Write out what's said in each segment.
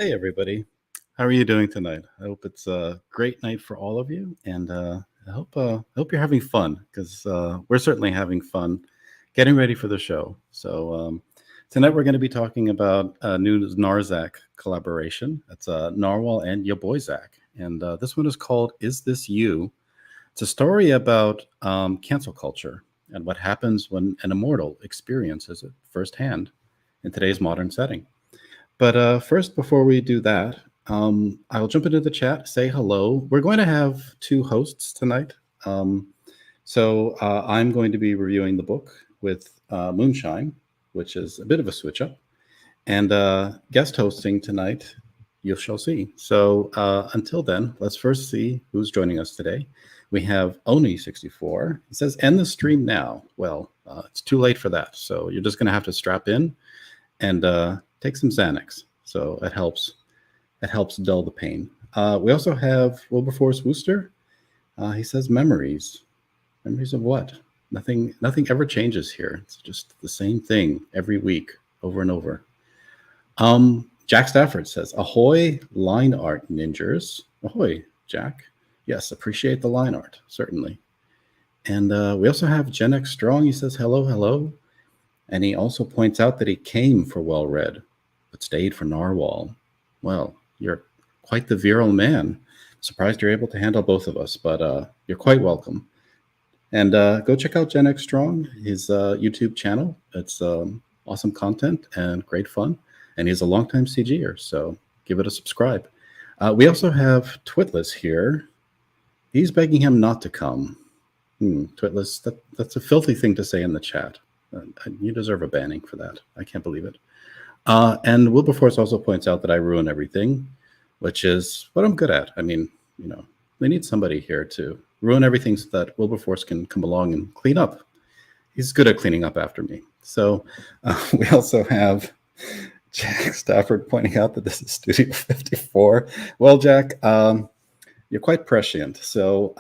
Hey, everybody. How are you doing tonight? I hope it's a great night for all of you, and I hope you're having fun because we're certainly having fun getting ready for the show. So tonight we're going to be talking about a new Narzack collaboration. It's Narwhal and your boy Zach, and this one is called "Is This You?" It's a story about cancel culture and what happens when an immortal experiences it firsthand in today's modern setting. But first, before we do that, I'll jump into the chat, say hello. We're going to have two hosts tonight. So I'm going to be reviewing the book with Moonshine, which is a bit of a switch up. And guest hosting tonight, you shall see. So until then, let's first see who's joining us today. We have Oni64. He says, end the stream now. Well, it's too late for that. So you're just going to have to strap in and take some Xanax. So it helps. It helps dull the pain. We also have Wilberforce Wooster. He says memories. Memories of what? Nothing ever changes here. It's just the same thing every week, over and over. Jack Stafford says, ahoy, line art ninjas. Ahoy, Jack. Yes, appreciate the line art, certainly. And we also have Gen X Strong. He says, hello, hello. And he also points out that he came for Well Read, but stayed for Narwhal. Well, you're quite the virile man. Surprised you're able to handle both of us, but you're quite welcome. And go check out Gen X Strong, his YouTube channel. It's awesome content and great fun. And he's a longtime CGer, so give it a subscribe. We also have Twitless here. He's begging him not to come. Twitless, that's a filthy thing to say in the chat. You deserve a banning for that. I can't believe it. And Wilberforce also points out that I ruin everything, which is what I'm good at. I mean, they need somebody here to ruin everything so that Wilberforce can come along and clean up. He's good at cleaning up after me. So we also have Jack Stafford pointing out that this is Studio 54. Well, Jack, you're quite prescient. So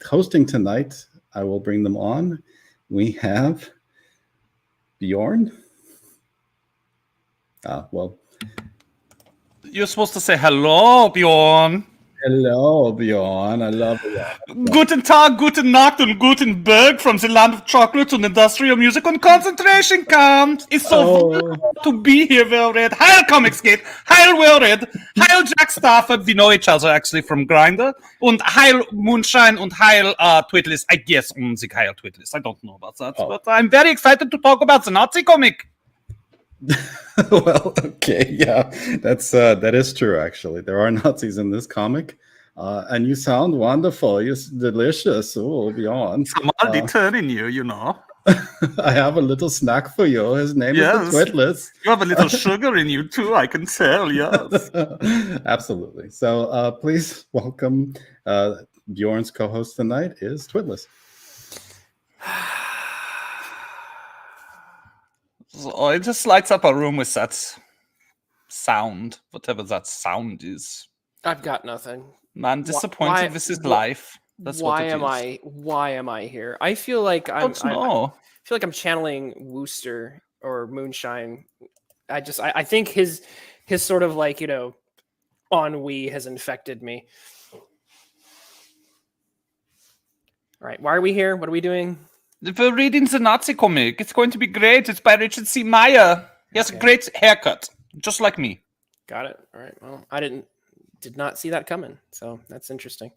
hosting tonight, I will bring them on. We have Bjorn. Well, you're supposed to say hello, Bjorn. Hello, Bjorn. I love it. Guten Tag, guten Nacht und guten Berg from the land of chocolate and industrial music and concentration camps. It's so wonderful to be here, Well-Read. Heil Comicsgate, Heil Well-Read, Heil Jack Stafford. We know each other actually from Grindr. Und Heil Moonshine und Heil Twitlist. I guess Unzig Heil Twitlist. I don't know about that, but I'm very excited to talk about the Nazi comic. Well, okay, yeah, that is true. Actually, there are Nazis in this comic, and you sound wonderful. You're delicious. Oh, Bjorn. Somebody turning you, I have a little snack for you. His name is the Twitless. You have a little sugar in you too. I can tell. Yes, absolutely. So please welcome Bjorn's co-host tonight is Twitless. So it just lights up a room with that sound, whatever that sound is. I've got nothing. Man, disappointed. This is life. That's why am I here? I feel like I feel like I'm channeling Wooster or Moonshine. I think his sort of like ennui has infected me. All right, why are we here? What are we doing? We're reading the Nazi comic. It's going to be great. It's by Richard C. Meyer. He has a great haircut, just like me. Got it. All right. Well, I did not see that coming, so that's interesting.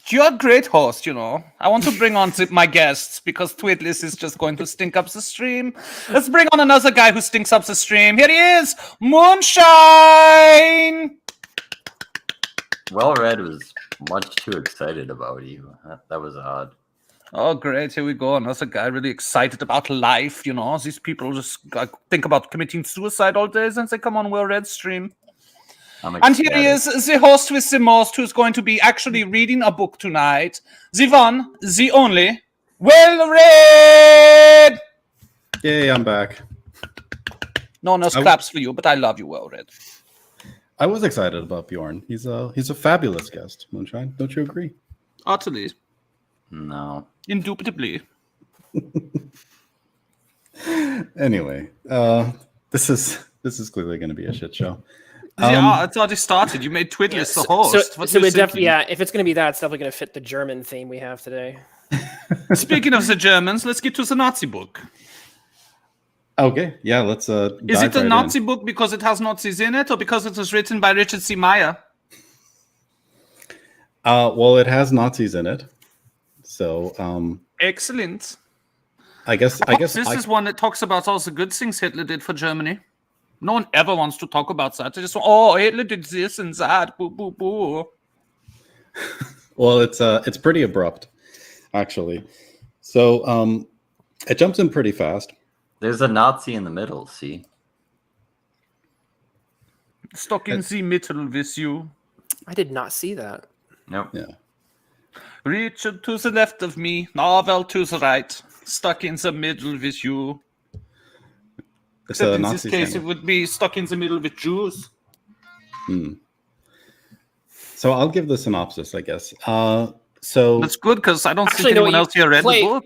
You're a great host, I want to bring on my guests because Twitless is just going to stink up the stream. Let's bring on another guy who stinks up the stream. Here he is, Moonshine! Well Read was much too excited about you. That was odd. Oh, great. Here we go. Another guy really excited about life. These people just think about committing suicide all day since they come on Well Read stream. And here he is, the host with the most, who's going to be actually reading a book tonight. The one, the only, Well Read! Yay, I'm back. No one else claps for you, but I love you, Well Read. I was excited about Bjorn. He's a fabulous guest, Moonshine. Don't you agree? Utterly. No. Indubitably. Anyway, this is This is clearly going to be a shit show. Yeah, it's already started. You made Twiddless the host. So it definitely, if it's going to be that, it's definitely going to fit the German theme we have today. Speaking of the Germans, let's get to the Nazi book. Okay, yeah, let's Is it a Nazi book because it has Nazis in it, or because it was written by Richard C. Meyer? Well, it has Nazis in it. So excellent. I guess this is one that talks about all the good things Hitler did for Germany. No one ever wants to talk about that. They just want, oh, Hitler did this and that. Boo, boo, boo. Well, it's pretty abrupt, actually. So it jumps in pretty fast. There's a Nazi in the middle, see? Stuck in the middle with you. I did not see that. Nope. Yeah. Richard to the left of me, Narwhal to the right. Stuck in the middle with you. Except in this case, it would be stuck in the middle with Jews. So I'll give the synopsis, I guess. So that's good because I don't think anyone else here read the book.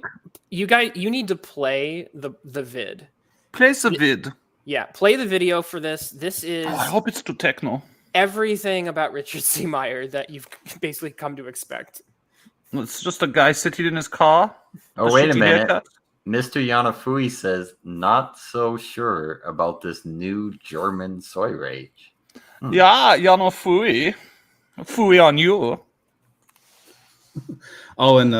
You need to play the vid. Play the vid. Yeah, play the video for this. This is. I hope it's too techno. Everything about Richard C. Meyer that you've basically come to expect. It's just a guy sitting in his car. Oh, wait a minute. Haircut. Mr. Yanafui says, not so sure about this new German soy rage. Yeah, Yanafui. Fui on you. Oh, and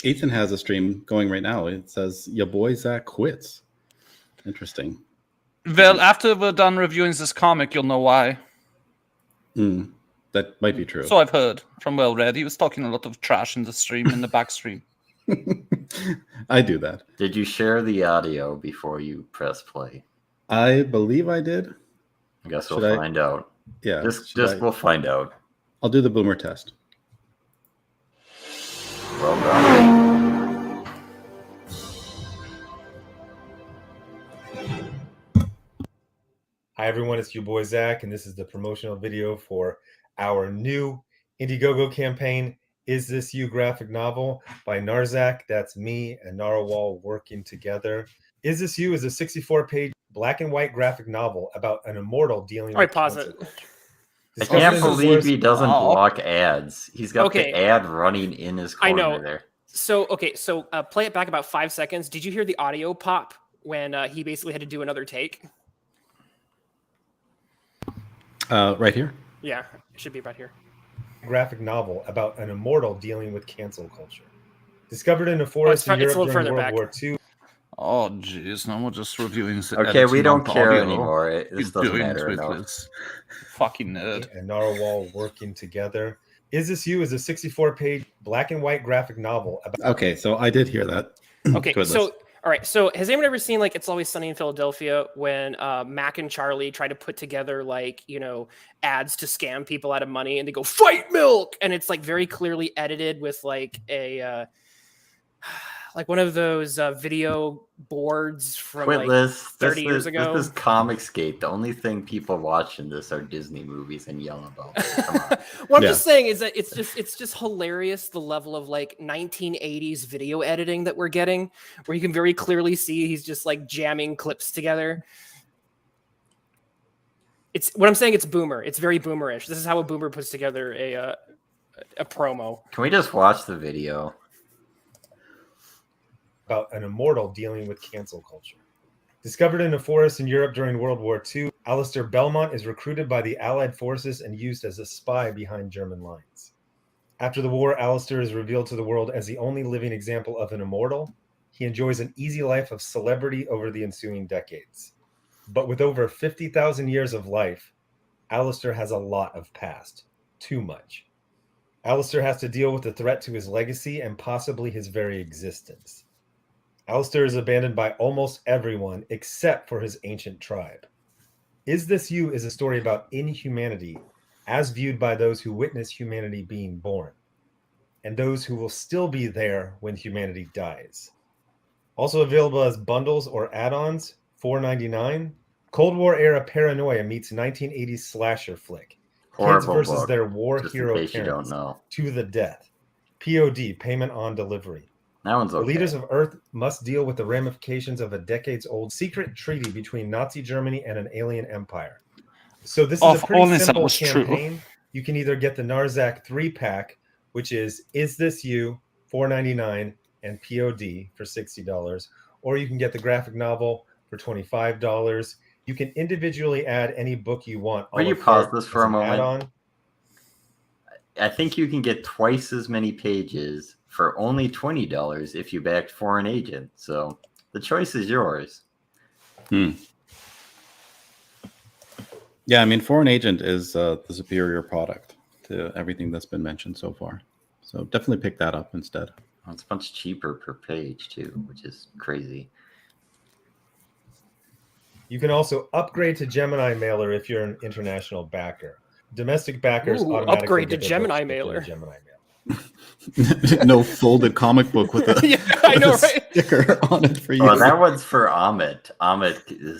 Ethan has a stream going right now. It says, your boy Zach quits. Interesting. Well, after we're done reviewing this comic, you'll know why. That might be true. So I've heard from Well Read. He was talking a lot of trash in the stream, in the back stream. I do that. Did you share the audio before you press play? I believe I did. I guess we'll find out. Yeah. We'll find out. I'll do the boomer test. Well done. Hi everyone, it's your boy Zach, and this is the promotional video for our new Indiegogo campaign, Is This You graphic novel by Narzack. That's me and NARWHAL working together. Is This You is a 64-page black and white graphic novel about an immortal dealing with pause it. I can't believe he doesn't block ads. He's got the ad running in his corner. I know. There. So play it back about 5 seconds. Did you hear the audio pop when he basically had to do another take? Right here? Yeah, it should be about here. Graphic novel about an immortal dealing with cancel culture. Discovered in a forest in Europe during World War II. Oh, jeez. Now we're just reviewing this. Okay, we don't care anymore. This doesn't matter enough. Fucking nerd. And NARWHAL working together. Is This You is a 64-page black and white graphic novel about... Okay, so I did hear that. Okay, all right. So has anyone ever seen It's Always Sunny in Philadelphia when Mac and Charlie try to put together ads to scam people out of money and they go fight milk, and it's very clearly edited with a one of those video boards from 30 years ago. This is Comicsgate. The only thing people watch in this are Disney movies and yell about it. Come on. What I'm just saying is that it's just hilarious the level of 1980s video editing that we're getting, where you can very clearly see he's just jamming clips together. It's what I'm saying. It's boomer. It's very boomerish. This is how a boomer puts together a promo. Can we just watch the video? About an immortal dealing with cancel culture. Discovered in a forest in Europe during World War II, Alistair Belmont is recruited by the Allied forces and used as a spy behind German lines. After the war, Alistair is revealed to the world as the only living example of an immortal. He enjoys an easy life of celebrity over the ensuing decades. But with over 50,000 years of life, Alistair has a lot of past. Too much. Alistair has to deal with the threat to his legacy and possibly his very existence. Alistair is abandoned by almost everyone except for his ancient tribe. Is This You is a story about inhumanity as viewed by those who witness humanity being born, and those who will still be there when humanity dies. Also available as bundles or add-ons, $4.99. Cold War era paranoia meets 1980s slasher flick. Kids versus book. Their war Just hero in case you don't parents know. to the death. POD, payment on delivery. That one's The okay. leaders of Earth must deal with the ramifications of a decades-old secret treaty between Nazi Germany and an alien empire. So this is a pretty only that simple was true. campaign. You can either get the Narzack 3-pack, which is This You, $4.99, and POD for $60, or you can get the graphic novel for $25. You can individually add any book you want. Will you pause this for a moment? I think you can get twice as many pages for only $20 if you backed Foreign Agent. So the choice is yours. Yeah, I mean, Foreign Agent is the superior product to everything that's been mentioned so far. So definitely pick that up instead. It's much cheaper per page too, which is crazy. You can also upgrade to Gemini Mailer if you're an international backer. Domestic backers automatically upgrade to get their Gemini books shipped in Mailer. Gemini Mailer. No folded comic book with a, Yeah, I know, with a right? sticker on it for you. Oh, that one's for Amit.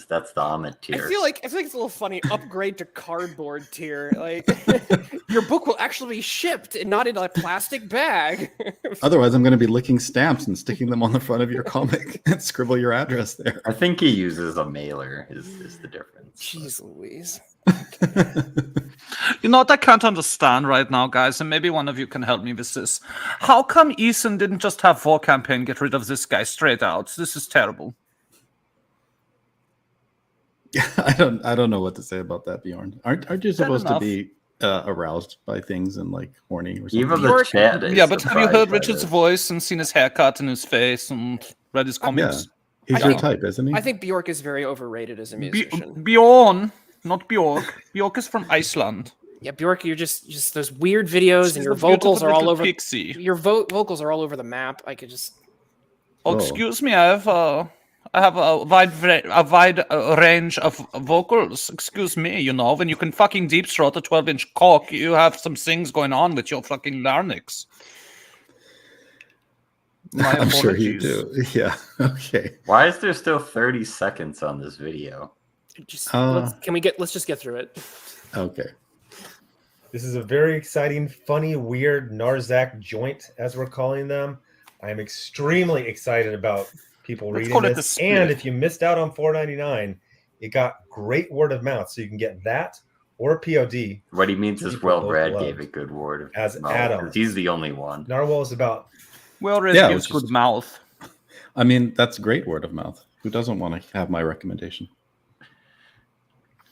That's the Amit tier. I feel like it's a little funny. Upgrade to cardboard tier. Like your book will actually be shipped and not in a plastic bag. Otherwise, I'm going to be licking stamps and sticking them on the front of your comic and scribble your address there. I think he uses a mailer is the difference. Jeez Louise. You know what I can't understand right now, guys, and maybe one of you can help me with this. How come Ethan didn't just have War Campaign get rid of this guy straight out? This is terrible. I don't know what to say about that, Bjorn. Aren't you supposed to be aroused by things and like horny or something? Even the chat is Yeah, but have you heard surprised by Richard's this. voice and seen his haircut and his face and read his comics? Yeah, he's your type, isn't he? I think Bjork is very overrated as a musician. Bjorn, not Bjork. Bjork is from Iceland. Yeah, Bjork, you're just those weird videos, She's and your a beautiful vocals are all little over. pixie. Your vocals are all over the map. I could just. Oh, Whoa. excuse me, I have a wide range of vocals. Excuse me, you know, when you can fucking deep throat a 12-inch cock, you have some things going on with your fucking larynx. My I'm sure you apologies. do. Yeah. Okay. Why is there still 30 seconds on this video? Just Uh, let's just get through it. Okay. This is a very exciting, funny, weird Narzack joint, as we're calling them. I am extremely excited about people Let's reading call it this. the split. And if you missed out on $4.99, it got great word of mouth. So you can get that or POD. What he means is, People well, both Brad love gave it good word of as mouth, add-ons. 'cause he's the only one. Narwhal is about Well, Riz Yeah, gives which is- good mouth. I mean, that's great word of mouth. Who doesn't want to have my recommendation?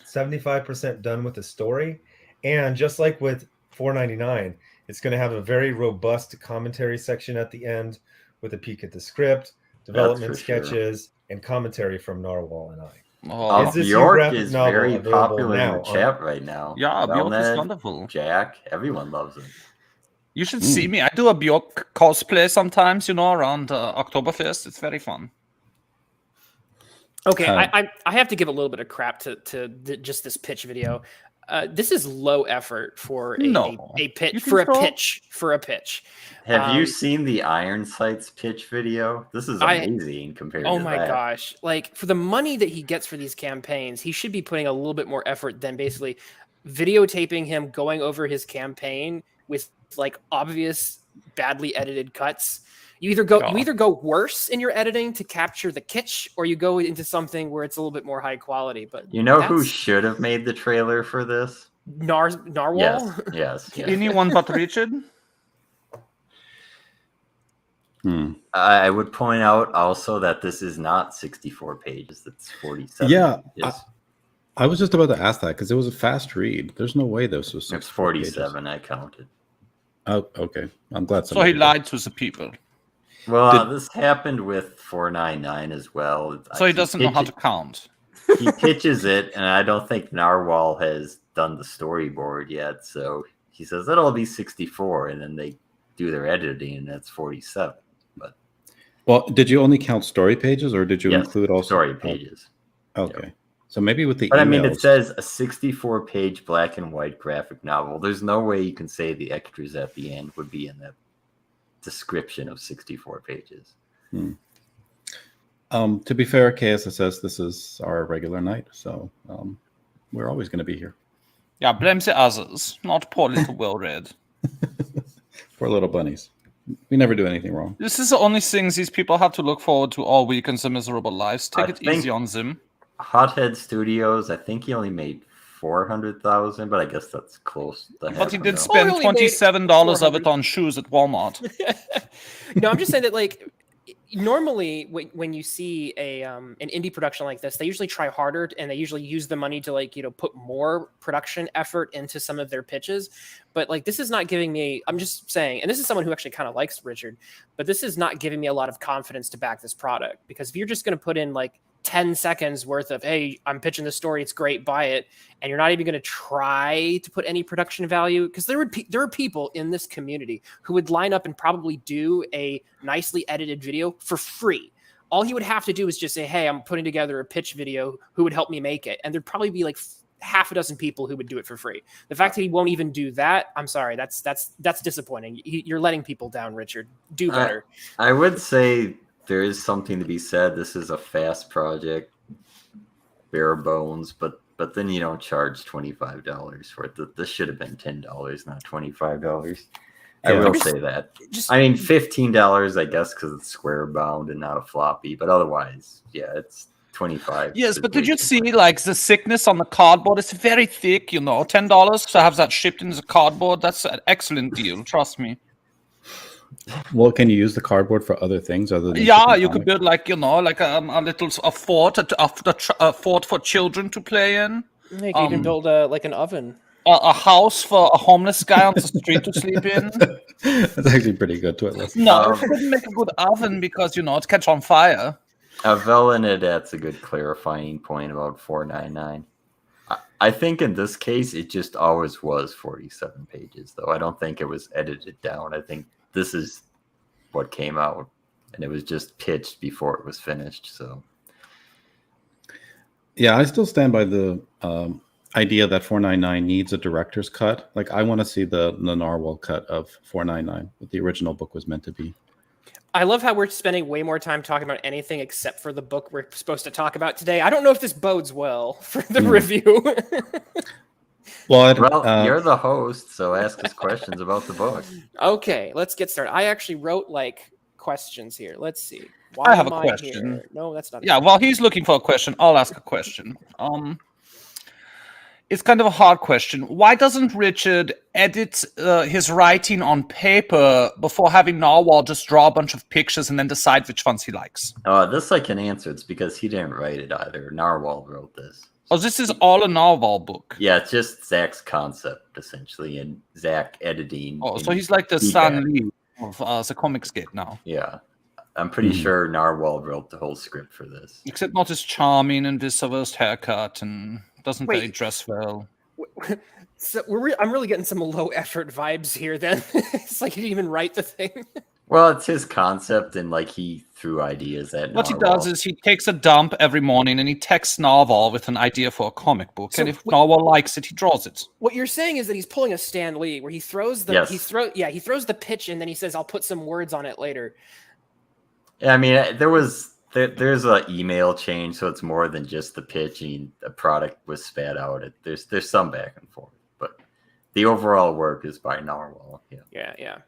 75% done with the story. And just like with $4.99, it's going to have a very robust commentary section at the end with a peek at the script, development for sure. sketches, and commentary from Narwhal and I. Oh, Is this your Bjork graphic is novel very available popular in now the on- chat right now. yeah, Bjork is Belned, wonderful. Jack, everyone loves him. You should see me. I do a Bjork cosplay sometimes, you know, around Oktoberfest. It's very fun. Okay, I have to give a little bit of crap to just this pitch video. This is low effort for a pitch You for a think so? pitch for a pitch. Have you seen the Iron Sights pitch video? This is amazing compared to Oh that. my gosh. Like, for the money that he gets for these campaigns, he should be putting a little bit more effort than basically videotaping him going over his campaign with like obvious badly edited cuts. You either go worse in your editing to capture the kitsch, or you go into something where it's a little bit more high quality. But You know who should have made the trailer for this? Narwhal? Yes. Anyone but Richard? I would point out also that this is not 64 pages. It's 47 Yeah, pages. I was just about to ask that because it was a fast read. There's no way this was. It's 64 pages. 47, I counted. Oh, okay. I'm glad. So he lied to the people. Well, this happened with 499 as well. So he doesn't know how to count. He pitches it, and I don't think Narwhal has done the storyboard yet. So he says it'll be 64, and then they do their editing, and that's 47. But well, did you only count story pages, or did you include also story pages? Okay, Yep. So maybe with the. But emails, I mean, it says a 64-page black and white graphic novel. There's no way you can say the extras at the end would be in that description of 64 pages. To be fair, KSSS, this is our regular night, so we're always going to be here. Yeah, blame the others, not poor little well-read. Poor little bunnies. We never do anything wrong. This is the only thing these people have to look forward to all week in their miserable lives. Take it easy on them. Hothead Studios, I think he only made 400,000, but I guess that's close. But he did spend $27 of it on shoes at Walmart. No, I'm just saying that, like, normally when you see an indie production like this, they usually try harder and they usually use the money to, like, put more production effort into some of their pitches. But, like, this is not giving me, I'm just saying, and this is someone who actually kind of likes Richard, but this is not giving me a lot of confidence to back this product, because if you're just going to put in like 10 seconds worth of, hey, I'm pitching this story, it's great, buy it, and you're not even going to try to put any production value, because there are people in this community who would line up and probably do a nicely edited video for free. All he would have to do is just say, hey, I'm putting together a pitch video, who would help me make it? And there'd probably be like half a dozen people who would do it for free. The fact that he won't even do that, I'm sorry, that's disappointing. You're letting people down, Richard. Do better. I would say there is something to be said. This is a fast project, bare bones, but then you don't charge $25 for it. This should have been $10, not $25. I will say that. I mean, $15, I guess, because it's square bound and not a floppy. But otherwise, yeah, it's $25. Yes, but did you see, like, the thickness on the cardboard? It's very thick, $10 to have that shipped in the cardboard. That's an excellent deal. Trust me. Well, can you use the cardboard for other things other than? Yeah, you could build like a fort for children to play in. You can even build like an oven. A house for a homeless guy on the street to sleep in. That's actually pretty good, Twitless. No, it wouldn't make a good oven because it catch on fire. Velinid, that's a good clarifying point about 499. I think in this case, it just always was 47 pages, though. I don't think it was edited down. I think this is what came out, and it was just pitched before it was finished. So, yeah, I still stand by the idea that 499 needs a director's cut. Like, I want to see the Narwhal cut of 499, what the original book was meant to be. I love how we're spending way more time talking about anything except for the book we're supposed to talk about today. I don't know if this bodes well for the review. Well, you're the host, so ask us questions about the book. Okay, let's get started. I actually wrote like questions here. Let's see. I have a question. Here? No, that's not. Yeah, while he's looking for a question, I'll ask a question. It's kind of a hard question. Why doesn't Richard edit his writing on paper before having Narwhal just draw a bunch of pictures and then decide which ones he likes? This I can answer. It's because he didn't write it either. Narwhal wrote this. Oh, this is all a Narwhal book. Yeah, it's just Zach's concept, essentially, and Zach editing. Oh, so he's like the Stan Lee of the Comicsgate now. Yeah. I'm pretty sure Narwhal wrote the whole script for this. Except not as charming and this worst haircut and doesn't really dress well. So I'm really getting some low effort vibes here then. It's like he didn't even write the thing. Well, it's his concept, and like he threw ideas at What Narwhal. he does is he takes a dump every morning and he texts Narwhal with an idea for a comic book. So and if Narwhal likes it, he draws it. What you're saying is that he's pulling a Stan Lee where he throws the he throws the pitch and then he says, I'll put some words on it later. Yeah, I mean, there's an email change, so it's more than just the pitching. The product was spat out. There's some back and forth, but the overall work is by Narwhal. Yeah.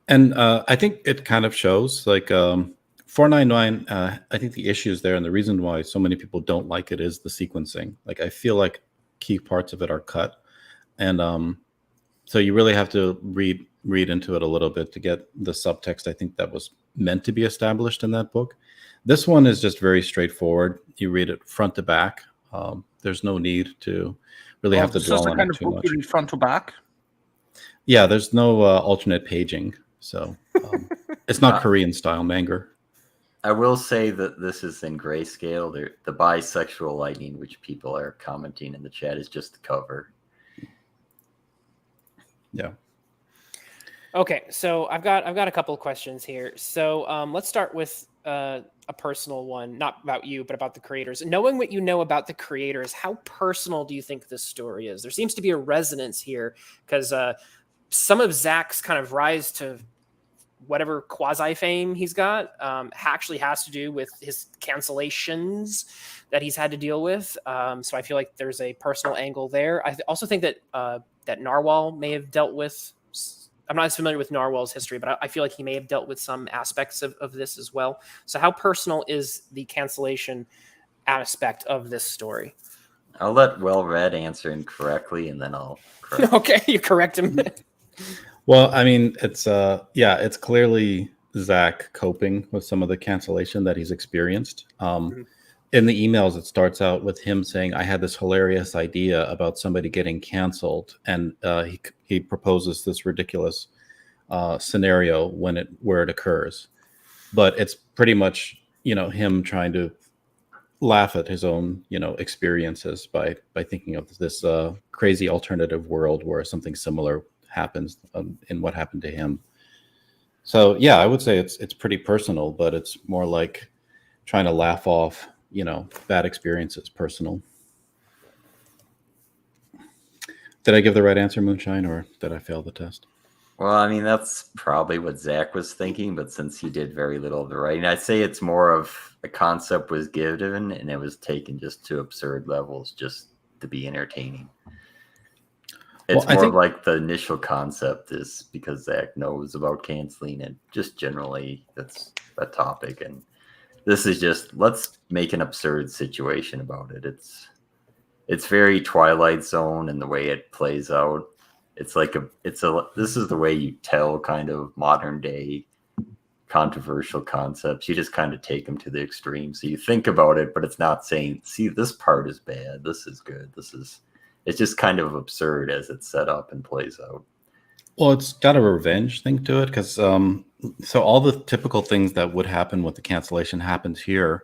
And I think it kind of shows, like, 499, I think the issues there and the reason why so many people don't like it is the sequencing. Like, I feel like key parts of it are cut. And so you really have to read into it a little bit to get the subtext, I think, that was meant to be established in that book. This one is just very straightforward. You read it front to back. There's no need to really have to dwell on it too much. You read front to back? Yeah, there's no alternate paging. So it's not Korean style manga. I will say that this is in grayscale. The bisexual lighting, which people are commenting in the chat, is just the cover. Yeah. Okay, so I've got a couple of questions here. So let's start with a personal one, not about you, but about the creators. Knowing what you know about the creators, how personal do you think this story is? There seems to be a resonance here because some of Zach's kind of rise to whatever quasi-fame he's got actually has to do with his cancellations that he's had to deal with. So I feel like there's a personal angle there. I also think that that Narwhal may have dealt with I'm not as familiar with Narwhal's history, but I feel like he may have dealt with some aspects of this as well. So how personal is the cancellation aspect of this story? I'll let Well-Read answer incorrectly, and then I'll correct. Okay, you correct him. Well, I mean, it's clearly Zach coping with some of the cancellation that he's experienced. In the emails, it starts out with him saying, "I had this hilarious idea about somebody getting canceled," and he proposes this ridiculous scenario where it occurs. But it's pretty much him trying to laugh at his own experiences by thinking of this crazy alternative world where something similar happens in what happened to him. So yeah, I would say it's pretty personal, but it's more like trying to laugh off bad experiences personal. Did I give the right answer, Moonshine, or did I fail the test? Well, I mean, that's probably what Zach was thinking, but since he did very little of the writing, I'd say it's more of a concept was given and it was taken just to absurd levels just to be entertaining. It's more of like the initial concept is because Zach knows about canceling and just generally that's a topic. And this is just, let's make an absurd situation about it. It's very Twilight Zone in the way it plays out. It's like this is the way you tell kind of modern day controversial concepts. You just kind of take them to the extreme. So you think about it, but it's not saying, see, this part is bad. This is good. It's just kind of absurd as it's set up and plays out. Well, it's got a revenge thing to it because so all the typical things that would happen with the cancellation happens here,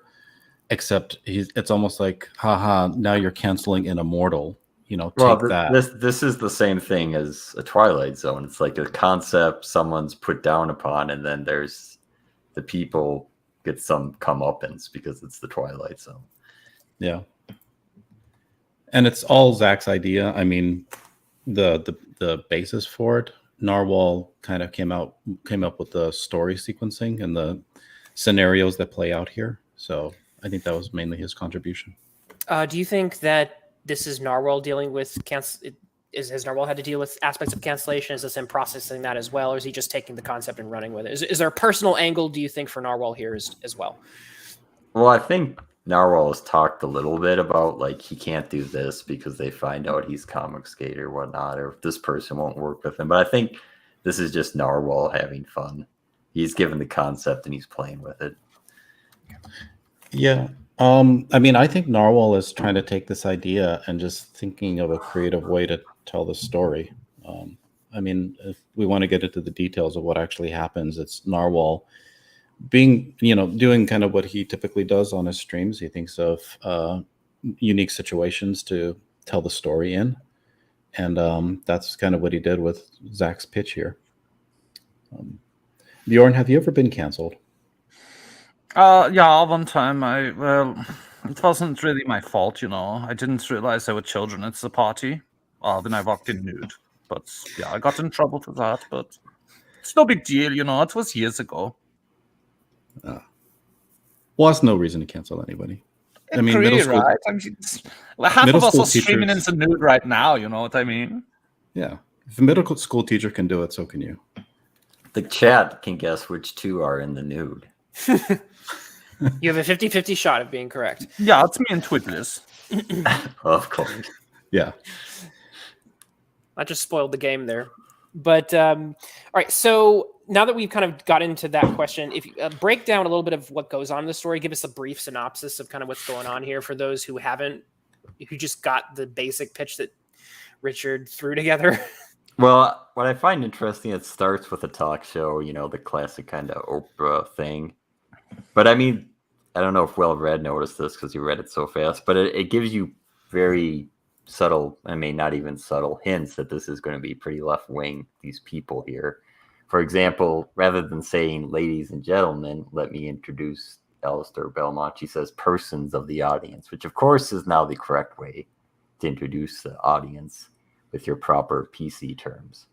except it's almost like, haha, now you're canceling an immortal. That. This is the same thing as a Twilight Zone. It's like a concept someone's put down upon, and then there's the people get some comeuppance because it's the Twilight Zone. Yeah. And it's all Zach's idea. I mean, the basis for it, Narwhal kind of came up with the story sequencing and the scenarios that play out here. So I think that was mainly his contribution. Do you think that this is Narwhal dealing with has Narwhal had to deal with aspects of cancellation? Is this him processing that as well, or is he just taking the concept and running with it? Is there a personal angle, do you think, for Narwhal here as well? Well, I think Narwhal has talked a little bit about like he can't do this because they find out he's comic skate or whatnot, or this person won't work with him. But I think this is just Narwhal having fun. He's given the concept and he's playing with it. Yeah. I mean, I think Narwhal is trying to take this idea and just thinking of a creative way to tell the story. I mean, if we want to get into the details of what actually happens, it's Narwhal being, doing kind of what he typically does on his streams. He thinks of unique situations to tell the story in. And that's kind of what he did with Zach's pitch here. Bjorn, have you ever been canceled? Yeah, one time it wasn't really my fault, I didn't realize there were children at the party when I walked in nude. But yeah, I got in trouble for that, but it's no big deal, it was years ago. Well, that's no reason to cancel anybody. I mean, middle school, right? I mean, half of us are streaming into nude right now, you know what I mean? Yeah. If a middle school teacher can do it, so can you. The chat can guess which two are in the nude. You have a 50-50 shot of being correct. Yeah, it's me and Twiddlers. Of course. Yeah. I just spoiled the game there. But, all right, so now that we've kind of got into that question, if you break down a little bit of what goes on in the story, give us a brief synopsis of kind of what's going on here for those who just got the basic pitch that Richard threw together. Well, what I find interesting, it starts with a talk show, the classic kind of Oprah thing. But I mean, I don't know if Well-Read noticed this because he read it so fast, but it gives you very subtle, I mean, not even subtle hints that this is going to be pretty left wing, these people here. For example, rather than saying, ladies and gentlemen, let me introduce Alistair Belmont, she says persons of the audience, which of course is now the correct way to introduce the audience with your proper PC terms.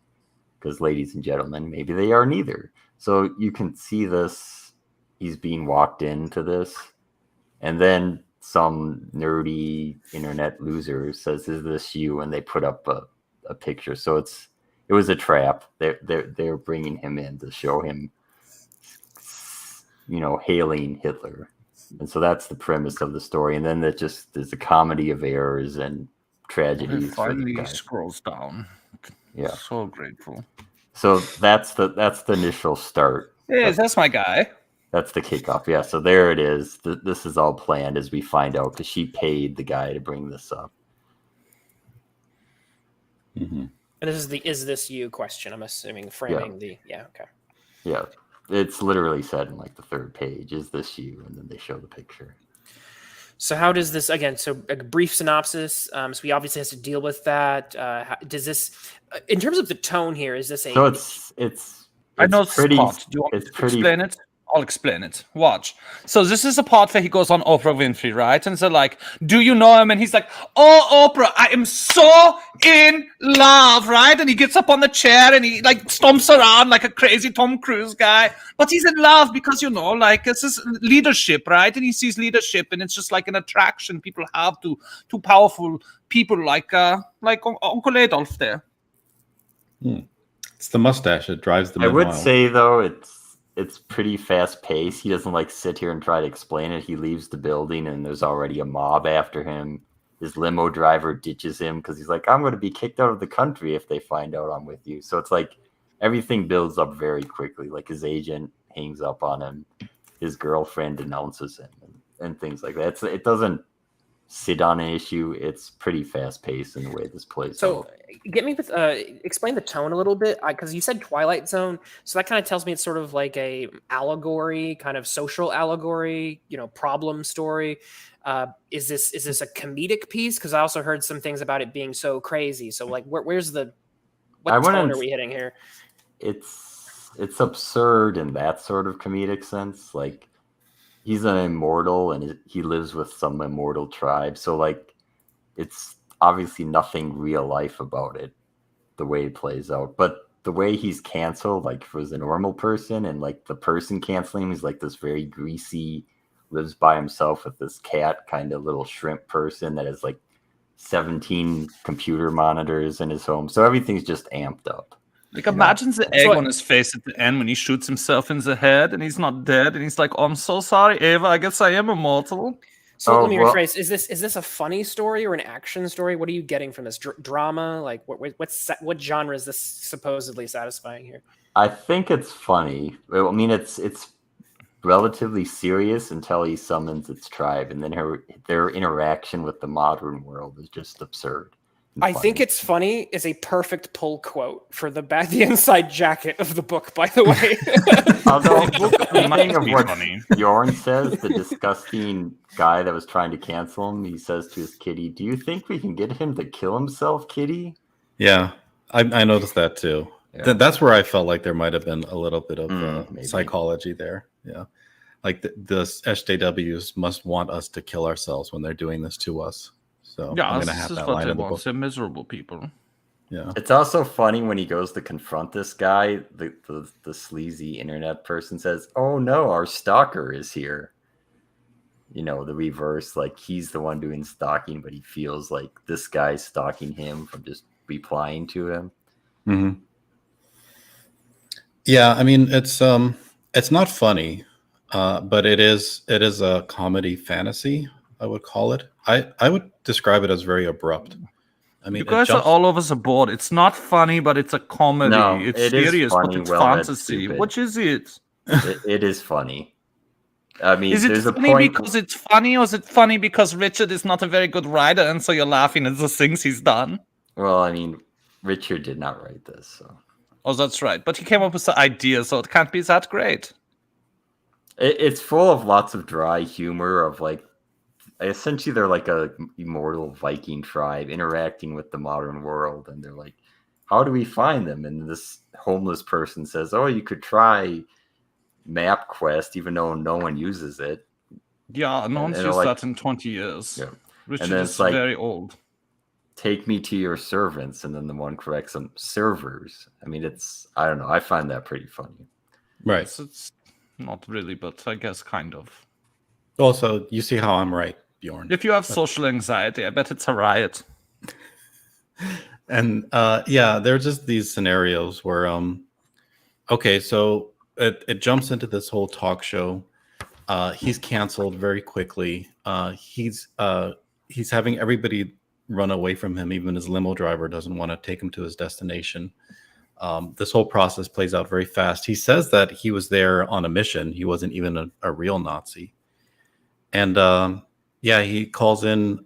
Because ladies and gentlemen, maybe they are neither. So you can see this. He's being walked into this, and then some nerdy internet loser says, "Is this you?" And they put up a picture. So it it was a trap. They're bringing him in to show him, hailing Hitler. And so that's the premise of the story. And then there's a comedy of errors and tragedies. He finally scrolls down. Yeah. So grateful. So that's the initial start. Hey, that's my guy. That's the kickoff. Yeah. So there it is. This is all planned as we find out because she paid the guy to bring this up. And this is the "is this you" question. I'm assuming framing the okay. Yeah, it's literally said in like the third page. Is this you? And then they show the picture. So how does this again? So a brief synopsis. So he obviously has to deal with that. Does this, in terms of the tone here, is this a? So it's I know pretty. Spot. Do you want me to explain it? I'll explain it. Watch. So this is a part where he goes on Oprah Winfrey, right? And so like, do you know him? And he's like, oh, Oprah, I am so in love, right? And he gets up on the chair and he like stomps around like a crazy Tom Cruise guy. But he's in love because, like this is leadership, right? And he sees leadership and it's just like an attraction people have to powerful people like Uncle Adolf there. It's the mustache that drives the I would wild. say though it's pretty fast paced. He doesn't like sit here and try to explain it. He leaves the building and there's already a mob after him. His limo driver ditches him because he's like, I'm going to be kicked out of the country if they find out I'm with you. So it's like everything builds up very quickly. Like his agent hangs up on him. His girlfriend denounces him and things like that. It doesn't sit on an issue. It's pretty fast paced in the way this plays out. Get me with explain the tone a little bit, because you said Twilight Zone, so that kind of tells me it's sort of like a allegory, kind of social allegory, problem story. Is this a comedic piece? Because I also heard some things about it being so crazy. So like, where's what tone are we hitting here? It's absurd in that sort of comedic sense. Like he's an immortal and he lives with some immortal tribe. So like it's obviously nothing real life about it, the way it plays out. But the way he's canceled, like if it was a normal person and like the person canceling him is like this very greasy, lives by himself with this cat kind of little shrimp person that has like 17 computer monitors in his home. So everything's just amped up. Like imagine the egg on his face at the end when he shoots himself in the head and he's not dead and he's like, oh, I'm so sorry, Ava, I guess I am immortal. So let me rephrase. Is this a funny story or an action story? What are you getting from this drama? Like what genre is this supposedly satisfying here? I think it's funny. I mean, it's relatively serious until he summons its tribe, and then their interaction with the modern world is just absurd. I think it's funny is a perfect pull quote for the inside jacket of the book, by the way. Although, speaking of what Bjorn says, the disgusting guy that was trying to cancel him, he says to his kitty, do you think we can get him to kill himself, kitty? Yeah, I noticed that too. Yeah. That's where I felt like there might have been a little bit of psychology there. Yeah, like the SJWs must want us to kill ourselves when they're doing this to us. So yeah, I'm gonna have that line in the book. They're miserable people. Yeah, it's also funny when he goes to confront this guy. The sleazy internet person says, "Oh no, our stalker is here." The reverse, like he's the one doing stalking, but he feels like this guy's stalking him from just replying to him. Mm-hmm. Yeah, I mean it's not funny, but it is a comedy fantasy, I would call it. I would describe it as very abrupt. I mean, you guys are all over the board. It's not funny, but it's a comedy. No, it's serious, but it's fantasy. Which is it? It is funny. I mean, is it there's funny a point because it's funny, or is it funny because Richard is not a very good writer, and so you're laughing at the things he's done? Well, I mean, Richard did not write this, so. Oh, that's right. But he came up with the idea, so it can't be that great. It's full of lots of dry humor of like, essentially they're like a immortal Viking tribe interacting with the modern world, and they're like, how do we find them? And this homeless person says, oh, you could try MapQuest, even though no one uses it. Yeah, no one's used that in 20 years. Yeah. Richard is like, very old. Take me to your servants, and then the one corrects them, servers. I mean, I don't know, I find that pretty funny. Right. It's not really, but I guess kind of. Also, you see how I'm right, Bjorn. If you have social anxiety, I bet it's a riot. And yeah, there are just these scenarios where okay, so it jumps into this whole talk show. He's canceled very quickly. He's having everybody run away from him. Even his limo driver doesn't want to take him to his destination. This whole process plays out very fast. He says that he was there on a mission. He wasn't even a real Nazi. And yeah, he calls in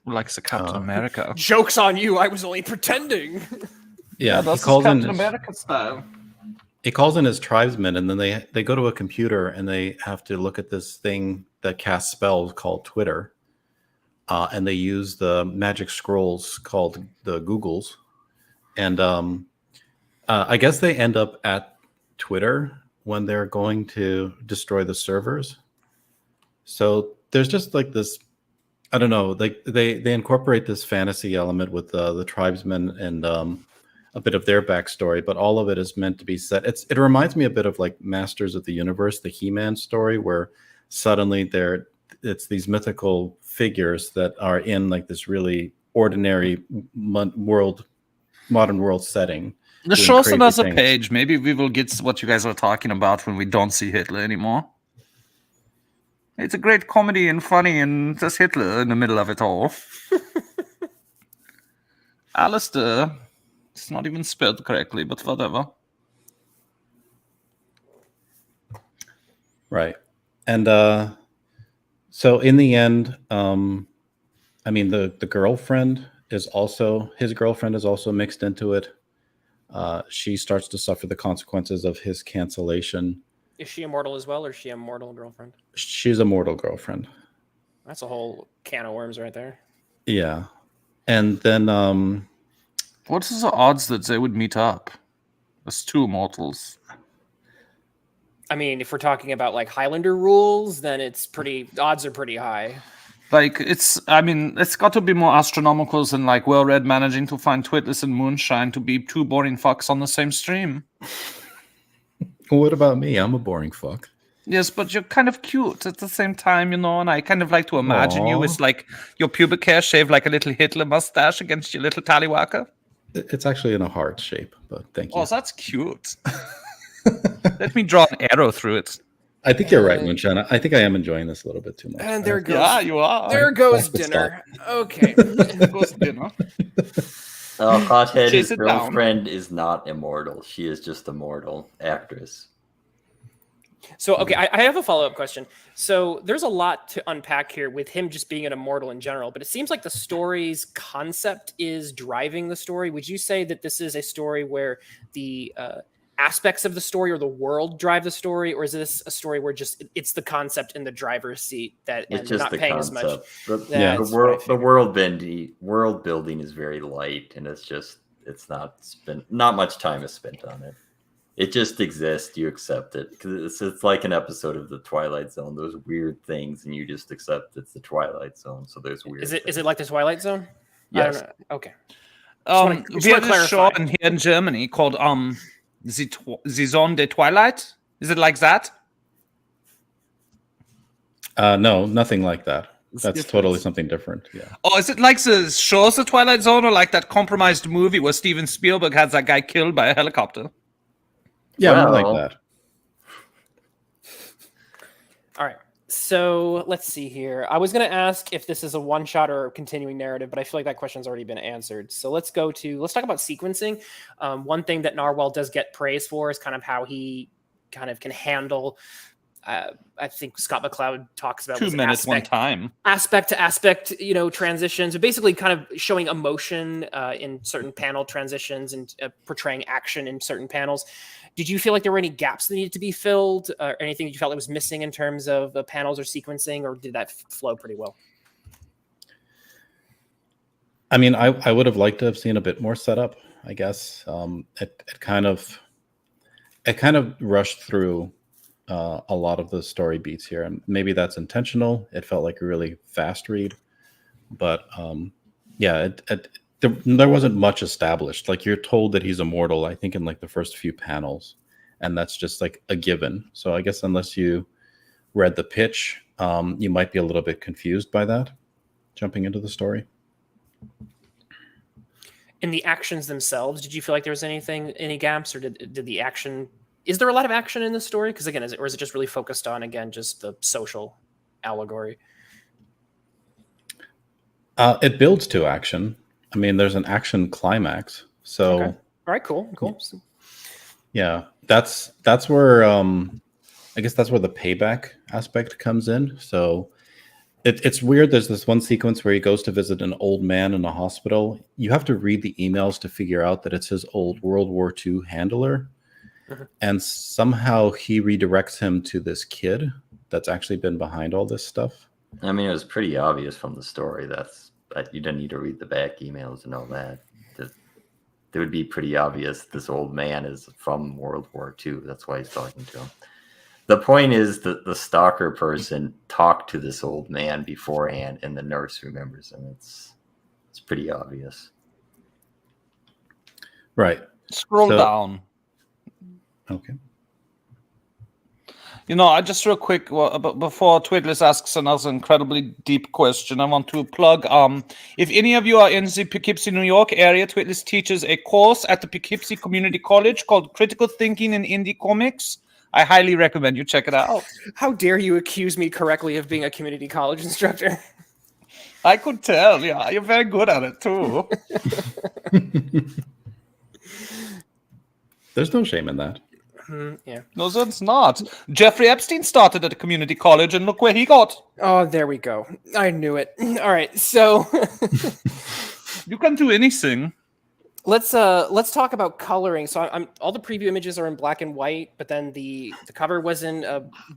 like the Captain America. Joke's on you! I was only pretending. Yeah, that's he calls in Captain America style. He calls in his tribesmen, and then they go to a computer and they have to look at this thing that casts spells called Twitter, and they use the magic scrolls called the Googles, and I guess they end up at Twitter when they're going to destroy the servers. So there's just like this, I don't know, like they incorporate this fantasy element with the tribesmen and a bit of their backstory, but all of it is meant to be set. It reminds me a bit of like Masters of the Universe, the He-Man story, where suddenly it's these mythical figures that are in like this really ordinary modern world setting. Show us another page. Maybe we will get what you guys are talking about when we don't see Hitler anymore. It's a great comedy and funny, and there's Hitler in the middle of it all. Alistair. It's not even spelled correctly, but whatever. Right. And so in the end, I mean, the girlfriend is also, his girlfriend is also mixed into it. She starts to suffer the consequences of his cancellation. Is she immortal as well, or is she a mortal girlfriend? She's a mortal girlfriend. That's a whole can of worms right there. Yeah. And then... what is the odds that they would meet up as two immortals? I mean, if we're talking about like Highlander rules, then odds are pretty high. Like, it's got to be more astronomical than like Well-Read managing to find Twitless and Moonshine to be two boring fucks on the same stream. What about me? I'm a boring fuck. Yes, but you're kind of cute at the same time, you know, and I kind of like to imagine you with like your pubic hair shaved like a little Hitler mustache against your little tallywhacker. It's actually in a heart shape, but thank you. Oh, that's cute. Let me draw an arrow through it. I think you're right, Moonshine. I think I am enjoying this a little bit too much. And there goes. Yeah, you are. There goes dinner. Okay. There goes dinner. Hothead, his Chase it girlfriend is not immortal. She is just a mortal actress. So, okay, I have a follow-up question. So there's a lot to unpack here with him just being an immortal in general, but it seems like the story's concept is driving the story. Would you say that this is a story where the aspects of the story or the world drive the story, or is this a story where just it's the concept in the driver's seat that It's and just not the paying concept. as much? The world building is very light, and it's not much time is spent on it. It just exists. You accept it because it's like an episode of the Twilight Zone. Those weird things, and you just accept it's the Twilight Zone. So there's weird. Is it like the Twilight Zone? Yes. I don't know. Okay. We have a show here in Germany called the Zone de Twilight. Is it like that? No, nothing like that. That's totally something different. Yeah. Oh, is it like the shows the Twilight Zone, or like that compromised movie where Steven Spielberg had that guy killed by a helicopter? Yeah, more like that. All right. So let's see here. I was going to ask if this is a one-shot or a continuing narrative, but I feel like that question's already been answered. So let's talk about sequencing. One thing that Narwhal does get praise for is kind of how he kind of can handle. I think Scott McCloud talks about 2 minutes one time, aspect to aspect, transitions, so basically kind of showing emotion in certain panel transitions and portraying action in certain panels. Did you feel like there were any gaps that needed to be filled, or anything that you felt was missing in terms of panels or sequencing, or did that flow pretty well? I mean, I would have liked to have seen a bit more setup, I guess. It kind of rushed through a lot of the story beats here, and maybe that's intentional. It felt like a really fast read, but yeah, there wasn't much established. Like, you're told that he's immortal, I think, in like the first few panels, and that's just like a given. So I guess unless you read the pitch, you might be a little bit confused by that, jumping into the story. In the actions themselves, did you feel like there was any gaps, or did the action? Is there a lot of action in this story? Because again, is it just really focused on just the social allegory? It builds to action. I mean, there's an action climax. So, Okay. All right, cool. yeah, that's where I guess that's where the payback aspect comes in. So it's weird. There's this one sequence where he goes to visit an old man in a hospital. You have to read the emails to figure out that it's his old World War II handler. And somehow he redirects him to this kid that's actually been behind all this stuff. I mean, it was pretty obvious from the story that you didn't need to read the back emails to know that. It would be pretty obvious this old man is from World War II. That's why he's talking to him. The point is that the stalker person talked to this old man beforehand, and the nurse remembers him. It's pretty obvious. Right. Scroll down. Okay. I just real quick, before Twitless asks another incredibly deep question, I want to plug, if any of you are in the Poughkeepsie, New York area, Twitless teaches a course at the Poughkeepsie Community College called Critical Thinking in Indie Comics. I highly recommend you check it out. How dare you accuse me correctly of being a community college instructor? I could tell, yeah. You're very good at it, too. There's no shame in that. Yeah. No, it's not. Jeffrey Epstein started at a community college, and look where he got. Oh, there we go. I knew it. All right, so you can do anything. Let's talk about coloring. So I'm all the preview images are in black and white, but then the cover was in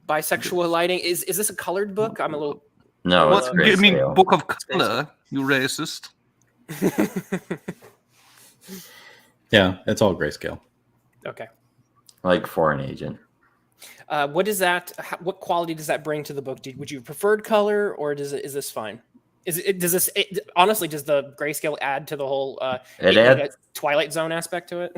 bisexual lighting. Is this a colored book? I'm a little. No, it's you mean book of color? You racist. Yeah, it's all grayscale. Okay. Like Foreign Agent. What is that? What quality does that bring to the book? Would you have preferred color, or is this fine? Honestly, does the grayscale add to the whole Twilight Zone aspect to it?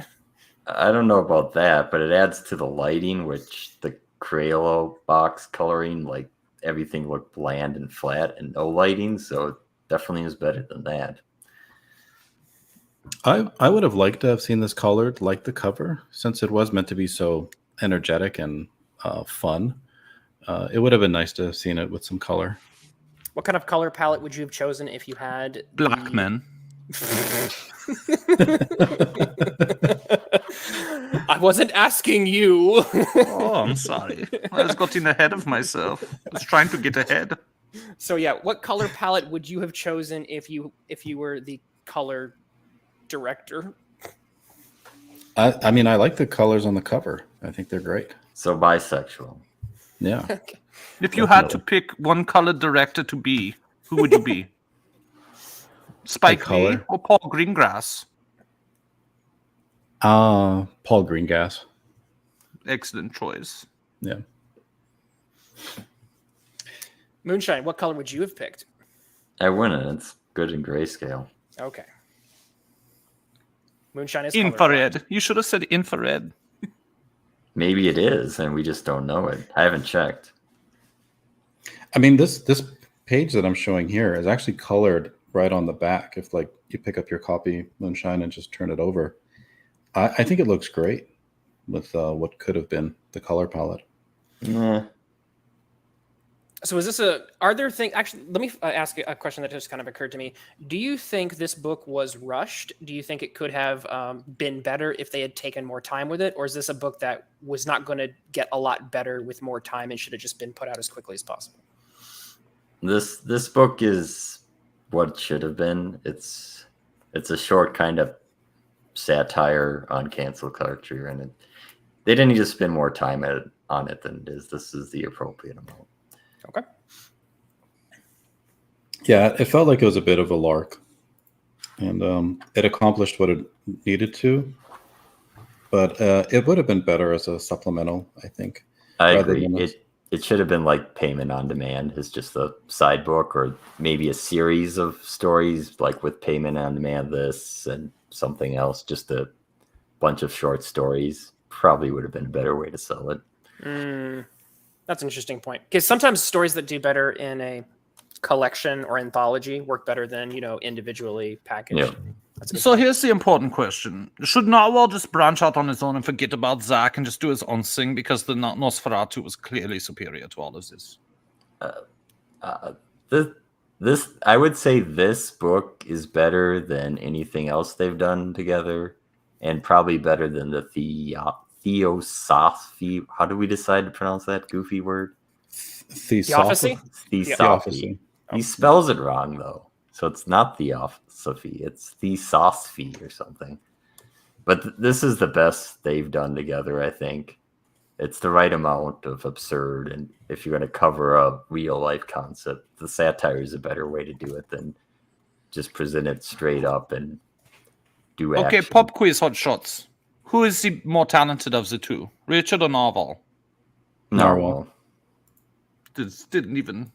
I don't know about that, but it adds to the lighting, which the Crayola box coloring, like everything looked bland and flat and no lighting, so it definitely is better than that. I would have liked to have seen this colored like the cover, since it was meant to be so energetic and fun. It would have been nice to have seen it with some color. What kind of color palette would you have chosen if you had black men? I wasn't asking you. Oh, I'm sorry. I just got in ahead of myself. I was trying to get ahead. So yeah, what color palette would you have chosen if you were the color director? I mean, I like the colors on the cover. I think they're great. So bisexual. Yeah. Okay. If you had to pick one color director to be, who would you be? Spike Lee or Paul Greengrass? Paul Greengrass. Excellent choice. Yeah. Moonshine, what color would you have picked? I wouldn't. It's good in grayscale. Okay. Moonshine is infrared. colorblind. You should have said infrared. Maybe it is, and we just don't know it. I haven't checked. I mean, this page that I'm showing here is actually colored right on the back. If like you pick up your copy, Moonshine, and just turn it over, I think it looks great with what could have been the color palette. Yeah. So are there things, actually, let me ask a question that just kind of occurred to me. Do you think this book was rushed? Do you think it could have been better if they had taken more time with it? Or is this a book that was not going to get a lot better with more time and should have just been put out as quickly as possible? This book is what it should have been. It's a short kind of satire on cancel culture, and they didn't need to spend more time on it than it is. This is the appropriate amount. Okay. Yeah, it felt like it was a bit of a lark, and it accomplished what it needed to, but it would have been better as a supplemental, I think. I agree. It should have been like Payment on Demand. It's just a side book, or maybe a series of stories, like with Payment on Demand, this and something else. Just a bunch of short stories. Probably would have been a better way to sell it. That's an interesting point, because sometimes stories that do better in a collection or anthology work better than individually packaged. Yeah. So here's the important question. Should Narwhal just branch out on his own and forget about Zack and just do his own thing because the Nosferatu was clearly superior to all of this? This I would say this book is better than anything else they've done together, and probably better than the Theosophy. How do we decide to pronounce that goofy word? Theosophy? Theosophy. He spells it wrong though, so it's not Theosophy. It's Theosophy or something. But this is the best they've done together, I think. It's the right amount of absurd, and if you're going to cover a real life concept, the satire is a better way to do it than just present it straight up and do action. Okay, pop quiz hot shots. Who is the more talented of the two, Richard or Narwhal? Narwhal. Didn't even.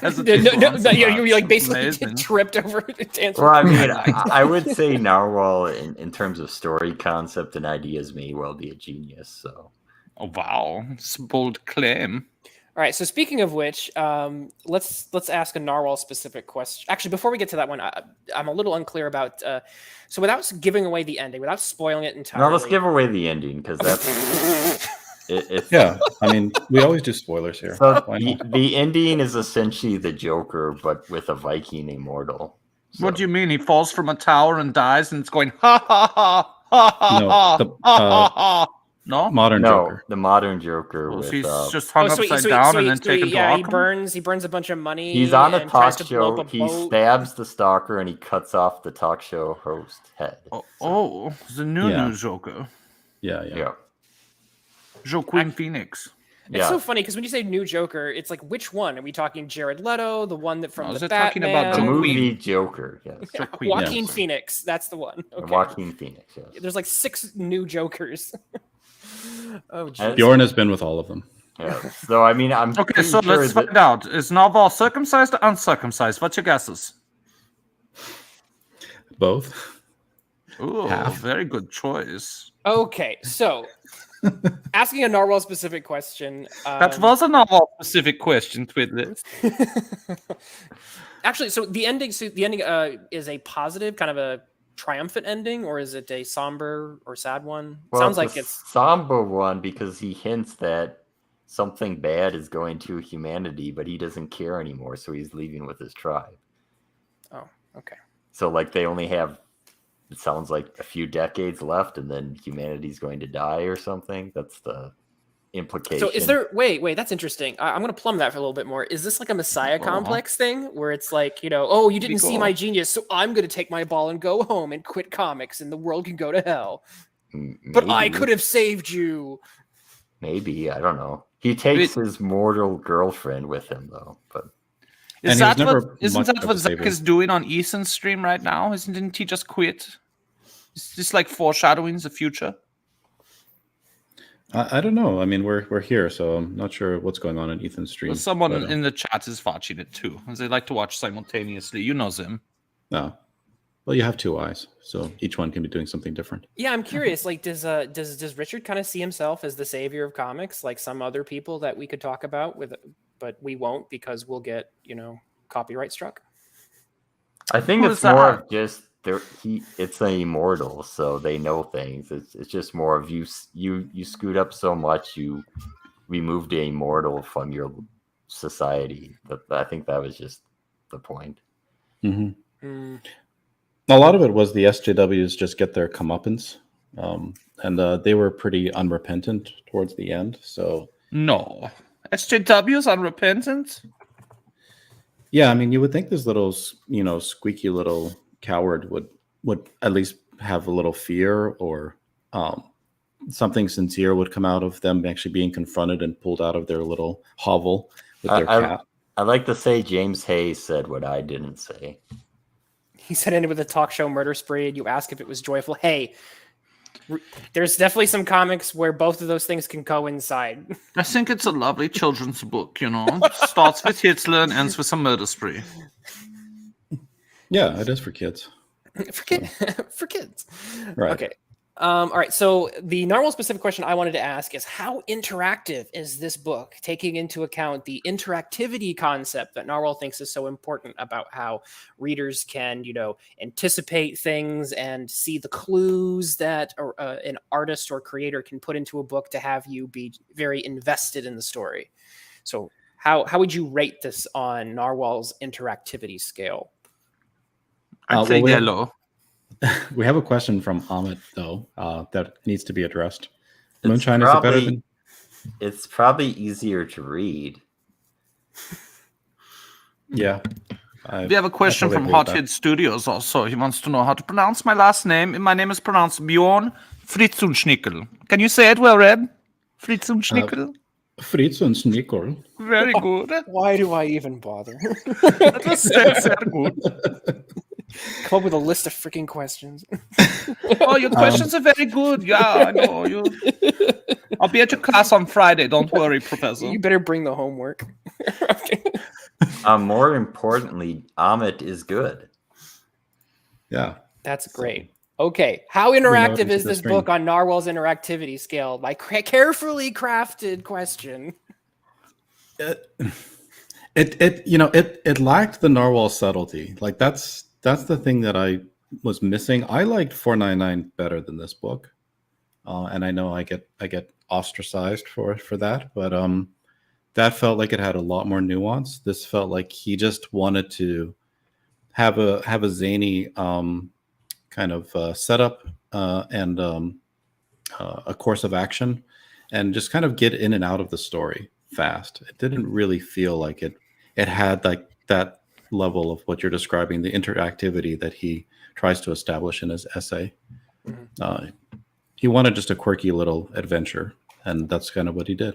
You're like basically Amazing. tripped over to answer. Well, I mean, I would say Narwhal in terms of story concept and ideas may well be a genius. So. Oh wow, it's a bold claim. All right. So speaking of which, let's ask a Narwhal specific question. Actually, before we get to that one, I'm a little unclear about. So without giving away the ending, without spoiling it entirely. No, let's give away the ending because that's. Yeah, I mean, we always do spoilers here. So Why not? the ending is essentially the Joker, but with a Viking immortal. So. What do you mean? He falls from a tower and dies, and it's going ha ha ha ha ha No, ha the, ha ha. No, Modern No, Joker. the modern Joker. Well, with, he's just hung upside down and then taken to he Arkham. burns a bunch of money. He's on a and tries talk to blow show. up a He boat. stabs the stalker and he cuts off the talk show host head. Oh, the new Joker, Yeah. Joaquin Phoenix. It's so funny because when you say new Joker, it's like which one? Are we talking Jared Leto, the one that from No, the they're talking Batman? about The Joaquin. movie Joker. Yes. Joaquin, Joaquin yes. Phoenix, that's the one. Okay. Joaquin Phoenix. Yes. There's like 6 new Jokers. Oh, geez. Bjorn has been with all of them. Yeah. So I mean, I'm Okay, pretty so sure let's that- find out. Is Narwhal circumcised or uncircumcised? What's your guesses? Both. Ooh, Half. very good choice. Okay, so asking a Narwhal specific question. That was a Narwhal specific question, Twiddlers. Actually, so the ending is a positive, kind of a triumphant ending, or is it a somber or sad one? Well, Sounds like a it's somber one because he hints that something bad is going to humanity, but he doesn't care anymore, so he's leaving with his tribe. Oh, okay. So like they only have, it sounds like a few decades left, and then humanity's going to die or something. That's the implication. So is there? Wait, that's interesting. I'm going to plumb that for a little bit more. Is this like a Messiah complex thing where it's like, oh, you didn't see my genius, so I'm going to take my ball and go home and quit comics, and the world can go to hell. But I could have saved you. Maybe, I don't know. He takes his mortal girlfriend with him, though. But Isn't And he was that never much of a what Zack savior. is doing on Ethan's stream right now? Didn't he just quit? Is this like foreshadowing the future? I don't know. I mean, we're here, so I'm not sure what's going on in Ethan's stream. Well, someone but, in the chat is watching it too, as they like to watch simultaneously. You know them. no. Well, you have 2 eyes, so each one can be doing something different. Yeah, I'm curious. Like, does Richard kind of see himself as the savior of comics, like some other people that we could talk about but we won't because we'll get copyright struck? I think Who it's is that? more of just it's an immortal, so they know things. It's just more of you screwed up so much, you removed a immortal from your society. But I think that was just the point. Mm-hmm. A lot of it was the SJWs just get their comeuppance, and they were pretty unrepentant towards the end. So No. SJW's unrepentant? yeah, I mean, you would think this little, squeaky little coward would at least have a little fear, or something sincere would come out of them actually being confronted and pulled out of their little hovel with their cat. I'd like to say James Hayes said what I didn't say. He said ended with a talk show murder spree, and you ask if it was joyful. Hey, there's definitely some comics where both of those things can coincide. I think it's a lovely children's book, Starts with Hitler and ends with a murder spree. Yeah, it is for kids. for kids. Right. Okay. All right. So the Narwhal specific question I wanted to ask is how interactive is this book, taking into account the interactivity concept that Narwhal thinks is so important about how readers can, anticipate things and see the clues that an artist or creator can put into a book to have you be very invested in the story. So how would you rate this on Narwhal's interactivity scale? I'd say yellow. We have a question from Amit, though, that needs to be addressed. It's Moonshine, is it better than... It's probably easier to read. Yeah. We have a question from Hothead Studios also. He wants to know how to pronounce my last name. My name is pronounced Bjorn Fritzunschnickel. Can you say it well read? Fritzunschnickel? Fritzunschnickel. Very good. Why do I even bother? That was very good. Come up with a list of freaking questions. Oh, your questions are very good. Yeah, I know. I'll be at your class on Friday. Don't worry, Professor. You better bring the homework. More importantly, Amit is good. Yeah. That's great. Okay. How interactive is this book on Narwhal's interactivity scale? My carefully crafted question. It lacked the Narwhal subtlety. Like that's the thing that I was missing. I liked 499 better than this book, and I know I get ostracized for that, but that felt like it had a lot more nuance. This felt like he just wanted to have a zany kind of setup and a course of action, and just kind of get in and out of the story fast. It didn't really feel like it had like that level of what you're describing, the interactivity that he tries to establish in his essay. He wanted just a quirky little adventure, and that's kind of what he did.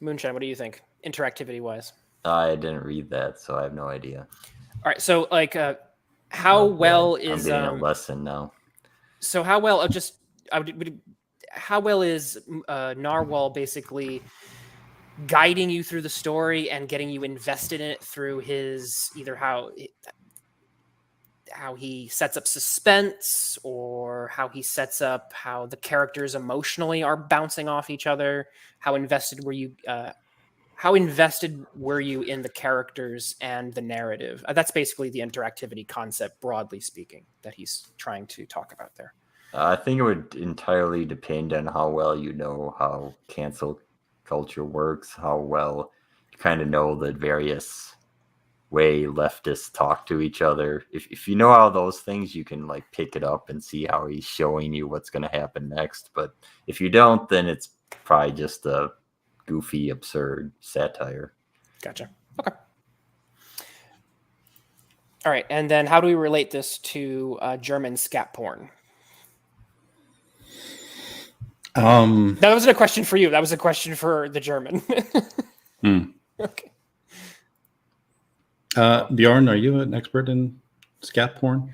Moonshine, what do you think, interactivity wise? I didn't read that, so I have no idea. All right, so like, how well is I'm getting a lesson now? So how well? How well is Narwhal basically guiding you through the story and getting you invested in it through his either how he sets up suspense or how he sets up how the characters emotionally are bouncing off each other? How invested were you in the characters and the narrative? That's basically the interactivity concept, broadly speaking, that he's trying to talk about there. I think it would entirely depend on how well you know how cancel culture works, how well you kind of know the various way leftists talk to each other. If you know how those things, you can like pick it up and see how he's showing you what's going to happen next. But if you don't, then it's probably just a goofy, absurd satire. Gotcha. Okay. All right. And then how do we relate this to German scat porn? That wasn't a question for you. That was a question for the German. Okay. Bjorn, are you an expert in scat porn?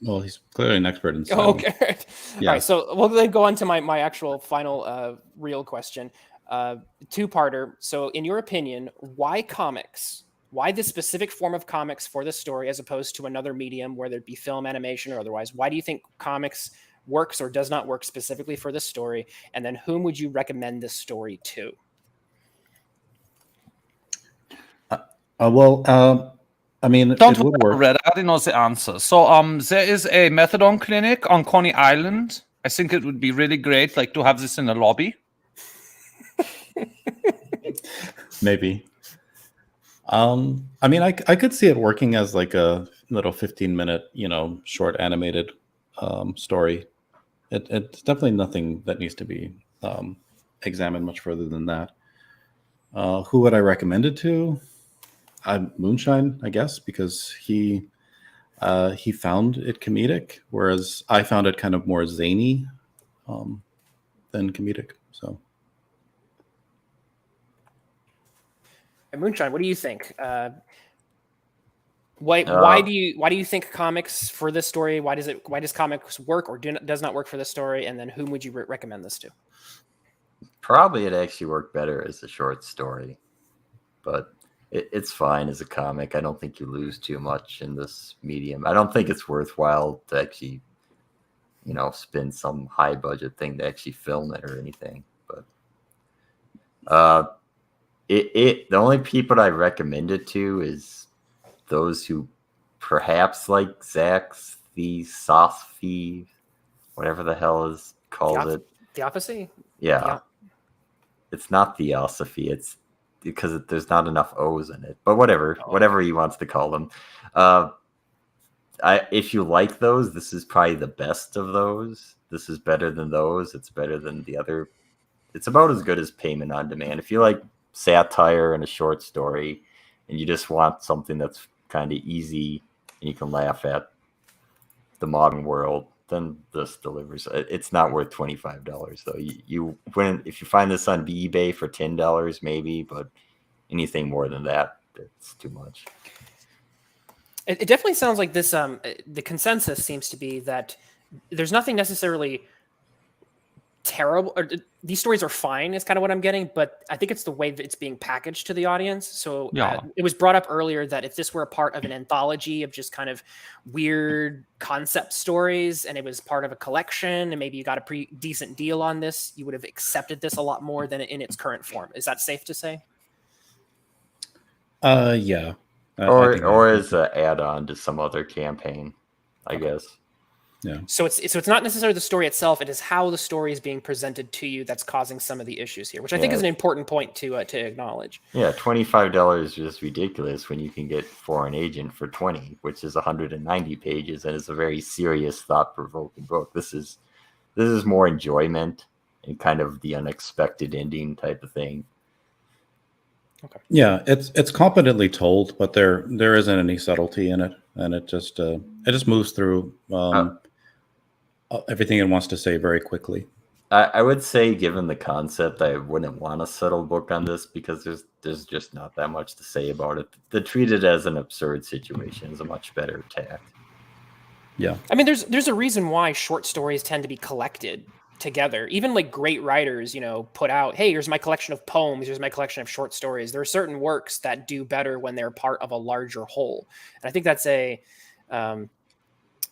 Well, he's clearly an expert in scat. Okay. Yeah. All right. So we'll then go on to my actual final real question. Two-parter. So in your opinion, why comics? Why this specific form of comics for this story as opposed to another medium, whether it be film, animation, or otherwise? Why do you think comics works or does not work specifically for this story? And then whom would you recommend this story to? I mean, don't it would work. Red, I already know the answer. So there is a methadone clinic on Coney Island. I think it would be really great like to have this in a lobby. Maybe. I mean, I could see it working as like a little 15-minute, short animated story. It's definitely nothing that needs to be examined much further than that. Who would I recommend it to? Moonshine, I guess, because he found it comedic, whereas I found it kind of more zany than comedic. So, and Moonshine, what do you think? Why do you think comics for this story? Why does comics work or does not work for this story? And then whom would you recommend this to? Probably it actually worked better as a short story, but it's fine as a comic. I don't think you lose too much in this medium. I don't think it's worthwhile to actually spend some high budget thing to actually film it or anything. But the only people I recommend it to is those who perhaps like Zach's Theosophy, whatever the hell is called it. Theopathy? Yeah. It's not Theosophy. It's because there's not enough O's in it. But whatever he wants to call them. If you like those, this is probably the best of those. This is better than those. It's better than the other. It's about as good as Payment on Demand. If you like satire and a short story, and you just want something that's kind of easy and you can laugh at the modern world, then this delivers. It's not worth $25 though. If you find this on eBay for $10 maybe, but anything more than that, it's too much. It definitely sounds like this. The consensus seems to be that there's nothing necessarily terrible, or these stories are fine is kind of what I'm getting, but I think it's the way that it's being packaged to the audience. So it was brought up earlier that if this were a part of an anthology of just kind of weird concept stories and it was part of a collection and maybe you got a pretty decent deal on this, you would have accepted this a lot more than in its current form. Is that safe to say? Yeah. Or as an add-on to some other campaign, I guess. Yeah. So it's not necessarily the story itself; it is how the story is being presented to you that's causing some of the issues here, which I think is an important point to acknowledge. Yeah, $25 is just ridiculous when you can get Foreign Agent for $20, which is 190 pages and is a very serious, thought-provoking book. This is more enjoyment and kind of the unexpected ending type of thing. Okay. Yeah, it's competently told, but there isn't any subtlety in it, and it just moves through everything it wants to say very quickly. I would say, given the concept, I wouldn't want a subtle book on this because there's just not that much to say about it. To treat it as an absurd situation is a much better tact. Yeah, I mean, there's a reason why short stories tend to be collected together. Even like great writers, put out, hey, here's my collection of poems, here's my collection of short stories. There are certain works that do better when they're part of a larger whole. And I think that's an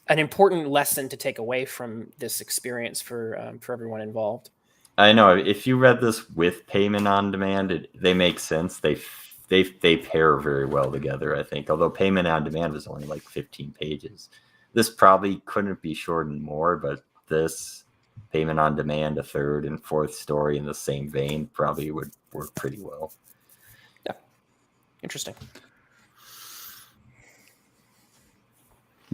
important lesson to take away from this experience for everyone involved. I know if you read this with Payment on Demand, they make sense. They pair very well together, I think. Although Payment on Demand was only like 15 pages, this probably couldn't be shortened more. But this Payment on Demand, a third and fourth story in the same vein, probably would work pretty well. Yeah, interesting.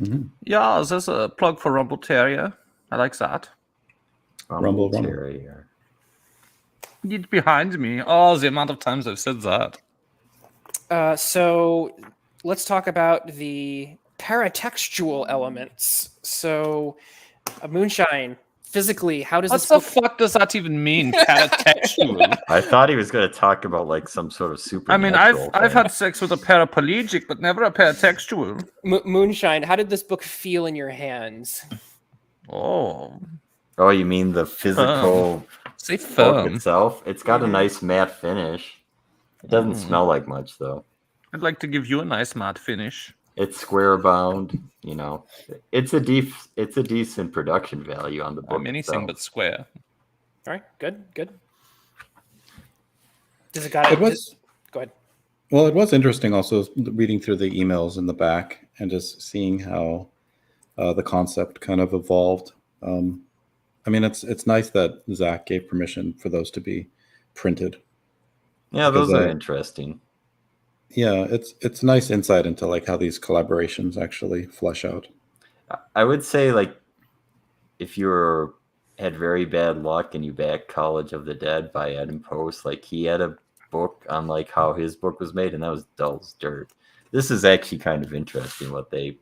Mm-hmm. Yeah, there's a plug for Rumble Terrier. I like that. Rumble Terrier. Get behind me. Oh, the amount of times I've said that. So let's talk about the paratextual elements. So Moonshine, physically, how does what the fuck does that even mean? Paratextual. I thought he was going to talk about like some sort of super. I mean, I've had sex with a paraplegic, but never a paratextual. Moonshine, how did this book feel in your hands? Oh, you mean the physical book itself? It's got a nice matte finish. It doesn't smell like much though. I'd like to give you a nice matte finish. It's square bound, It's a decent production value on the book. Anything but square. All right, good. Does it Go ahead. Well, it was interesting also reading through the emails in the back and just seeing how the concept kind of evolved. I mean, it's nice that Zach gave permission for those to be printed. Yeah, those are interesting. Yeah, it's nice insight into like how these collaborations actually flesh out. I would say like if you had very bad luck and you backed College of the Dead by Adam Post, like he had a book on like how his book was made, and that was dull as dirt. This is actually kind of interesting what they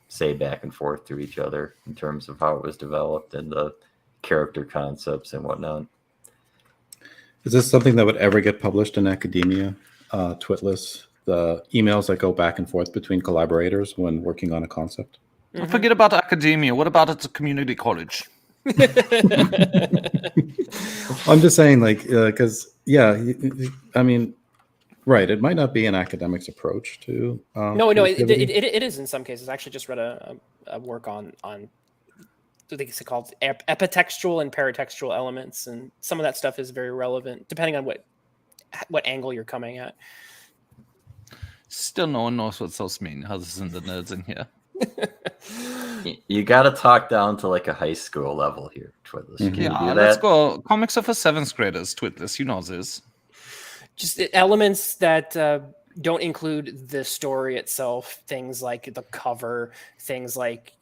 say back and forth to each other in terms of how it was developed and the character concepts and whatnot. Is this something that would ever get published in academia? Twitless, the emails that go back and forth between collaborators when working on a concept? Mm-hmm. Forget about academia. What about at a community college? I'm just saying, like, because I mean, right? It might not be an academic's approach to. No, it is in some cases. I actually just read a work on I think it's called epitextual and paratextual elements, and some of that stuff is very relevant depending on what angle you're coming at. Still, no one knows what those mean. Other than the nerds in here. You got to talk down to like a high school level here, Twiddless. Can you do let's that? go. Comics are for 7th graders, Twiddless. You know this. Just elements that don't include the story itself. Things like the cover, things like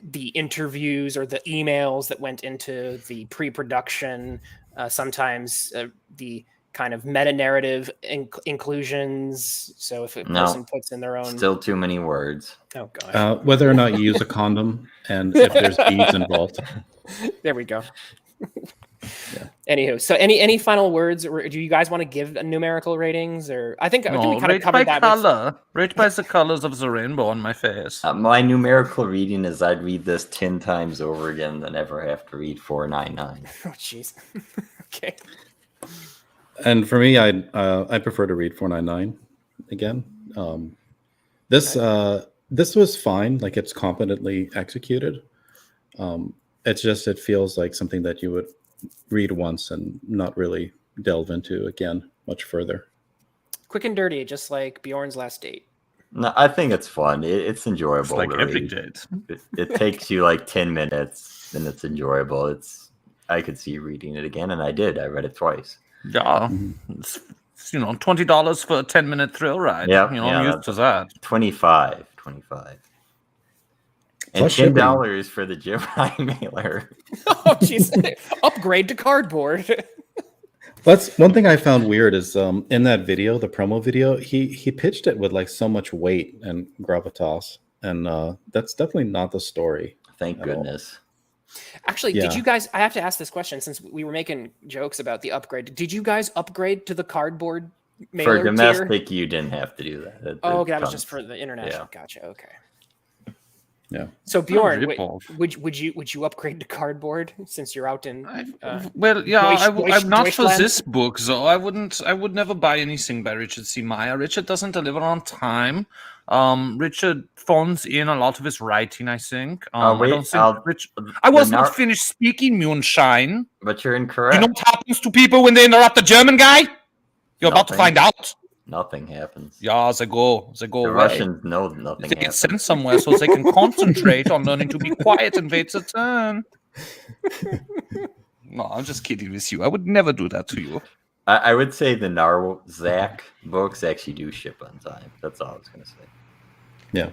the interviews or the emails that went into the pre-production. Sometimes the kind of meta-narrative inclusions. So if a person puts in their own... Still too many words. Oh, gosh. Whether or not you use a condom and if there's beads involved. There we go. Anywho, so any final words, or do you guys want to give numerical ratings? Or I think we kind of covered that. Color. Rate by the colors of the rainbow on my face. My numerical reading is I'd read this 10 times over again than ever have to read 499. Oh, jeez. Okay. And for me, I prefer to read 499 again. This was fine, like it's competently executed. It feels like something that you would read once and not really delve into again much further. Quick and dirty, just like Bjorn's Last Date. No, I think it's fun. It's enjoyable. It's like to every read. date. It takes you like 10 minutes, and it's enjoyable. I could see reading it again, and I did. I read it twice. Yeah, it's, $20 for a 10-minute thrill ride. Yeah, I'm used to that. 25. And Plus $10 for the Gemini mailer. Oh, jeez. Upgrade to cardboard. That's one thing I found weird is in that video, the promo video, he pitched it with like so much weight and gravitas, and that's definitely not the story. Thank goodness. Actually, did you guys? I have to ask this question since we were making jokes about the upgrade. Did you guys upgrade to the cardboard mailer For domestic, tier? You didn't have to do that. Okay, that was just for the international. Yeah. Gotcha. Okay. Yeah. So Bjorn, would you upgrade to cardboard since you're out in? I'm not for this book, though. I would never buy anything by Richard C. Meyer. Richard doesn't deliver on time. Richard phones in a lot of his writing, I think. I was not finished speaking, Moonshine. But you're incorrect. You know what happens to people when they interrupt the German guy? You're about to find out. Nothing happens. Yeah, they go The away. Russians know nothing They get happens. sent somewhere so they can concentrate on learning to be quiet and wait their turn. No, I'm just kidding with you. I would never do that to you. I would say the Narzack books actually do ship on time. That's all I was going to say. Yeah.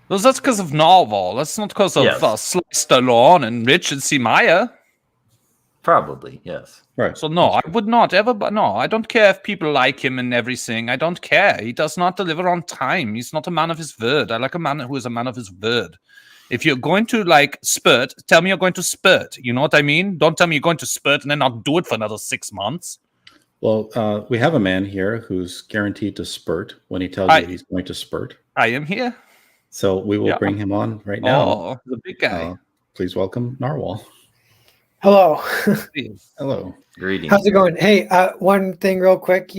Well, that's because of NARWHAL. That's not because of Sly Stallone and Richard C. Meyer. Probably, yes. Right. So no, I would not ever. No, I don't care if people like him and everything. I don't care. He does not deliver on time. He's not a man of his word. I like a man who is a man of his word. If you're going to spurt, tell me you're going to spurt. You know what I mean? Don't tell me you're going to spurt and then not do it for another 6 months. Well, we have a man here who's guaranteed to spurt when he tells you he's going to spurt. I am here. So we will bring him on right now. Oh, the big guy. Please welcome Narwhal. Hello. Hello. Greetings. How's it going? Hey, one thing real quick.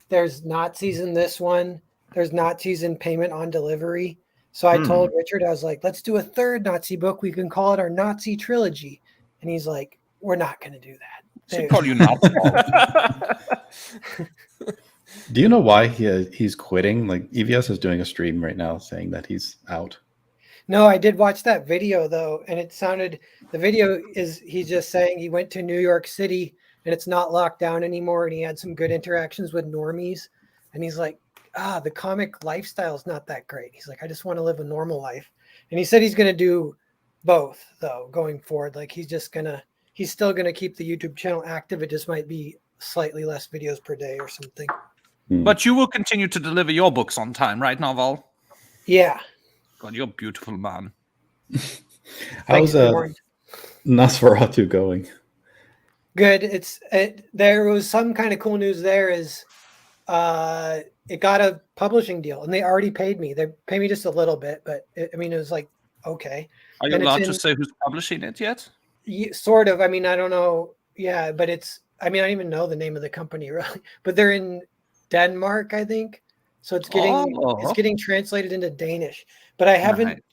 There's Nazis in this one. There's Nazis in Payment on Delivery. So I told Richard, I was like, let's do a third Nazi book. We can call it our Nazi trilogy. And he's like, we're not going to do that. So call you Nazi. Do you know why he's quitting? Like EVS is doing a stream right now saying that he's out. No, I did watch that video though, and the video is he's just saying he went to New York City and it's not locked down anymore, and he had some good interactions with normies, and he's like, the comic lifestyle is not that great. He's like, I just want to live a normal life, and he said he's going to do both though going forward. Like he's still gonna keep the YouTube channel active. It just might be slightly less videos per day or something. But you will continue to deliver your books on time, right, Narwhal? Yeah. God, you're a beautiful man. How's Nosferatu going? Good. There was some kind of cool news there is it got a publishing deal, and they already paid me. They pay me just a little bit, but it was like, okay. Are you allowed to say who's publishing it yet? Sort of. I mean, I don't know. Yeah, but I don't even know the name of the company really, but they're in Denmark, I think. So it's getting translated into Danish, but I haven't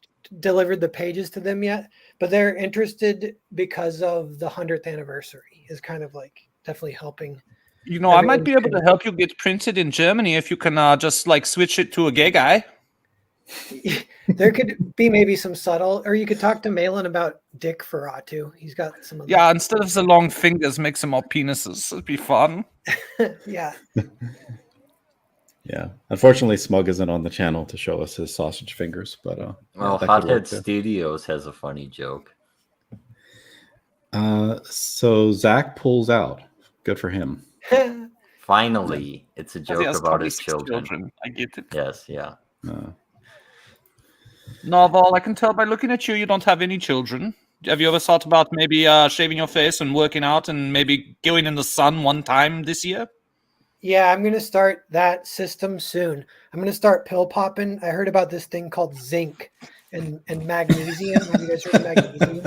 delivered the pages to them yet, but they're interested because of the 100th anniversary is kind of like definitely helping. You know, I might be able to help you get printed in Germany if you can just like switch it to a gay guy. There could be maybe some subtle, or you could talk to Malin about Dick Farah too. He's got some of Yeah, instead of the long fingers, make some more penises. It'd be fun. Yeah. Yeah. Unfortunately, Smug isn't on the channel to show us his sausage fingers, but well, Hothead Studios has a funny joke. So Zach pulls out. Good for him. Finally, it's a joke about his children. I get it. Yes, yeah. Narwhal, I can tell by looking at you, you don't have any children. Have you ever thought about maybe shaving your face and working out and maybe going in the sun one time this year? Yeah, I'm going to start that system soon. I'm going to start pill popping. I heard about this thing called zinc and magnesium. Have you guys heard of magnesium?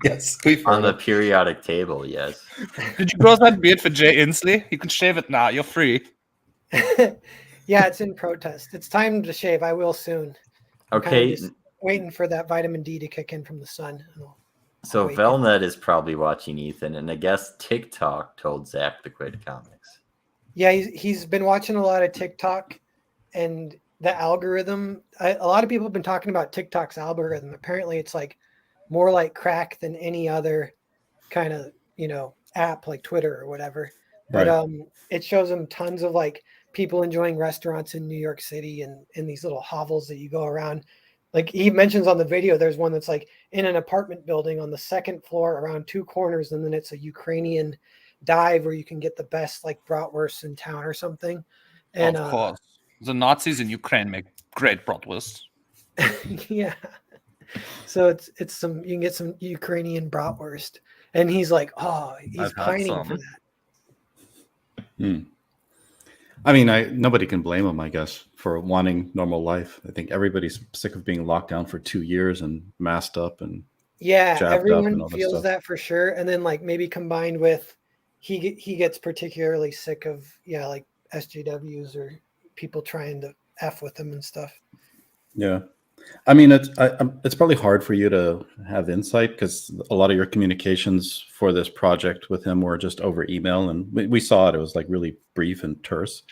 Yes, on the periodic table, yes. Did you grow that beard for Jay Inslee? You can shave it now. You're free. Yeah, it's in protest. It's time to shave. I will soon. Okay. Just waiting for that vitamin D to kick in from the sun. So Velnet is probably watching Ethan, and I guess TikTok told Zach to quit comics. Yeah, he's been watching a lot of TikTok, and the algorithm. A lot of people have been talking about TikTok's algorithm. Apparently, it's like more like crack than any other kind of app like Twitter or whatever. But it shows them tons of like people enjoying restaurants in New York City and in these little hovels that you go around. Like he mentions on the video, there's one that's like in an apartment building on the second floor around two corners, and then it's a Ukrainian dive where you can get the best like bratwurst in town or something. And of course, the Nazis in Ukraine make great bratwurst. Yeah. So it's some, you can get some Ukrainian bratwurst, and he's like, oh, he's pining for that. I mean, nobody can blame him, I guess, for wanting normal life. I think everybody's sick of being locked down for 2 years and masked up and everyone feels that for sure. And then like maybe combined with he gets particularly sick of like SJWs or people trying to F with him and stuff. Yeah. I mean, it's probably hard for you to have insight because a lot of your communications for this project with him were just over email, and we saw it. It was like really brief and terse.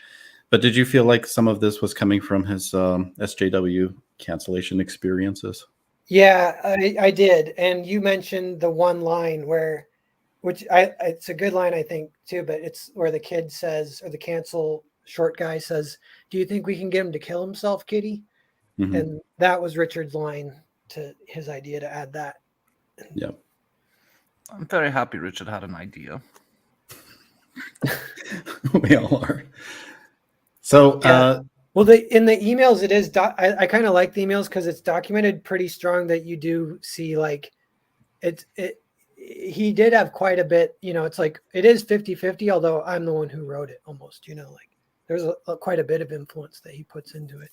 But did you feel like some of this was coming from his SJW cancellation experiences? Yeah, I did. And you mentioned the one line it's a good line, I think, too, but it's where the kid says, or the cancel short guy says, "Do you think we can get him to kill himself, Kitty?" Mm-hmm. And that was Richard's line to his idea to add that. Yeah. I'm very happy Richard had an idea. We all are. So, well, in the emails, it is, I kind of like the emails because it's documented pretty strong that you do see like he did have quite a bit, it's like, it is 50-50, although I'm the one who wrote it almost, like there's quite a bit of influence that he puts into it.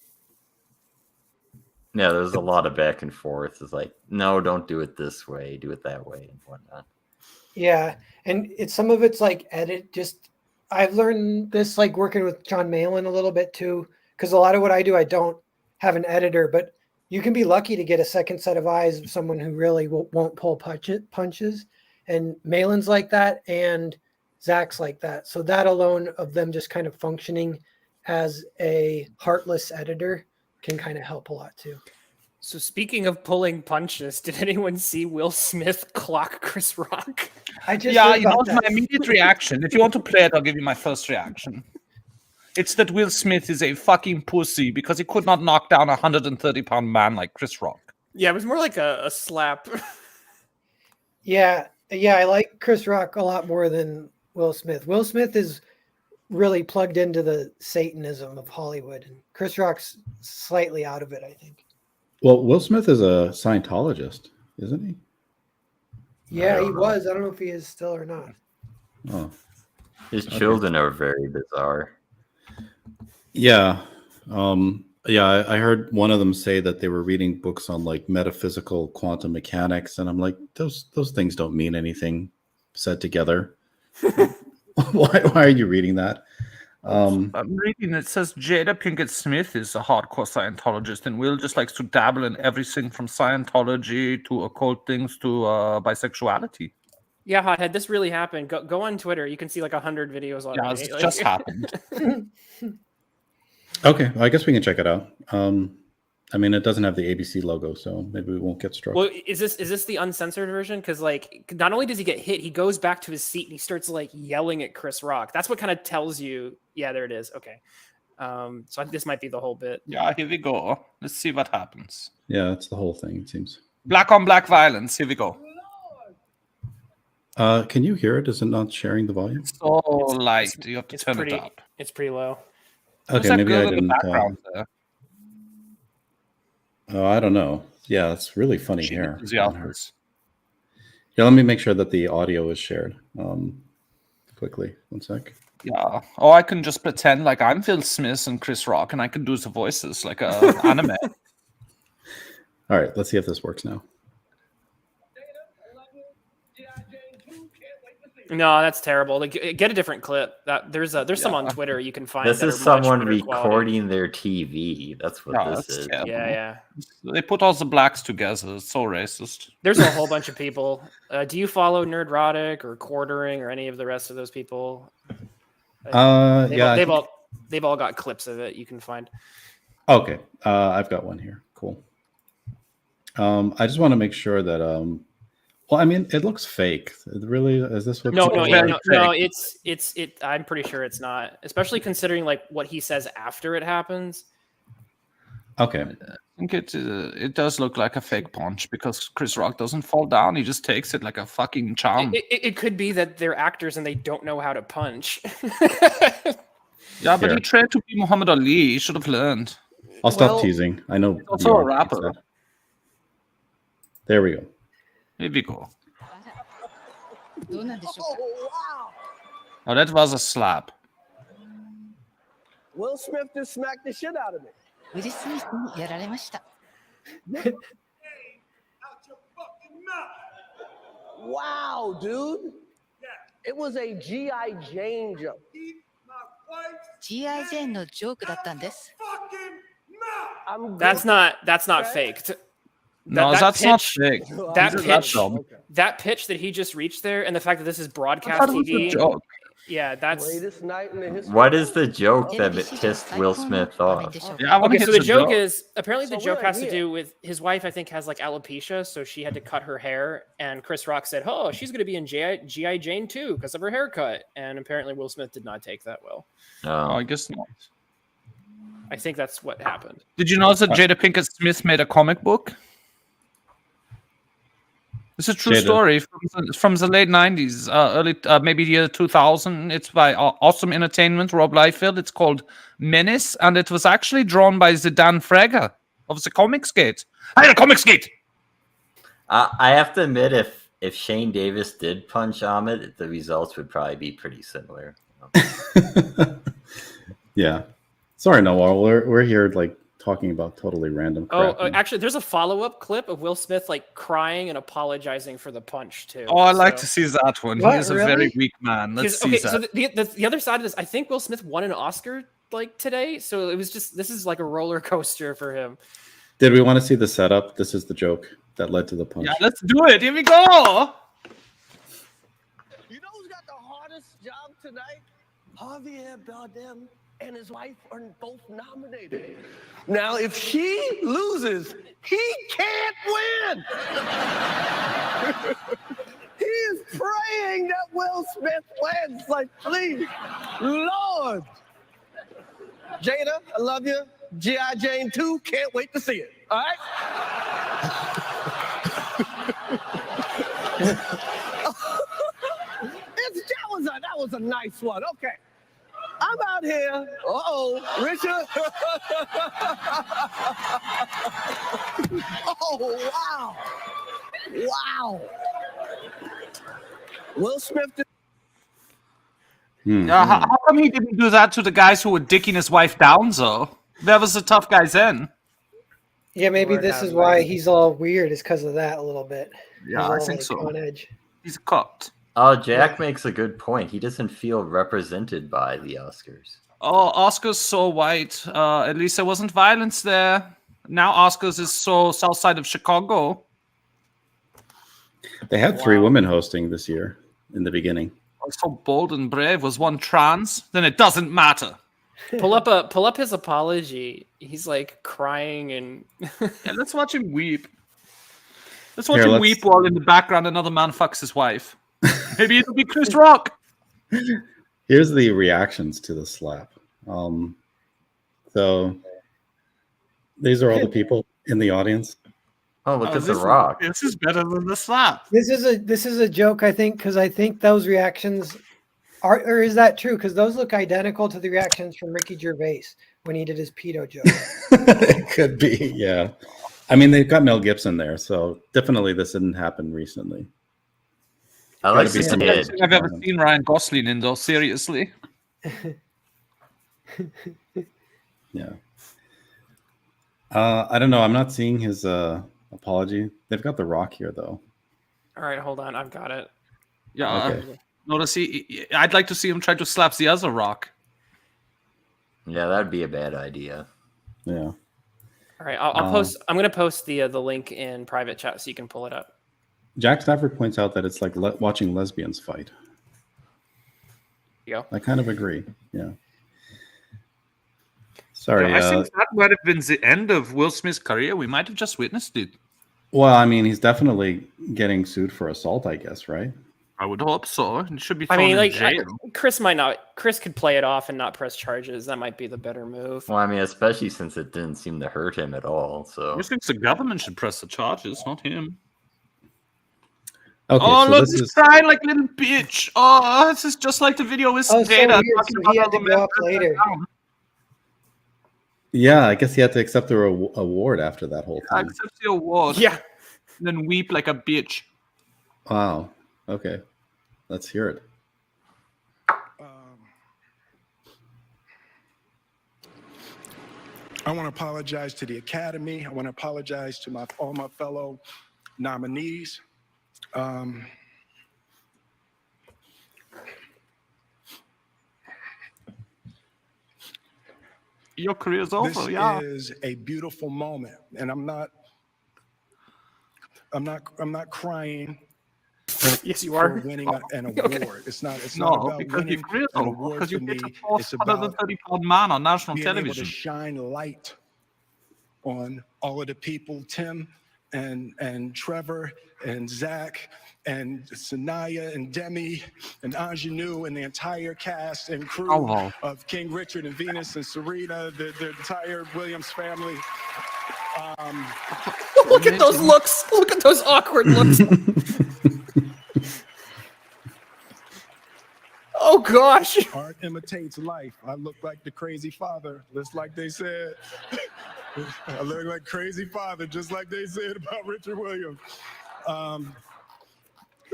Yeah, there's a lot of back and forth. It's like, no, don't do it this way, do it that way, and whatnot. Yeah, and some of it's like I've learned this like working with John Malin a little bit too, because a lot of what I do, I don't have an editor, but you can be lucky to get a second set of eyes of someone who really won't pull punches, and Malin's like that, and Zach's like that. So that alone of them just kind of functioning as a heartless editor can kind of help a lot too. So speaking of pulling punches, did anyone see Will Smith clock Chris Rock? My immediate reaction. If you want to play it, I'll give you my first reaction. It's that Will Smith is a fucking pussy because he could not knock down a 130-pound man like Chris Rock. Yeah, it was more like a slap. Yeah, I like Chris Rock a lot more than Will Smith. Will Smith is really plugged into the Satanism of Hollywood, and Chris Rock's slightly out of it, I think. Well, Will Smith is a Scientologist, isn't he? Yeah, he was. I don't know if he is still or not. Oh, his children are very bizarre. Yeah. I heard one of them say that they were reading books on like metaphysical quantum mechanics, and I'm like, those things don't mean anything said together. Why are you reading that? I'm reading. It says Jada Pinkett Smith is a hardcore Scientologist, and Will just likes to dabble in everything from Scientology to occult things to bisexuality. Yeah, Hothead, this really happened. Go on Twitter. You can see like 100 videos already. Yeah, it's just happened. Okay, well, I guess we can check it out. I mean, it doesn't have the ABC logo, so maybe we won't get struck. Well, is this the uncensored version? Because like, not only does he get hit, he goes back to his seat and he starts like yelling at Chris Rock. That's what kind of tells you. Yeah, there it is. Okay, so this might be the whole bit. Yeah, here we go. Let's see what happens. Yeah, that's the whole thing, it seems. Black on black violence. Here we go. Can you hear it? Is it not sharing the volume? So light. You have to turn it up. It's pretty low. Okay, maybe I didn't. Oh, I don't know. Yeah, it's really funny here. Yeah, let me make sure that the audio is shared. Quickly, 1 sec. Yeah. Or I can just pretend like I'm Phil Smith and Chris Rock, and I can do the voices like a anime. All right, let's see if this works now. No, that's terrible. Like, get a different clip. There's some on Twitter you can find. This is someone recording their TV. That's what this is. Terrible. Yeah. They put all the blacks together. It's so racist. There's a whole bunch of people. Do you follow Nerdrotic or Quartering or any of the rest of those people? They've all got clips of it you can find. Okay, I've got one here. Cool. I just want to make sure that well, I mean, it looks fake. It really is this what? No. It's. I'm pretty sure it's not, especially considering like what he says after it happens. Okay. I think it does look like a fake punch because Chris Rock doesn't fall down. He just takes it like a fucking charm. It could be that they're actors and they don't know how to punch. Yeah, but he tried to be Muhammad Ali. He should have learned. I'll stop teasing. I know. He's also a rapper. There we go. Here we go. Oh, that was a slap. Will Smith just smacked the shit out of me. Wow, dude. It was a G.I. Jane joke. G.I. Jane no joke だったんです. That's not faked. No, that's not fake. That pitch that he just reached there, and the fact that this is broadcast TV. Yeah, that's. What is the joke that pissed Will Smith off? Yeah, okay, so the joke is apparently the joke has to do with his wife. I think has like alopecia, so she had to cut her hair. And Chris Rock said, "Oh, she's going to be in G.I. Jane too because of her haircut." And apparently Will Smith did not take that well. Oh, I guess not. I think that's what happened. Did you know that Jada Pinkett Smith made a comic book? It's a true story from the late 90s, early maybe year 2000. It's by Awesome Entertainment, Rob Liefeld. It's called Menace, and it was actually drawn by the Dan Frager of the Comicsgate. Hi, the Comicsgate! I have to admit, if Shane Davis did punch Ahmed, the results would probably be pretty similar. Yeah. Sorry, Noel. We're here like talking about totally random crap. Actually, there's a follow-up clip of Will Smith like crying and apologizing for the punch too. Oh, I like to see that one. He is a very weak man. Let's see that. So the other side of this, I think Will Smith won an Oscar like today, so it was just this is like a roller coaster for him. Did we want to see the setup? This is the joke that led to the punch. Yeah, let's do it. Here we go. You know who's got the hardest job tonight? Javier Bardem and his wife are both nominated. Now, if she loses, he can't win. He is praying that Will Smith wins. Like, please, Lord. Jada, I love you. G.I. Jane 2, can't wait to see it. All right? That was a nice one. Okay. I'm out here. Richard. Oh, wow. Wow. Will Smith. Yeah, how come he didn't do that to the guys who were dicking his wife down, though? That was the tough guys then. Yeah, maybe this is why he's all weird, is because of that a little bit. Yeah, I think so. On edge. He's cooked. Oh, Jack makes a good point. He doesn't feel represented by the Oscars. Oh, Oscar's so white. At least there wasn't violence there. Now Oscar's is so south side of Chicago. They had 3 women hosting this year in the beginning. So bold and brave. Was one trans? Then it doesn't matter. Pull up his apology. He's like crying and Yeah, let's watch him weep. Let's watch him weep while in the background another man fucks his wife. Maybe it'll be Chris Rock. Here's the reactions to the slap. So these are all the people in the audience. Oh, look at The Rock. This is better than the slap. This is a joke, I think, because I think those reactions are, or is that true? Because those look identical to the reactions from Ricky Gervais when he did his pedo joke. It could be, yeah. I mean, they've got Mel Gibson there, so definitely this didn't happen recently. I like Gotta be this some- kid. I've ever seen Ryan Gosling in though, seriously. Yeah. I don't know. I'm not seeing his apology. They've got The Rock here, though. all right, hold on, I've got it. Yeah. Okay. Notice I'd like to see him try to slap the other Rock. Yeah, that'd be a bad idea. Yeah. All right, I'll post. I'm gonna post the link in private chat so you can pull it up. Jack Stafford points out that it's like watching lesbians fight. Go. I kind of agree. Yeah. Sorry. I think that might have been the end of Will Smith's career. We might have just witnessed it. Well, I mean, he's definitely getting sued for assault, I guess, right? I would hope so. He should be I thrown mean, in like jail. Chris might not. Chris could play it off and not press charges. That might be the better move. Well, I mean, especially since it didn't seem to hurt him at all. So I think the government should press the charges, not him. Okay, Oh, so look, this he's is crying like a little bitch. Oh, this is just like the video with Oh, so Jada. weird, so he had to go up later. yeah. I guess he had to accept the award after that whole thing. Accept the award. Yeah. And then weep like a bitch. Wow. Okay, let's hear it. I want to apologize to the Academy. I want to apologize to all my fellow nominees. Your career's over, This yeah. is a beautiful moment, and I'm not crying Yes, you for are. winning an Okay. award. It's not No, about because winning your career's an over. award Because you for hit me. a It's about 130-pound man on national being able television. to shine light on all of the people, Tim and Trevor and Zach and Sanaya and Demi and Ingenue and the entire cast and crew Oh, wow. of King Richard and Venus and Serena, the entire Williams family. Look at those looks. Look at those awkward looks. Oh gosh. Art imitates life. I look like the crazy father, just like they said. I look like crazy father, just like they said about Richard Williams.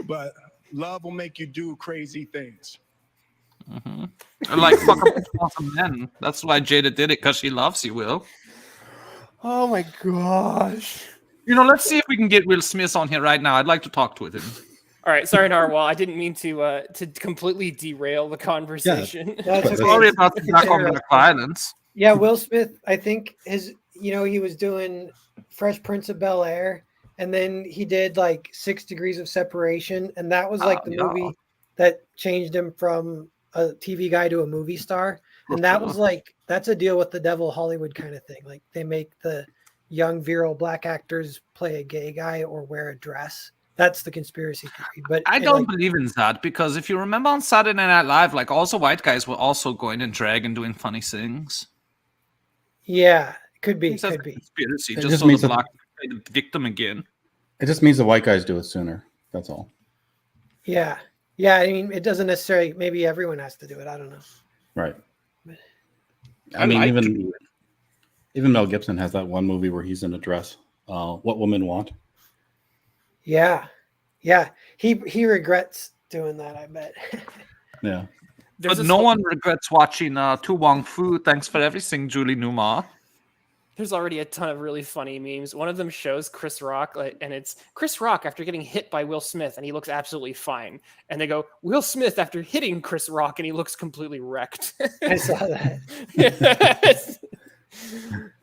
But love will make you do crazy things. Like fuck up awesome men. That's why Jada did it, because she loves you, Will. Oh my gosh. You know, let's see if we can get Will Smith on here right now. I'd like to talk with him. All right, sorry, Narwhal. I didn't mean to completely derail the conversation. That's okay. Sorry about the black on black violence. Yeah, Will Smith, I think he was doing Fresh Prince of Bel-Air, and then he did like 6 Degrees of Separation, and that was like the movie that changed him from a TV guy to a movie star. And that was like, that's a deal with the devil Hollywood kind of thing. Like they make the young virile black actors play a gay guy or wear a dress. That's the conspiracy theory. But I don't believe in that, because if you remember on Saturday Night Live, like also white guys were also going in drag and doing funny things. Yeah, could be. It's a Could be. conspiracy, It just just so means the that- black can play the victim again. It just means the white guys do it sooner. That's all. Yeah. Yeah. I mean, it doesn't necessarily, maybe everyone has to do it. I don't know. Right. I I mean, like to do even Mel Gibson has that one movie where he's in a dress. What Women Want. Yeah. Yeah. He regrets doing that, I bet. Yeah. There's But this no whole- one regrets watching Tu Wong Fu. Thanks for everything, Julie Newmar. There's already a ton of really funny memes. One of them shows Chris Rock, and it's Chris Rock after getting hit by Will Smith, and he looks absolutely fine. And they go, Will Smith after hitting Chris Rock, and he looks completely wrecked. I saw that.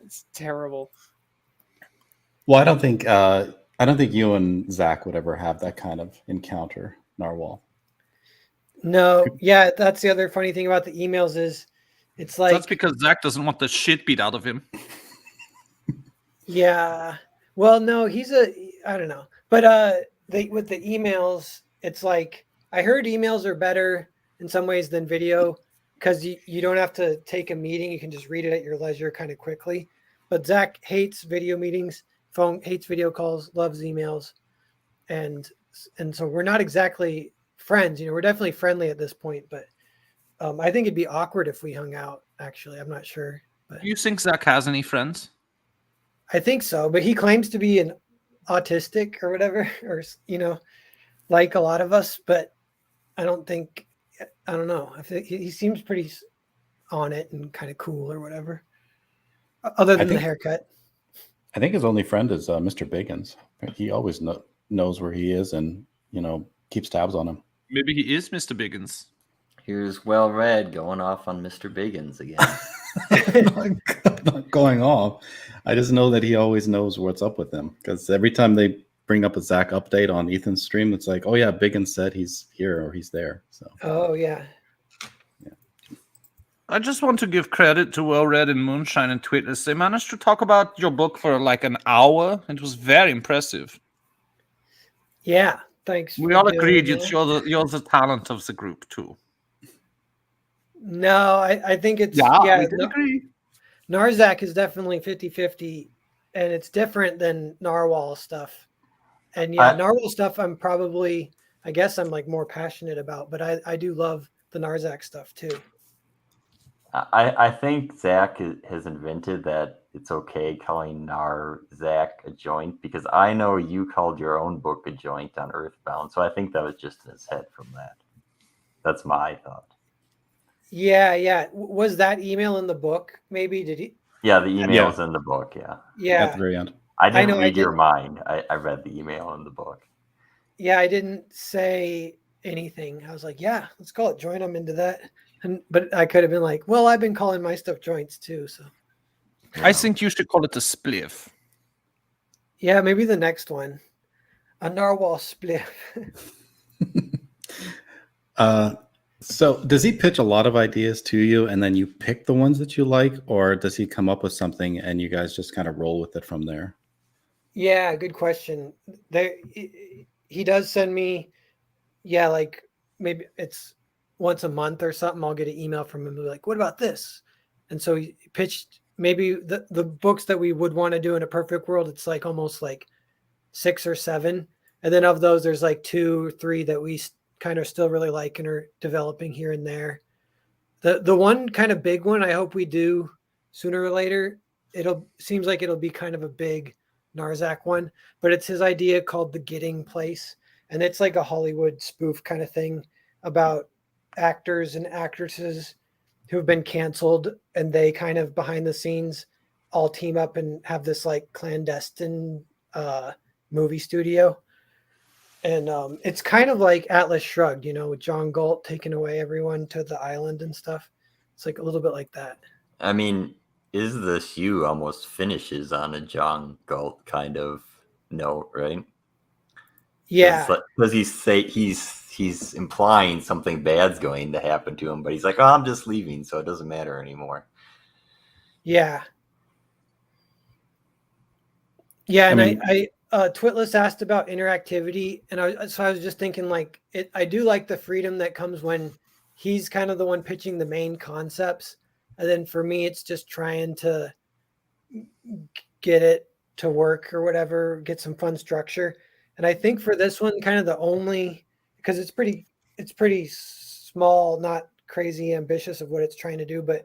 It's terrible. Well, I don't think you and Zach would ever have that kind of encounter, Narwhal. No, yeah, that's the other funny thing about the emails is it's like That's because Zach doesn't want the shit beat out of him. yeah. Well, no, I don't know. But with the emails, it's like I heard emails are better in some ways than video because you don't have to take a meeting. You can just read it at your leisure kind of quickly. But Zach hates video meetings, hates video calls, loves emails. And so we're not exactly friends. We're definitely friendly at this point, but I think it'd be awkward if we hung out, actually. I'm not sure. But Do you think Zach has any friends? I think so, but he claims to be an autistic or whatever, or like a lot of us. But I don't know. I think he seems pretty on it and kind of cool or whatever. Other than the haircut. I think his only friend is Mr. Biggins. He always knows where he is and keeps tabs on him. Maybe he is Mr. Biggins. Here's Well Read going off on Mr. Biggins again. I'm not going off. I just know that he always knows what's up with him because every time they bring up a Zach update on Ethan's stream, it's like, oh yeah, Biggins said he's here or he's there. So. Oh yeah. I just want to give credit to Well Read and Moonshine and Twitless. They managed to talk about your book for like an hour. It was very impressive. Yeah, thanks. We all agreed you're the talent of the group too. No, I think it's we did agree. Narzack is definitely 50-50, and it's different than Narwhal stuff. And Narwhal stuff I guess I'm like more passionate about, but I do love the Narzack stuff too. I think Zach has invented that it's okay calling Narzack a joint because I know you called your own book a joint on Earthbound. So I think that was just in his head from that. That's my thought. Yeah. Was that email in the book? Maybe did he? Yeah, the email is in the book. Yeah. Yeah. At the very end. I didn't read your mind. I read the email in the book. Yeah, I didn't say anything. I was like, yeah, let's call it joint. I'm into that. But I could have been like, well, I've been calling my stuff joints too. So I think you should call it a spliff. Yeah, maybe the next one. A Narwhal spliff. So does he pitch a lot of ideas to you and then you pick the ones that you like, or does he come up with something and you guys just kind of roll with it from there? Yeah, good question. He does send me, like maybe it's once a month or something. I'll get an email from him like, what about this? And so he pitched maybe the books that we would want to do in a perfect world. It's like almost like 6 or 7. And then of those, there's like 2 or 3 that we kind of still really like and are developing here and there. The one kind of big one I hope we do sooner or later, seems like it'll be kind of a big Narzack one, but it's his idea called The Getting Place. And it's like a Hollywood spoof kind of thing about actors and actresses who have been canceled, and they kind of behind the scenes all team up and have this like clandestine movie studio. And it's kind of like Atlas Shrugged, with John Galt taking away everyone to the island and stuff. It's like a little bit like that. I mean, Is the Hue almost finishes on a John Galt kind of note, right? Yeah. Because he's implying something bad's going to happen to him, but he's like, oh, I'm just leaving, so it doesn't matter anymore. Yeah. Yeah, and I Twitless asked about interactivity, and I was just thinking I do like the freedom that comes when he's kind of the one pitching the main concepts, and then for me it's just trying to get it to work or whatever, get some fun structure. And I think for this one, kind of the only, because it's pretty small, not crazy ambitious of what it's trying to do, but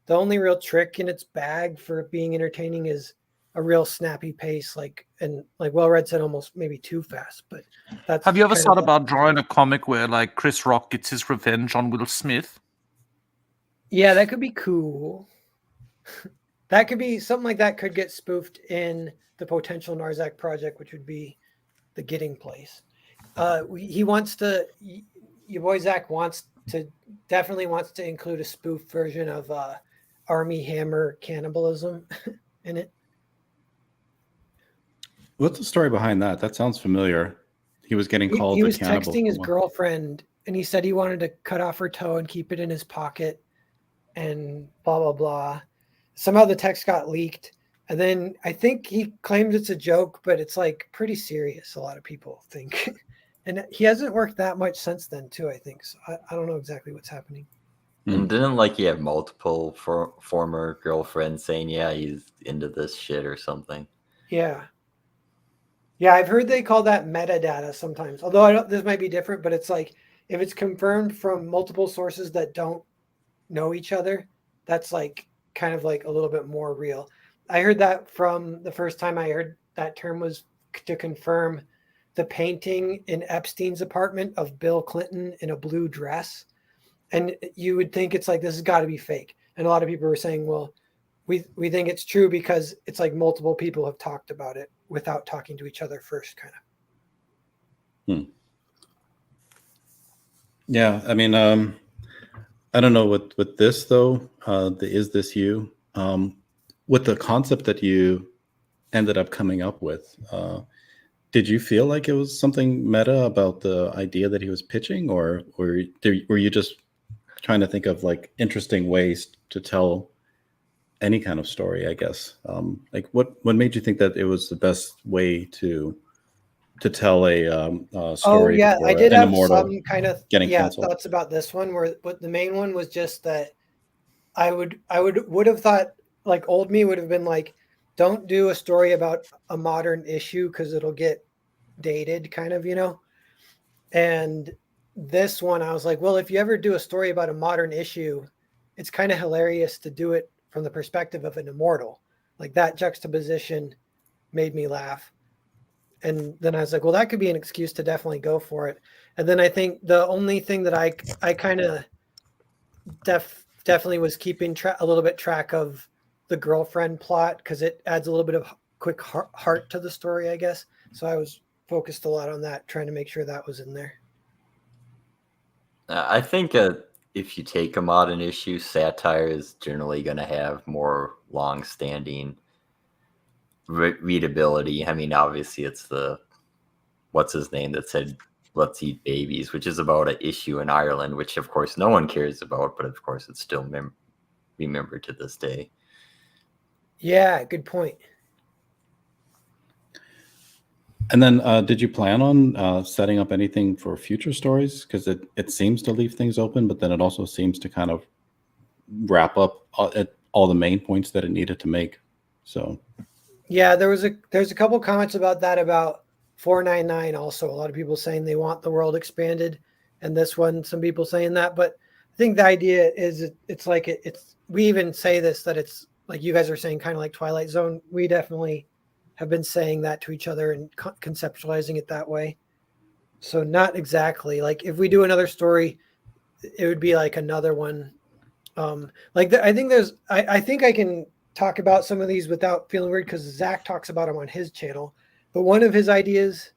the only real trick in its bag for being entertaining is a real snappy pace, like Well Read said, almost maybe too fast. But that's. Have you ever thought about drawing a comic where like Chris Rock gets his revenge on Will Smith? Yeah, that could be cool. that could be something like that could get spoofed in the potential Narzack project, which would be the Getting Place. He wants to, your boy Zach definitely wants to include a spoof version of Army Hammer cannibalism in it. What's the story behind that? That sounds familiar. He was getting called. He was texting his girlfriend, and he said he wanted to cut off her toe and keep it in his pocket, and blah blah blah. Somehow the text got leaked, and then I think he claims it's a joke, but it's like pretty serious. A lot of people think, and he hasn't worked that much since then, too. I think so. I don't know exactly what's happening. And didn't he have multiple former girlfriends saying, yeah, he's into this shit or something? Yeah. Yeah, I've heard they call that metadata sometimes. Although this might be different, but it's like if it's confirmed from multiple sources that don't know each other, that's like kind of like a little bit more real. I heard that from the first time I heard that term was to confirm the painting in Epstein's apartment of Bill Clinton in a blue dress. And you would think it's like, this has got to be fake. And a lot of people were saying, well, we think it's true because it's like multiple people have talked about it without talking to each other first, kind of. Yeah, I mean, I don't know with this though. The Is This You? With the concept that you ended up coming up with, did you feel like it was something meta about the idea that he was pitching, or were you just trying to think of like interesting ways to tell any kind of story, I guess? Like what made you think that it was the best way to tell a story? Oh yeah, I did have some kind of canceled? thoughts about this one. Where but the main one was just that I would have thought like old me would have been like, don't do a story about a modern issue because it'll get dated, kind of, And this one, I was like, well, if you ever do a story about a modern issue, it's kind of hilarious to do it from the perspective of an immortal. Like that juxtaposition made me laugh. And then I was like, well, that could be an excuse to definitely go for it. And then I think the only thing that I kind of definitely was keeping a little bit track of the girlfriend plot because it adds a little bit of quick heart to the story, I guess. So I was focused a lot on that, trying to make sure that was in there. I think if you take a modern issue, satire is generally going to have more long-standing readability. I mean, obviously, it's the what's his name that said "Let's Eat Babies," which is about an issue in Ireland, which of course no one cares about, but of course it's still remembered to this day. Yeah, good point. And then did you plan on setting up anything for future stories? Because it seems to leave things open, but then it also seems to kind of wrap up at all the main points that it needed to make. So yeah, there's a couple comments about that about 499 also. A lot of people saying they want the world expanded, and this one, some people saying that. But I think the idea is it's like it's we even say this, that it's like you guys are saying, kind of like Twilight Zone. We definitely have been saying that to each other and conceptualizing it that way. So not exactly like if we do another story, it would be like another one. I think I can talk about some of these without feeling weird because Zach talks about them on his channel. But one of his ideas,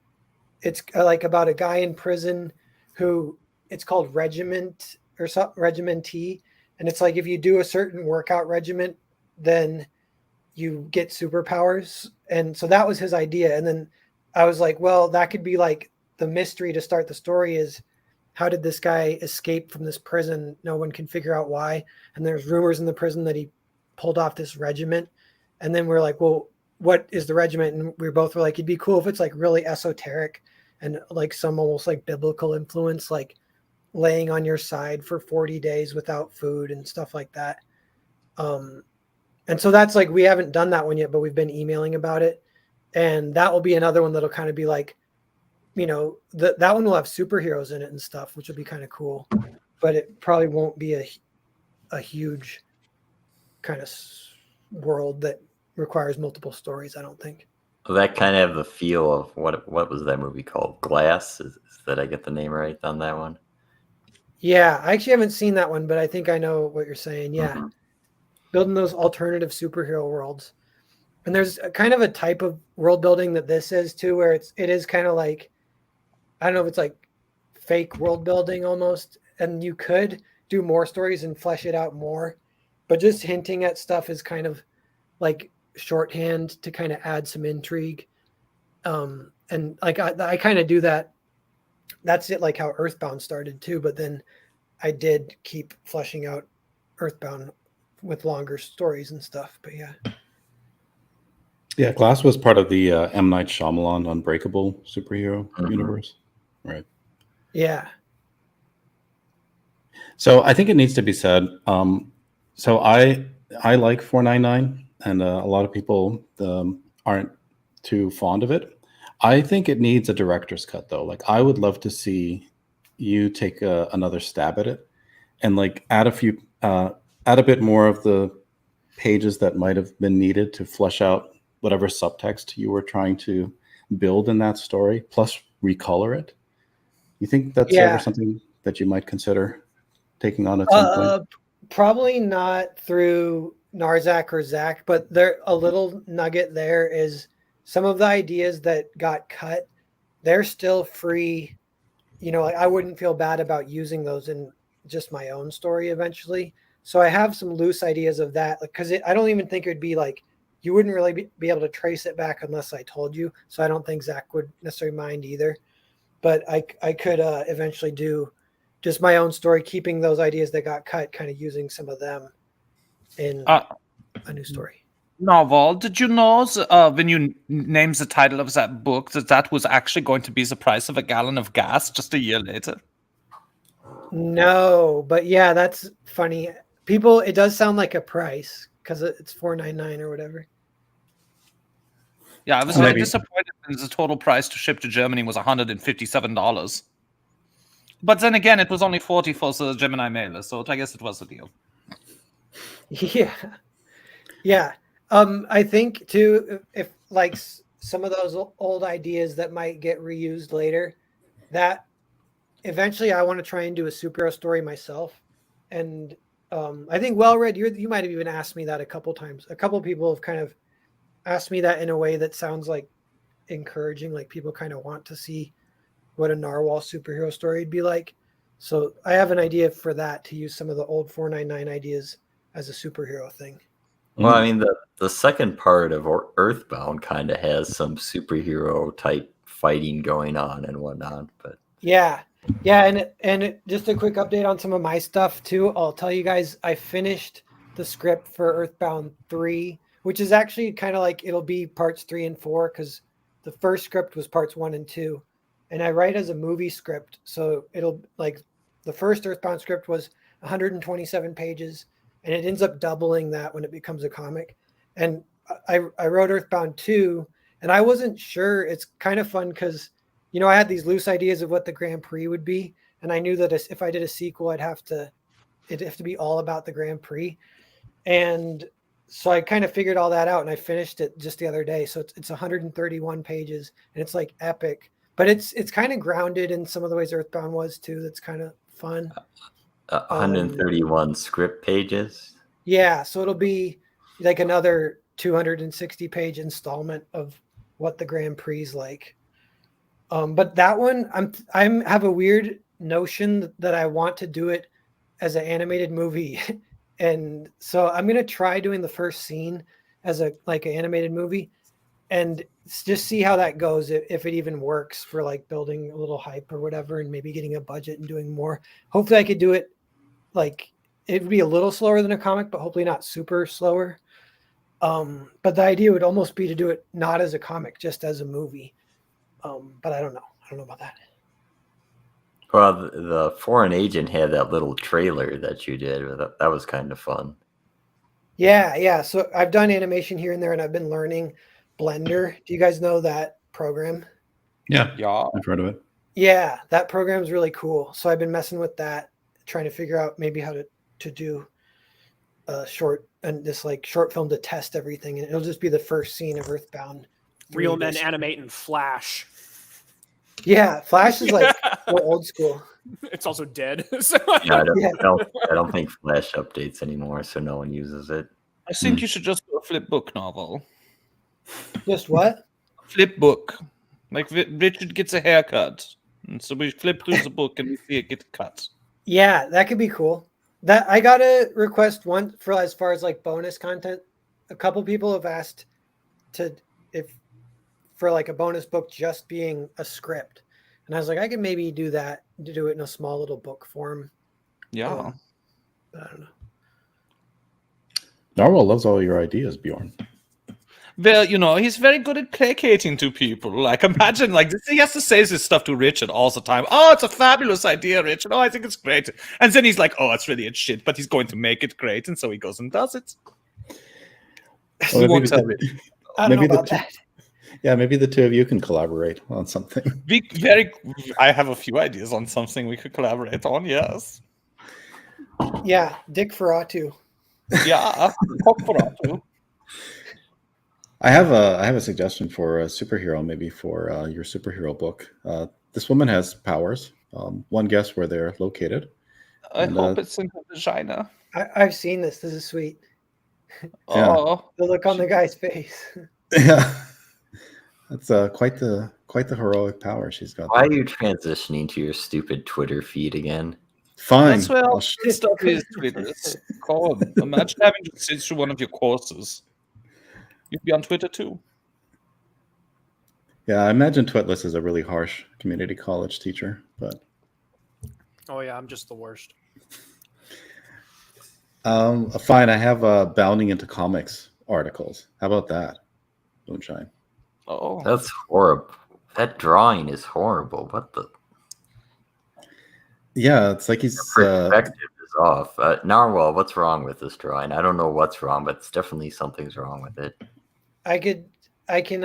it's like about a guy in prison who it's called regiment or something, regimentee. And it's like if you do a certain workout regiment, then you get superpowers. And so that was his idea. And then I was like, well, that could be like the mystery to start the story is how did this guy escape from this prison? No one can figure out why. And there's rumors in the prison that he pulled off this regiment. And then we're like, well, what is the regiment? And we both were like, it'd be cool if it's like really esoteric and like some almost like biblical influence, like laying on your side for 40 days without food and stuff like that. And so that's like, we haven't done that one yet, but we've been emailing about it. And that will be another one that'll kind of be like, that one will have superheroes in it and stuff, which will be kind of cool, but it probably won't be a huge kind of world that requires multiple stories, I don't think. Well, that kind of have the feel of what was that movie called? Glass? Is that I get the name right on that one? Yeah, I actually haven't seen that one, but I think I know what you're saying. Yeah. Mm-hmm. building those alternative superhero worlds. And there's kind of a type of world building that this is too, where it is kind of like, I don't know if it's like fake world building almost, and you could do more stories and flesh it out more, but just hinting at stuff is kind of like shorthand to kind of add some intrigue. And like I kind of do that. That's it, like how Earthbound started too, but then I did keep fleshing out Earthbound with longer stories and stuff. But Yeah, Glass was part of the M. Night Shyamalan Unbreakable superhero universe. Right. Yeah. So I think it needs to be said. So I like 499, and a lot of people aren't too fond of it. I think it needs a director's cut, though. Like, I would love to see you take another stab at it, and like add a bit more of the pages that might have been needed to flesh out whatever subtext you were trying to build in that story, plus recolor it. You think that's ever something that you might consider taking on at some point? Probably not through Narzack or Zach, but there a little nugget there is some of the ideas that got cut, they're still free. You know, like, I wouldn't feel bad about using those in just my own story eventually. So I have some loose ideas of that, because I don't even think it would be like, you wouldn't really be able to trace it back unless I told you. So I don't think Zach would necessarily mind either. But I could eventually do just my own story, keeping those ideas that got cut, kind of using some of them in a new story. NARWHAL, did you know when you named the title of that book that was actually going to be the price of a gallon of gas just a year later? No, but yeah, that's funny. People, it does sound like a price because it's $4.99 or whatever. Yeah, I was very disappointed when the total price to ship to Germany was $157. But then again, it was only $40 for the Gemini mailer, so I guess it was a deal. Yeah. I think too, if like some of those old ideas that might get reused later, that eventually I want to try and do a superhero story myself. And I think Well-Read, you might have even asked me that a couple times. A couple people have kind of asked me that in a way that sounds like encouraging, like people kind of want to see what a NARWHAL superhero story would be like. So I have an idea for that, to use some of the old 499 ideas as a superhero thing. Well, I mean, the second part of Earthbound kind of has some superhero type fighting going on and whatnot, but yeah, and just a quick update on some of my stuff too. I'll tell you guys, I finished the script for Earthbound 3, which is actually kind of like, it'll be parts 3 and 4, because the first script was parts 1 and 2, and I write as a movie script, so it'll, like, the first Earthbound script was 127 pages, and it ends up doubling that when it becomes a comic. And I wrote Earthbound 2, and I wasn't sure. It's kind of fun because, you know, I had these loose ideas of what the Grand Prix would be, and I knew that if I did a sequel, it'd have to be all about the Grand Prix. And so I kind of figured all that out, and I finished it just the other day. So it's 131 pages, and it's like epic, but it's kind of grounded in some of the ways Earthbound was too. That's kind of fun. 131 script pages. Yeah, so it'll be like another 260 page installment of what the Grand Prix is like. But that one, I have a weird notion that I want to do it as an animated movie. And so I'm going to try doing the first scene as an animated movie, and just see how that goes, if it even works for like building a little hype or whatever, and maybe getting a budget and doing more. Hopefully I could do it, like, it would be a little slower than a comic, but hopefully not super slower. But the idea would almost be to do it not as a comic, just as a movie. But I don't know. I don't know about that. Well, the Foreign Agent had that little trailer that you did. That was kind of fun. Yeah. So I've done animation here and there, and I've been learning Blender. Do you guys know that program? Yeah, I've heard of it. Yeah, that program is really cool. So I've been messing with that, trying to figure out maybe how to do a short film to test everything, and it'll just be the first scene of Earthbound. Real men animate in Flash. Yeah, Flash is like more old school. It's also dead. So Yeah, I don't think Flash updates anymore, so no one uses it. I think you should just do a flip book novel. Just what? Flip book. Like Richard gets a haircut. And so we flip through the book and we see it get cut. Yeah, that could be cool. That I got a request once for as far as like bonus content. A couple people have asked for like a bonus book just being a script. And I was like, I could maybe do that, to do it in a small little book form. Yeah. But I don't know. Narwhal loves all your ideas, Bjorn. Well, he's very good at placating to people. Like, imagine, like, he has to say this stuff to Richard all the time. Oh, it's a fabulous idea, Richard. Oh, I think it's great. And then he's like, oh, it's really a shit, but he's going to make it great. And so he goes and does it. Well, He won't tell it. I don't know about that. Yeah, maybe the two of you can collaborate on something. I have a few ideas on something we could collaborate on, yes. Yeah, Dick Ferratu. Yeah, Ferratu. I have a suggestion for a superhero, maybe for your superhero book. This woman has powers. One guess where they're located. I hope it's in her vagina. I've seen this. This is sweet. Yeah. Oh, The look on the guy's face. Yeah, that's quite the heroic power she's got. Why are you transitioning to your stupid Twitter feed again? Fine. that's where I'll all stuff is. Twitters. God, imagine having to sit through one of your courses. You'd be on Twitter too. Yeah, I imagine Twitless is a really harsh community college teacher, but Oh yeah, I'm just the worst. fine. I have bounding into comics articles. How about that, Moonshine? Oh, That's horrible. That drawing is horrible. What the? Yeah, it's like he's Perspective is off. Narwhal, what's wrong with this drawing? I don't know what's wrong, but it's definitely something's wrong with it. I can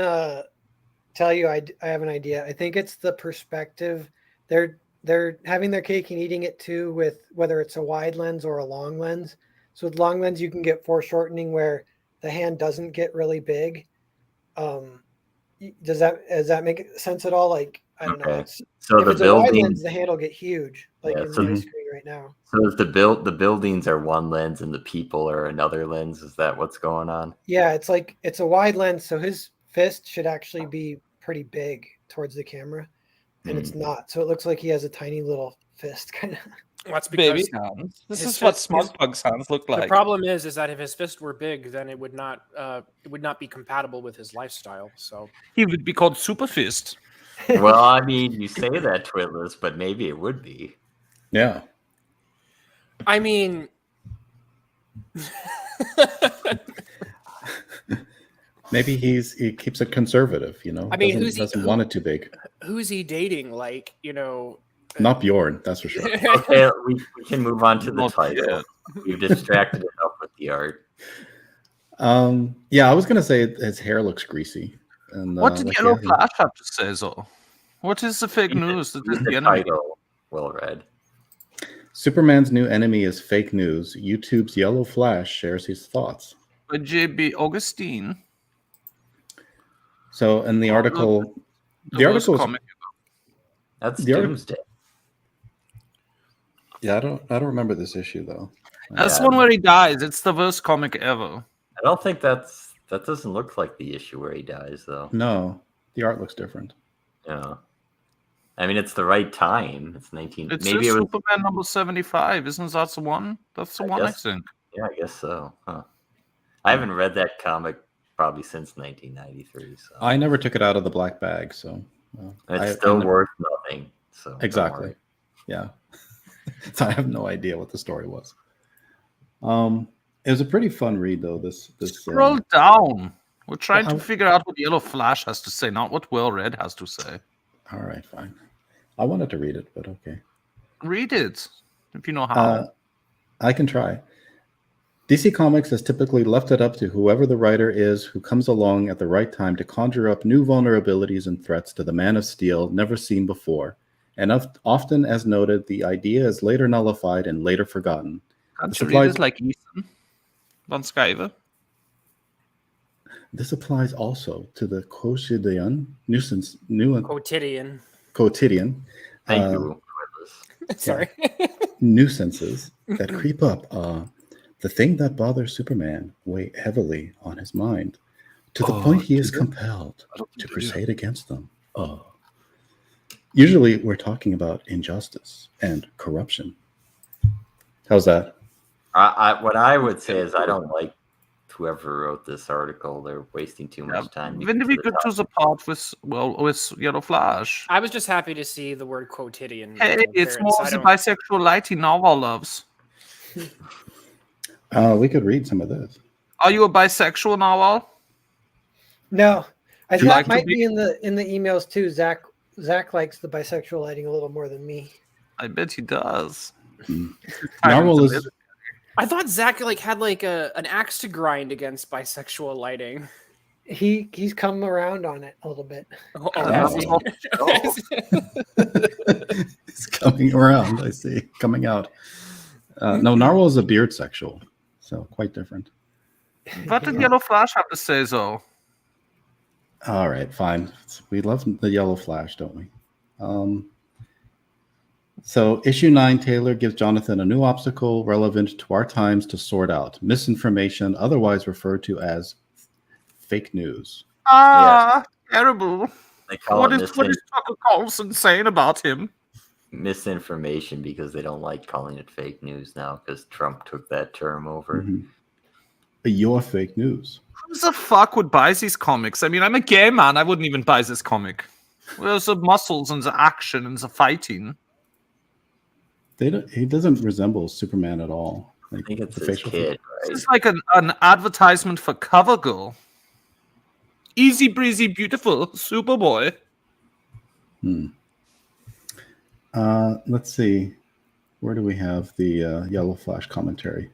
tell you I have an idea. I think it's the perspective. They're having their cake and eating it too, with whether it's a wide lens or a long lens. So with long lens, you can get foreshortening where the hand doesn't get really big. Does that make sense at all? Like, I don't know. So if the it's a wide building, lens, the hand will get huge, like Yeah, in so my the- screen right now. so is the buildings are one lens and the people are another lens. Is that what's going on? Yeah, it's like it's a wide lens, so his fist should actually be pretty big towards the camera, and it's not. So it looks like he has a tiny little fist, kind of. Well, that's baby because hands. This his is what fist- smart bug's hands look the like. problem is that if his fist were big, then it would not be compatible with his lifestyle. So He would be called Super Fist. Well, I mean, you say that, Twitless, but maybe it would be. Yeah. I mean, Maybe he keeps it conservative, you know. I mean, doesn't want it too big. who's he dating? Like, Not Bjorn, that's for sure. Okay, we can move on to the Not title. yet. You've distracted enough with the art. Yeah, I was gonna say his hair looks greasy. And What did like, Yellow yeah, Flash have to say, though? What is the fake news that is The the enemy? title, well read. Superman's new enemy is fake news. YouTube's Yellow Flash shares his thoughts. By J.B. Augustine. So in the article, the worst article, comic. That's The art- Doomsday. yeah, I don't remember this issue though. That's Yeah. the one where he dies. It's the worst comic ever. I don't think that doesn't look like the issue where he dies, though. No, the art looks different. Yeah. I mean, it's the right time. It's 19. It's Maybe it was. Superman number 75. Isn't that the one? That's the I one, I guess- think. Yeah, I guess so. Huh. I haven't read that comic probably since 1993. So I never took it out of the black bag, so it's still worth nothing. So don't exactly. worry. Yeah. So I have no idea what the story was. It was a pretty fun read though. This Scroll down. We're trying Well, to figure out what Yellow Flash has to say, not what Well Red has to say. all right, fine. I wanted to read it, but okay. Read it if you know how. I can try. DC Comics has typically left it up to whoever the writer is who comes along at the right time to conjure up new vulnerabilities and threats to the Man of Steel never seen before. And often, as noted, the idea is later nullified and later forgotten. Can't this you read applies- it like Ethan van Schijven? This applies also to the quotidian quotidian. Thank uh, you, Twitless. Sorry. nuisances that creep up. the thing that bothers Superman weigh heavily on his mind, to the point he is compelled to crusade against them. Usually we're talking about injustice and corruption. How's that? What I would say is I don't like whoever wrote this article. They're wasting too much time. When did we get to the part with Yellow Flash? I was just happy to see the word quotidian. Hey, it's more of the bisexual lighty Narwhal loves. We could read some of this. Are you a bisexual Narwhal? No, I Do you thought like it to might be- be in the emails too. Zach likes the bisexual lighting a little more than me. I bet he does. Narwhal is I thought Zach had an axe to grind against bisexual lighting. He's come around on it a little bit. It's coming around. I see. Coming out. No, Narwhal is a beard sexual, so quite different. What did Yellow Flash have to say, though? All right, fine. We love the Yellow Flash, don't we? So issue 9, Taylor gives Jonathan a new obstacle relevant to our times to sort out. Misinformation, otherwise referred to as fake news. Terrible. They call What it is Tucker Carlson saying about him? misinformation because they don't like calling it fake news now because Trump took that term over. Mm-hmm. You're fake news. Who the fuck would buy these comics? I mean, I'm a gay man. I wouldn't even buy this comic. Where's the muscles and the action and the fighting? He doesn't resemble Superman at all. I think it's his kid, right? This is like an advertisement for CoverGirl. Easy breezy, beautiful Superboy. Let's see. Where do we have the Yellow Flash commentary?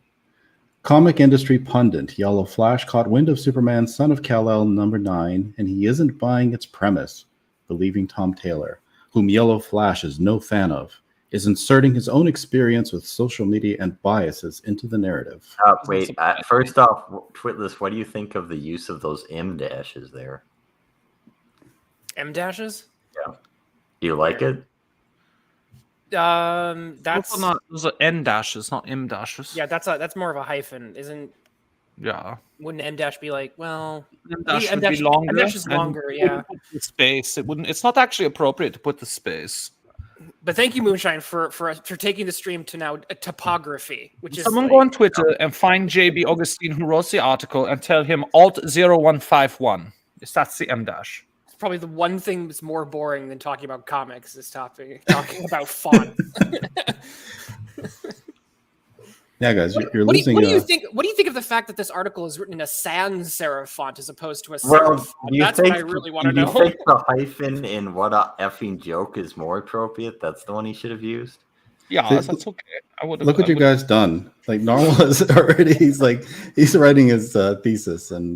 Comic industry pundit Yellow Flash caught wind of Superman, son of Kal-El, #9, and he isn't buying its premise, believing Tom Taylor, whom Yellow Flash is no fan of, is inserting his own experience with social media and biases into the narrative. Wait, first off, Twitless, what do you think of the use of those M dashes there? M dashes? Yeah. Do you like it? That's those are N dashes, not M dashes. Yeah, that's more of a hyphen, isn't? Yeah. Wouldn't M dash be like, well, M dash would be longer. M dash is longer, yeah. The space. It wouldn't. It's not actually appropriate to put the space. But thank you, Moonshine, for taking the stream to now a topography, which is Someone go on Twitter and find JB Augustine who wrote the article and tell him Alt 0151. That's the M dash. It's probably the one thing that's more boring than talking about comics is talking about font. Yeah, guys, you're what losing. What do you think? What do you think of the fact that this article is written in a sans serif font as opposed to a serif font? That's what I really want to know. Do you think the hyphen in "what a effing joke" is more appropriate? That's the one he should have used. Yeah, that's okay. I would. Look what you guys done. Like Narwhal is already. He's writing his thesis, and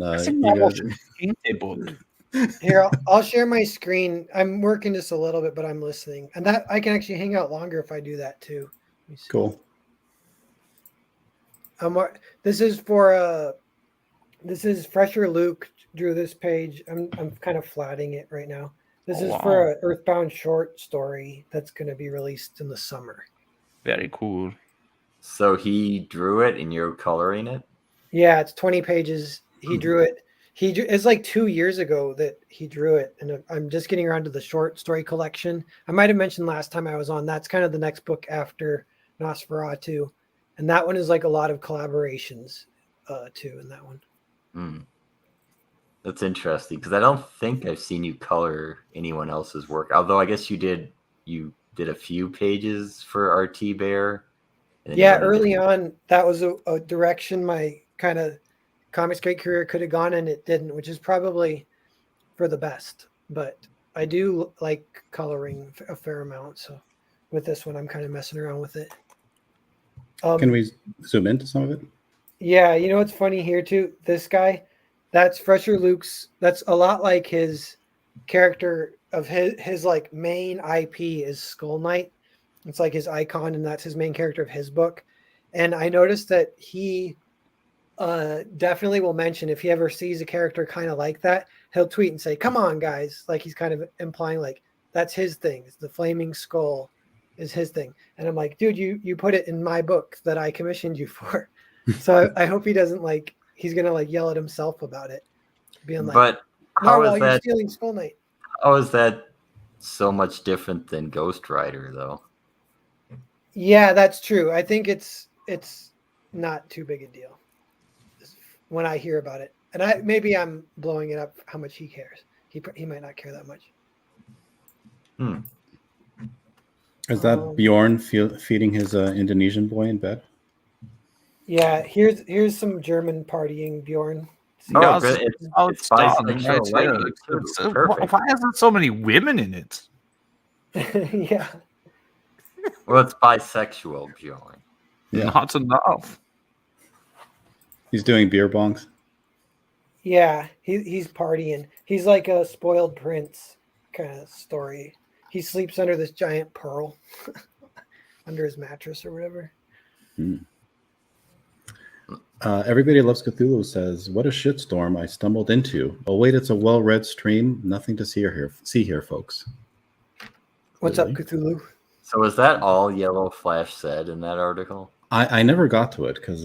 Here, I'll share my screen. I'm working just a little bit, but I'm listening, and that I can actually hang out longer if I do that too. Cool. This is for this is Fresher Luke drew this page. I'm kind of flatting it right now. This is for an Earthbound short story that's going to be released in the summer. Very cool. So he drew it and you're coloring it? Yeah, it's 20 pages. He drew it. It's like 2 years ago that he drew it, and I'm just getting around to the short story collection. I might have mentioned last time I was on, that's kind of the next book after Nosferatu. And that one is like a lot of collaborations too in that one. That's interesting because I don't think I've seen you color anyone else's work. Although I guess you did a few pages for RT Bear. Yeah, early on, that was a direction my kind of comics great career could have gone, and it didn't, which is probably for the best. But I do like coloring a fair amount. So with this one, I'm kind of messing around with it. Can we zoom into some of it? Yeah, you know what's funny here too? This guy, that's Fresher Luke's. That's a lot like his character of his like main IP is Skull Knight. It's like his icon, and that's his main character of his book. And I noticed that he definitely will mention if he ever sees a character kind of like that, he'll tweet and say, "Come on, guys!" Like he's kind of implying like that's his thing. The flaming skull is his thing. And I'm like, dude, you put it in my book that I commissioned you for. So I hope he doesn't like. He's gonna like yell at himself about it, being like, But how "Narwhal, is you're that? stealing Skull Knight." How is that so much different than Ghost Rider, though? Yeah, that's true. I think it's not too big a deal when I hear about it, and maybe I'm blowing it up how much he cares. He might not care that much. Is that Bjorn feeding his Indonesian boy in bed? Yeah, here's some German partying, Bjorn. See, Oh, good. It's bisexual Right language, too. here. Perfect. Why is there so many women in it? yeah. Well, it's bisexual, Bjorn. Yeah. Not enough. He's doing beer bongs. Yeah, he's partying. He's like a spoiled prince kind of story. He sleeps under this giant pearl under his mattress or whatever. Everybody Loves Cthulhu says, "What a shitstorm I stumbled into. Oh wait, it's a well-read stream. Nothing to see here, folks." What's up, Cthulhu? So is that all Yellow Flash said in that article? I never got to it because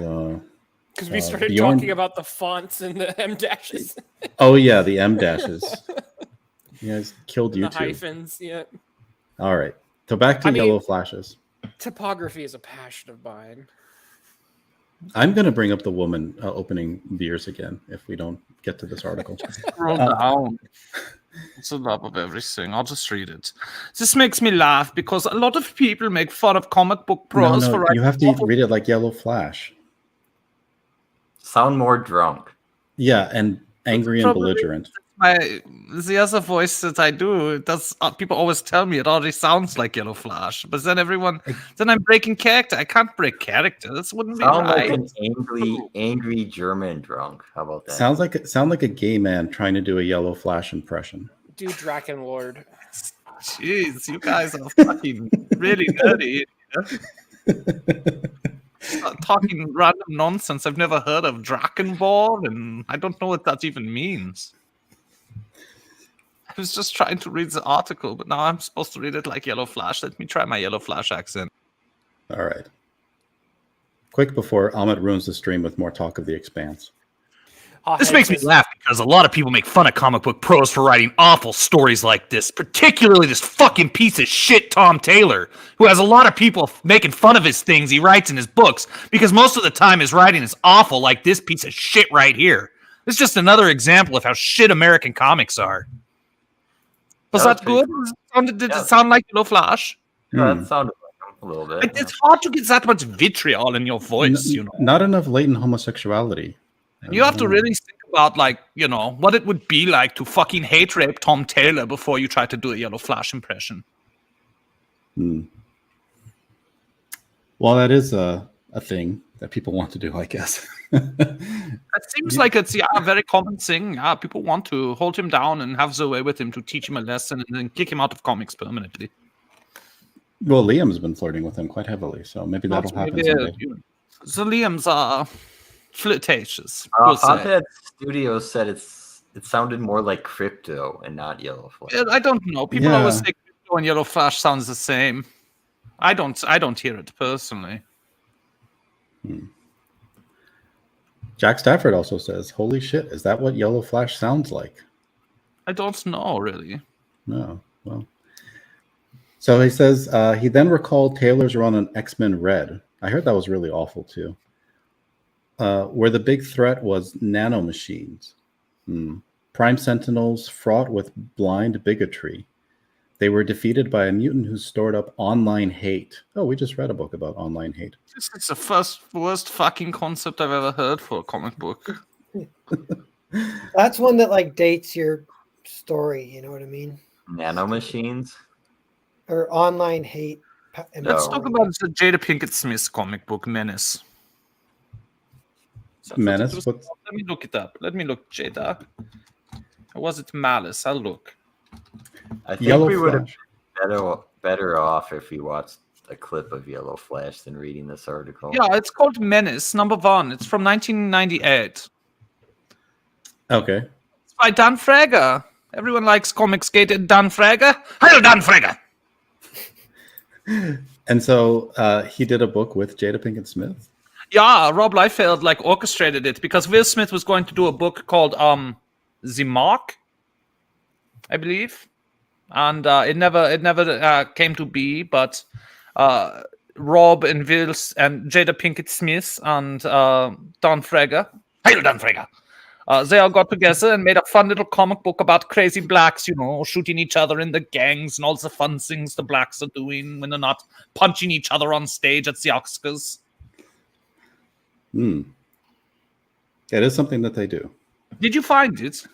we started Bjorn... talking about the fonts and the M dashes. Oh yeah, the M dashes. You guys killed and YouTube. The hyphens, yeah. All right, so back to Yellow Flashes. Typography is a passion of mine. I'm going to bring up the woman opening beers again if we don't get to this article. Roll down. It's the love of everything. I'll just read it. This makes me laugh because a lot of people make fun of comic book pros for writing. You have to read it like Yellow Flash. Sound more drunk. Yeah, and angry and belligerent. The other voice that I do, people always tell me it already sounds like Yellow Flash, but then then I'm breaking character. I can't break character. This wouldn't be right. Like an angry German drunk. How about that? Sound like a gay man trying to do a Yellow Flash impression. Do Drakenlord. Jeez, you guys are fucking really nerdy. Talking random nonsense. I've never heard of Drakenball, and I don't know what that even means. I was just trying to read the article, but now I'm supposed to read it like Yellow Flash. Let me try my Yellow Flash accent. All right. Quick before Ahmed ruins the stream with more talk of the Expanse. This makes me laugh because a lot of people make fun of comic book pros for writing awful stories like this, particularly this fucking piece of shit Tom Taylor, who has a lot of people making fun of his things he writes in his books because most of the time his writing is awful like this piece of shit right here. It's just another example of how shit American comics are. Was that good? Did it sound like Yellow Flash? Yeah, that sounded like a little bit. It's hard to get that much vitriol in your voice, you know. Not enough latent homosexuality. You have to really think about, like, you know, what it would be like to fucking hate rape Tom Taylor before you try to do a Yellow Flash impression. Well, that is a thing that people want to do, I guess. It seems like it's a very common thing. Yeah, people want to hold him down and have their way with him to teach him a lesson and then kick him out of comics permanently. Well, Liam's been flirting with him quite heavily, so maybe that'll happen someday. The Liams are flirtatious. Haunted Studios said it sounded more like Crypto and not Yellow Flash. I don't know. People always say Crypto and Yellow Flash sounds the same. I don't hear it personally. Jack Stafford also says, "Holy shit, is that what Yellow Flash sounds like?" I don't know, really. No, well. So he says he then recalled Taylor's run on X-Men Red. I heard that was really awful too. Where the big threat was nanomachines. Prime Sentinels fraught with blind bigotry. They were defeated by a mutant who stored up online hate. Oh, we just read a book about online hate. This is the worst fucking concept I've ever heard for a comic book. That's one that like dates your story. You know what I mean? Nanomachines? Or online hate. Let's talk about the Jada Pinkett Smith comic book, Menace. Menace? Let me look it up. Let me look, Jada. Or was it Malice? I'll look. I think we would have been better off if we watched a clip of Yellow Flash than reading this article. Yeah, it's called Menace, #1. It's from 1998. Okay. It's by Dan Frager. Everyone likes Comicsgate and Dan Frager. Hello, Dan Frager! And so he did a book with Jada Pinkett Smith? Yeah, Rob Liefeld like orchestrated it because Will Smith was going to do a book called The Mark, I believe, and it never came to be. But Rob and Will and Jada Pinkett Smith and Don Frager, hail Don Frager. They all got together and made a fun little comic book about crazy blacks, shooting each other in the gangs and all the fun things the blacks are doing when they're not punching each other on stage at the Oscars. It is something that they do. Did you find it?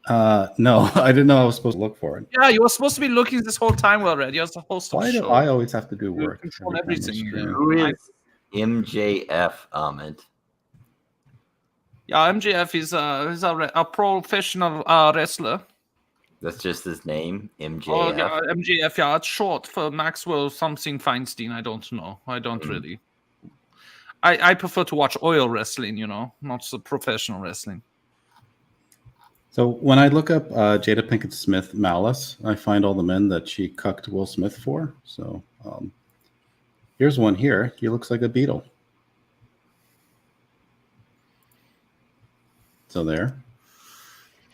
No, I didn't know I was supposed to look for it. Yeah, you were supposed to be looking this whole time already. As the host of Why the do show. I always have to do work? Control everything. Who is MJF, Ahmed? Yeah, MJF is a professional wrestler. That's just his name, MJF. Oh, yeah, MJF. Yeah, it's short for Maxwell something Feinstein. I don't know. I don't really. I prefer to watch oil wrestling, not the professional wrestling. So when I look up Jada Pinkett Smith malice, I find all the men that she cucked Will Smith for. So here's one here. He looks like a beetle. So there.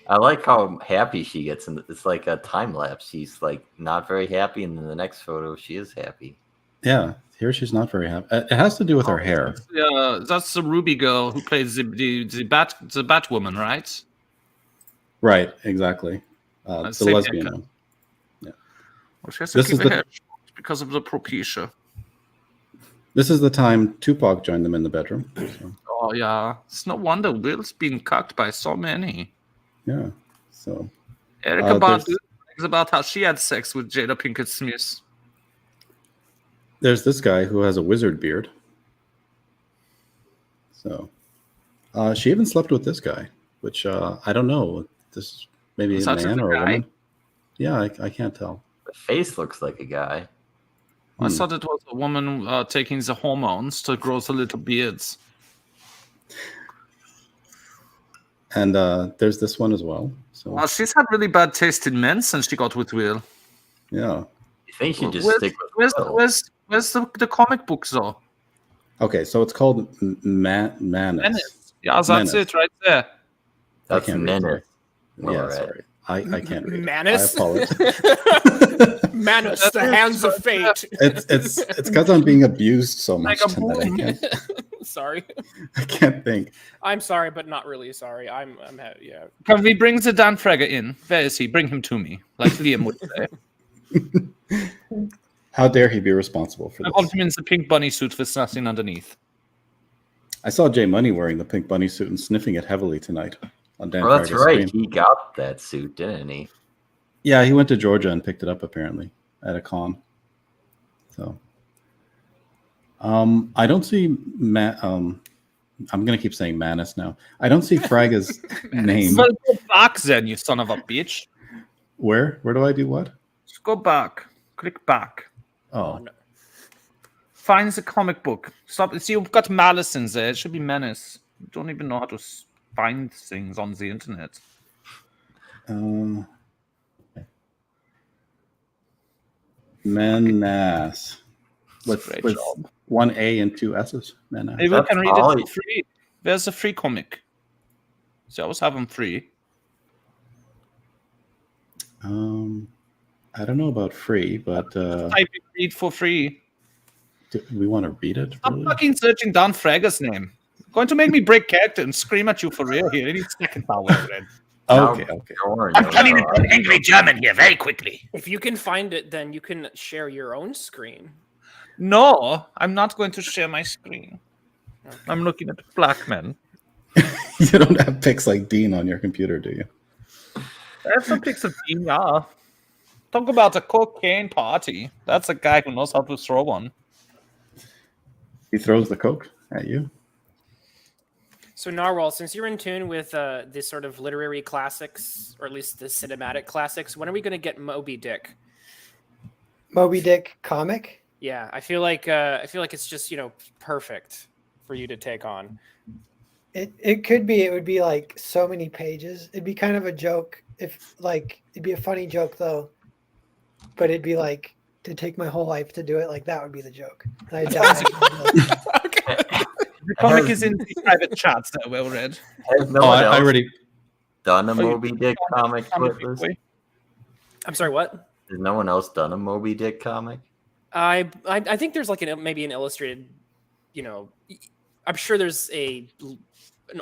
I like how happy she gets. It's like a time lapse. She's like not very happy, and in the next photo, she is happy. Yeah, here she's not very happy. It has to do with her hair. Yeah, that's the Ruby girl who plays the Batwoman, right? Right, exactly. The same lesbian haircut. one. Yeah. Well, she has to This keep is her the- hair short because of the alopecia. This is the time Tupac joined them in the bedroom. So, Oh yeah, it's no wonder Will's being cucked by so many. yeah. So Erica there's- Badu is about how she had sex with Jada Pinkett Smith. there's this guy who has a wizard beard. So she even slept with this guy, which I don't know. This maybe Is a that man a or a guy? woman. Yeah, I can't tell. The face looks like a guy. I thought it was a woman taking the hormones to grow the little beards. And there's this one as well. So Well, she's had really bad taste in men since she got with Will. yeah. You think she'd just Where's, stick with Will? where's the comic books though? Okay, so it's called Manus. Menace. Yeah, that's Menace. it right there. That's can't read Menace. Yeah, All right. sorry. I can't read. Manus? I apologize. Manus, the hands of fate. it's because I'm being abused so much Like a tonight. Sorry. I can't think. I'm sorry, but not really sorry. Yeah. Can we bring the Dan Frager in? Where is he? Bring him to me, like Liam would say. How dare he be responsible for I this? want him in the pink bunny suit with nothing underneath. I saw Jay Money wearing the pink bunny suit and sniffing it heavily tonight on Dan Well, that's Frager's right. stream. He got that suit, didn't he? Yeah, he went to Georgia and picked it up apparently at a con. So, I don't see I'm gonna keep saying Manus now. I don't see Fraga's name. Well, go back then, you son of a bitch. Where do I do what? Just go back. Click back. Oh, no. Find the comic book. Stop. See, you've got Malice in there. It should be Menace. You don't even know how to find things on the internet. Menas. Great With job. one A and two S's. Menas. Maybe we That's can read all it for free. There's a free comic. So I always have them free. I don't know about free, but Type in read for free. do we want to read it? Stop Really? fucking searching Dan Frager's name. Going to make me break character and scream at you for real here any second now, Wilfred. Okay. I'm turning into an angry German here very quickly. If you can find it, then you can share your own screen. No, I'm not going to share my screen. Okay. I'm looking at black men. You don't have pics like Dean on your computer, do you? That's some pics of Dean, yeah. Talk about a cocaine party. That's a guy who knows how to throw one. He throws the coke at you. So Narwhal, since you're in tune with this sort of literary classics, or at least the cinematic classics, when are we going to get Moby Dick? Moby Dick comic? Yeah, I feel like it's just perfect for you to take on. It could be. It would be like so many pages. It'd be kind of a joke if it'd be a funny joke though, but it'd be like to take my whole life to do it. Like that would be the joke. And I Okay. The comic is in the private chats that well read. Has no one I else already. done a Moby Dick comic with this? I'm sorry, what? Has no one else done a Moby Dick comic? I think there's like maybe an illustrated, I'm sure there's an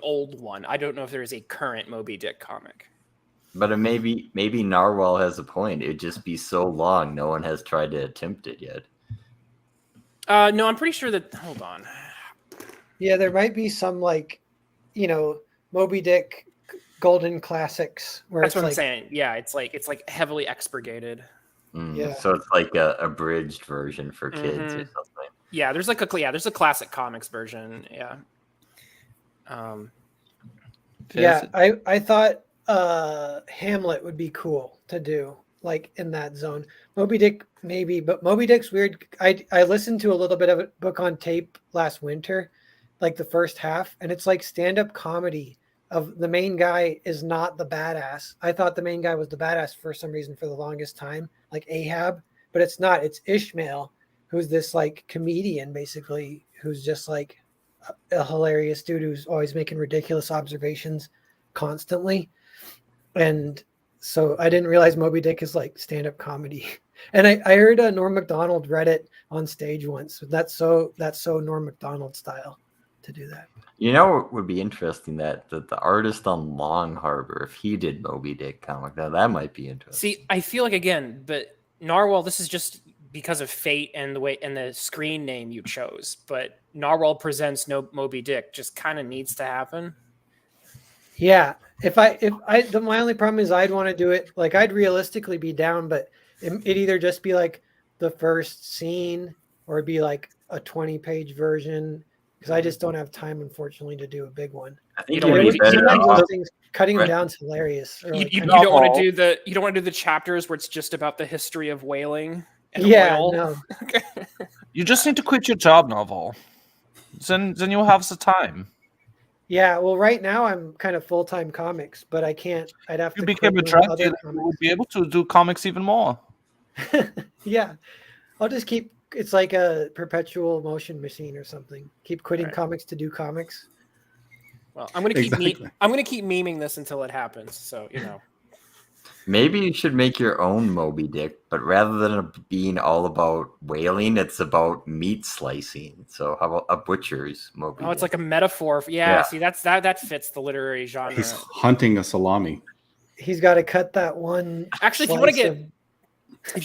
old one. I don't know if there is a current Moby Dick comic. But maybe Narwhal has a point. It'd just be so long, no one has tried to attempt it yet. No, I'm pretty sure that. Hold on. Yeah, there might be some Moby Dick Golden Classics where That's it's what I'm saying. Yeah, it's like heavily expurgated. Yeah. So it's like a abridged version for kids or something. Yeah, there's a classic comics version. Yeah. Yeah, I thought Hamlet would be cool to do, like in that zone. Moby Dick maybe, but Moby Dick's weird. I listened to a little bit of a book on tape last winter, like the first half, and it's like stand-up comedy of the main guy is not the badass. I thought the main guy was the badass for some reason for the longest time, like Ahab, but it's not. It's Ishmael, who's this like comedian basically, who's just like a hilarious dude who's always making ridiculous observations constantly. And so I didn't realize Moby Dick is like stand-up comedy. And I heard Norm Macdonald read it on stage once. That's so Norm Macdonald style to do that. You know what would be interesting, that the artist on Long Harbor, if he did Moby Dick comic, now that might be interesting. See, I feel like again, but Narwhal, this is just because of fate and the way and the screen name you chose. But Narwhal Presents Moby Dick just kind of needs to happen. Yeah, my only problem is I'd want to do it like I'd realistically be down, but it'd either just be like the first scene or it'd be like a 20-page version, because I just don't have time, unfortunately, to do a big one. I think cutting them down is hilarious. You don't want to do the chapters where it's just about the history of whaling. And oil. No. You just need to quit your job, Narwhal. Then you'll have the time. Yeah, well, right now I'm kind of full-time comics, but I can't. I'd have to. You became a drug dealer, you will be able to do comics even more. Yeah, I'll just keep. It's like a perpetual motion machine or something. Keep quitting comics to do comics. Well, I'm gonna keep memeing this until it happens. So Maybe you should make your own Moby Dick, but rather than it being all about whaling, it's about meat slicing. So how about a butcher's Moby Dick? It's like a metaphor. Yeah. See, that fits the literary genre. He's hunting a salami. He's got to cut that one. Actually, if you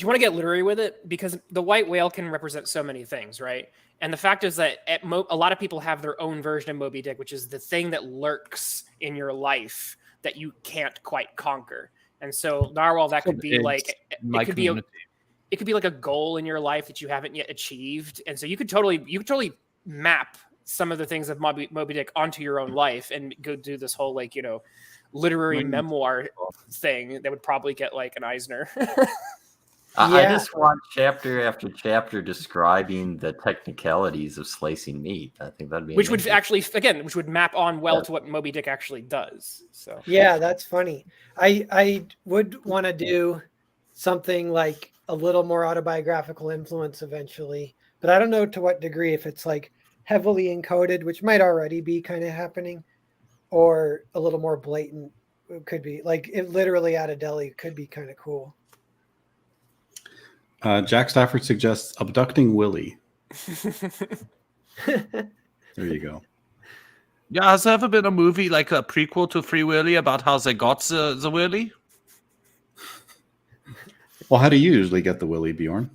want to get literary with it, because the white whale can represent so many things, right? And the fact is that a lot of people have their own version of Moby Dick, which is the thing that lurks in your life that you can't quite conquer. And so Narwhal, that could be like it could be like a goal in your life that you haven't yet achieved. And so you could totally map some of the things of Moby Dick onto your own life and go do this whole literary memoir thing that would probably get like an Eisner. I just want chapter after chapter describing the technicalities of slicing meat. I think that'd be which would map on to what Moby Dick actually does. So yeah, that's funny. I would want to do something like a little more autobiographical influence eventually, but I don't know to what degree, if it's like heavily encoded, which might already be kind of happening, or a little more blatant. It could be like it literally at a deli could be kind of cool. Jack Stafford suggests abducting Willie. There you go. Yeah, has there ever been a movie like a prequel to Free Willy about how they got the Willy? Well, how do you usually get the Willy, Bjorn?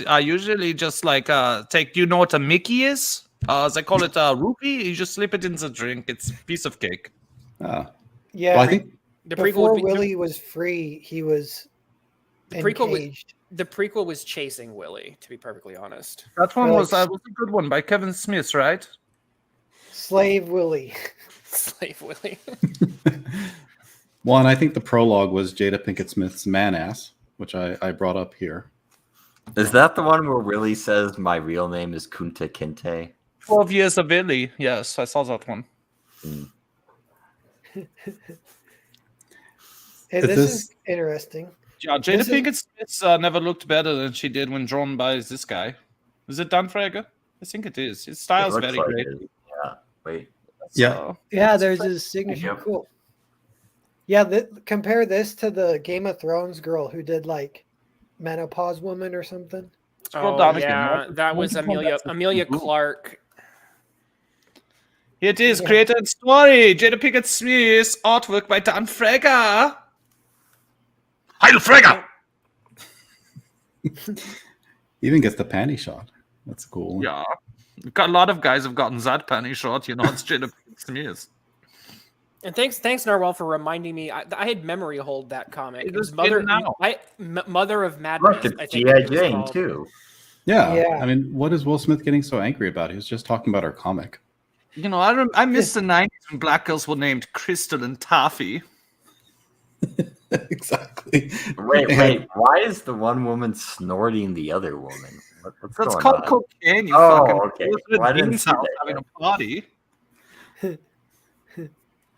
I usually just take. Do you know what a Mickey is? They call it a rupee. You just slip it in the drink. It's a piece of cake. Yeah, well, I think before Willie was free, he was encaged. The prequel was Chasing Willie, to be perfectly honest. That one was a good one by Kevin Smith, right? Slave Willie. Slave Willie. Well, and I think the prologue was Jada Pinkett Smith's Man Ass, which I brought up here. Is that the one where Willie says, "My real name is Kunta Kinte"? 12 Years of Willie. Yes, I saw that one. Hey, this is interesting. Yeah, Jada Pinkett Smith never looked better than she did when drawn by this guy. Is it Dan Frager? I think it is. His style's very great. Yeah. Wait. Yeah. Yeah, there's his signature. Yep. Cool. Yeah, compare this to the Game of Thrones girl who did like Menopause Woman or something. Scroll Oh down again. yeah, that was Amelia Clark. Here it is, Yeah. creator and story. Jada Pinkett Smith, artwork by Dan Frager. Heil Frega! Even gets the panty shot. That's cool. Yeah. Got a lot of guys have gotten that penny shot, you know, it's Jada Pinkett Smith. And thanks Narwhal for reminding me. I had memory hold that comic. It was Mother in now. Mother of Madness. Look, I it's think G.I. it was Jane called. too. Yeah. Yeah. I mean, what is Will Smith getting so angry about? He was just talking about our comic. You know, I miss the 90s when black girls were named Crystal and Taffy. Exactly. Wait. Why is the one woman snorting the other woman? What's That's going called on? cocaine, you Oh, fucking. okay. It was at Well, I didn't Dean's see house that having yet. a party.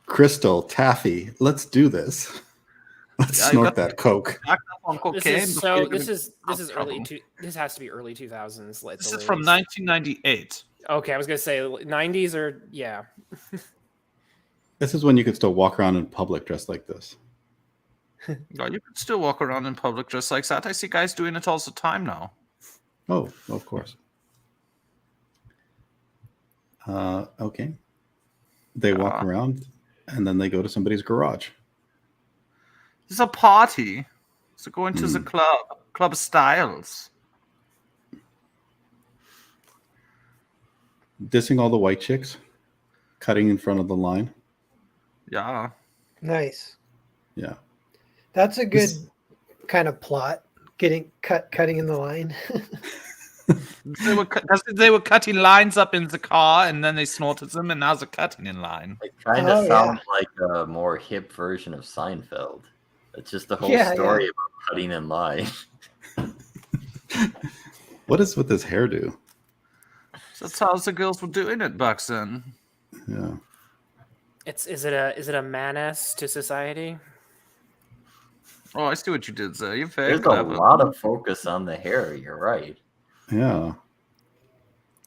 Crystal, Taffy, let's do this. Let's Yeah, you snort got that coke. Back up on cocaine. This is trouble. this has to be early 2000s. This is from 1998. Okay, I was gonna say 90s or yeah. This is when you could still walk around in public dressed like this. Yeah, you can still walk around in public just like that. I see guys doing it all the time now. Oh, of course. Okay. They walk around and then they go to somebody's garage. It's a party. So going to the club styles. Dissing all the white chicks, cutting in front of the line. Yeah. Nice. Yeah. That's a good kind of plot. Cutting in the line. They were cutting lines up in the car and then they snorted them and now they're cutting in line. It kind of sounds like a more hip version of Seinfeld. It's just the whole story about cutting in line. What is with this hairdo? That's how the girls were doing it back then. Yeah. Is it a menace to society? Oh, I see what you did there. You're very There's clever. a lot of focus on the hair. You're right. Yeah.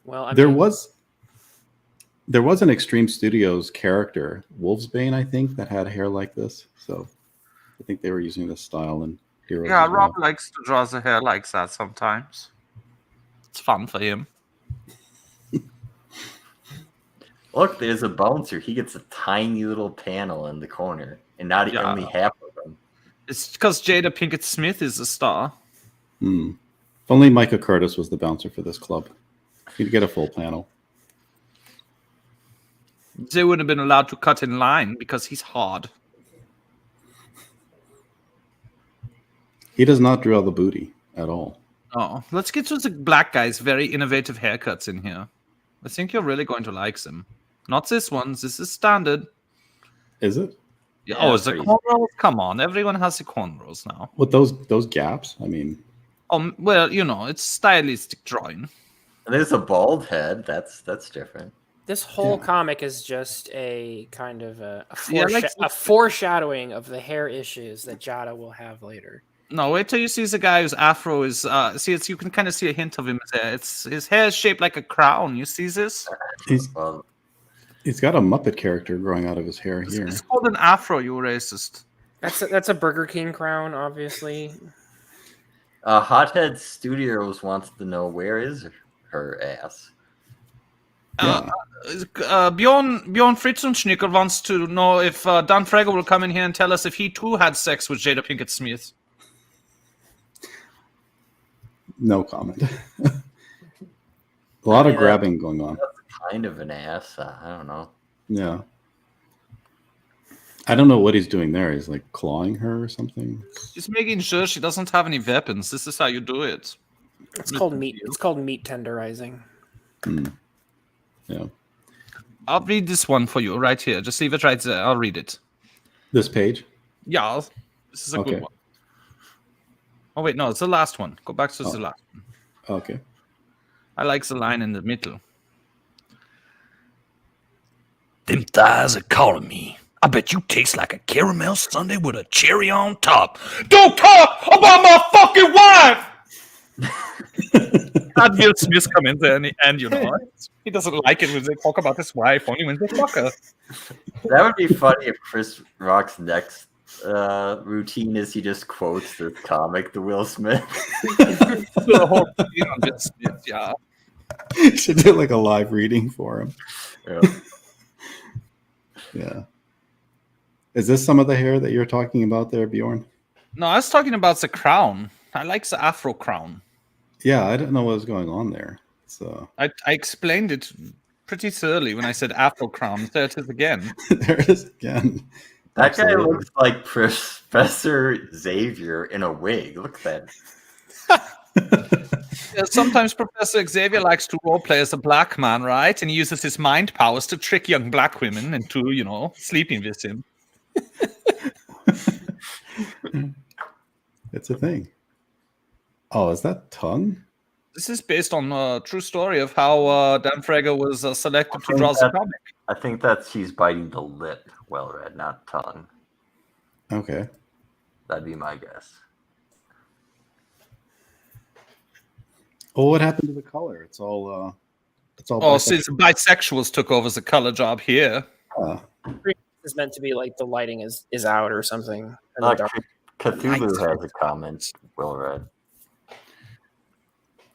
Well, there was an Extreme Studios character, Wolfsbane, I think, that had hair like this. So I think they were using this style in Heroes. Yeah, as well. Rob likes to draw the hair like that sometimes. It's fun for him. Look, there's a bouncer. He gets a tiny little panel in the corner, and not only half of them. It's because Jada Pinkett Smith is a star. If only Micah Curtis was the bouncer for this club. He'd get a full panel. They wouldn't have been allowed to cut in line because he's hard. He does not draw the booty at all. Oh, let's get to the black guy's very innovative haircuts in here. I think you're really going to like them. Not this one. This is standard. Is it? Yeah, oh, is the cornrows? Come on, everyone has the cornrows now. With those gaps? I mean... well, you know, it's stylistic drawing. And there's a bald head. That's different. This whole comic is just a kind of a like foreshadowing of the hair issues that Jada will have later. No, wait till you see the guy whose afro is. You can kind of see a hint of him there. His hair is shaped like a crown. You see this? He's got a Muppet character growing out of his hair here. It's called an afro. You racist. That's a Burger King crown, obviously. Hothead Studios wants to know, where is her ass? Bjorn Fritzenschnickel wants to know if Dan Frager will come in here and tell us if he too had sex with Jada Pinkett Smith. No comment. A lot of grabbing going on. That's kind of an ass. I don't know. Yeah. I don't know what he's doing there. He's like clawing her or something. He's making sure she doesn't have any weapons. This is how you do it. It's called meat. It's called meat tenderizing. Yeah. I'll read this one for you right here. Just leave it right there. I'll read it. This page? Yeah. This is a good one. Oh, wait. No, it's the last one. Go back to the last one. Okay. I like the line in the middle. Them thighs are calling me. I bet you taste like a caramel sundae with a cherry on top. Don't talk about my fucking wife! had Will Smith come in there and he doesn't like it when they talk about his wife, only when they fuck her. That would be funny if Chris Rock's next routine is he just quotes this comic to Will Smith. The whole routine on Will Smith, yeah. Should do like a live reading for him. Yeah. Yeah. Is this some of the hair that you're talking about there, Bjorn? No, I was talking about the crown. I like the afro crown. Yeah, I didn't know what was going on there. So I explained it pretty thoroughly when I said afro crown. There it is again. there it is again. That guy Absolutely. looks like Professor Xavier in a wig. Look at that. Yeah, sometimes Professor Xavier likes to roleplay as a black man, right? And he uses his mind powers to trick young black women into, sleeping with him. It's a thing. Oh, is that tongue? This is based on a true story of how Dan Frager was selected to draw the comic. I think that's she's biting the lip, well read, not tongue. Okay. That'd be my guess. Well, what happened to the color? It's all Oh, since bisexuals took over the color job here. It's meant to be like the lighting is out or something. in the Uh, dark. Cthulhu has a comment, well read.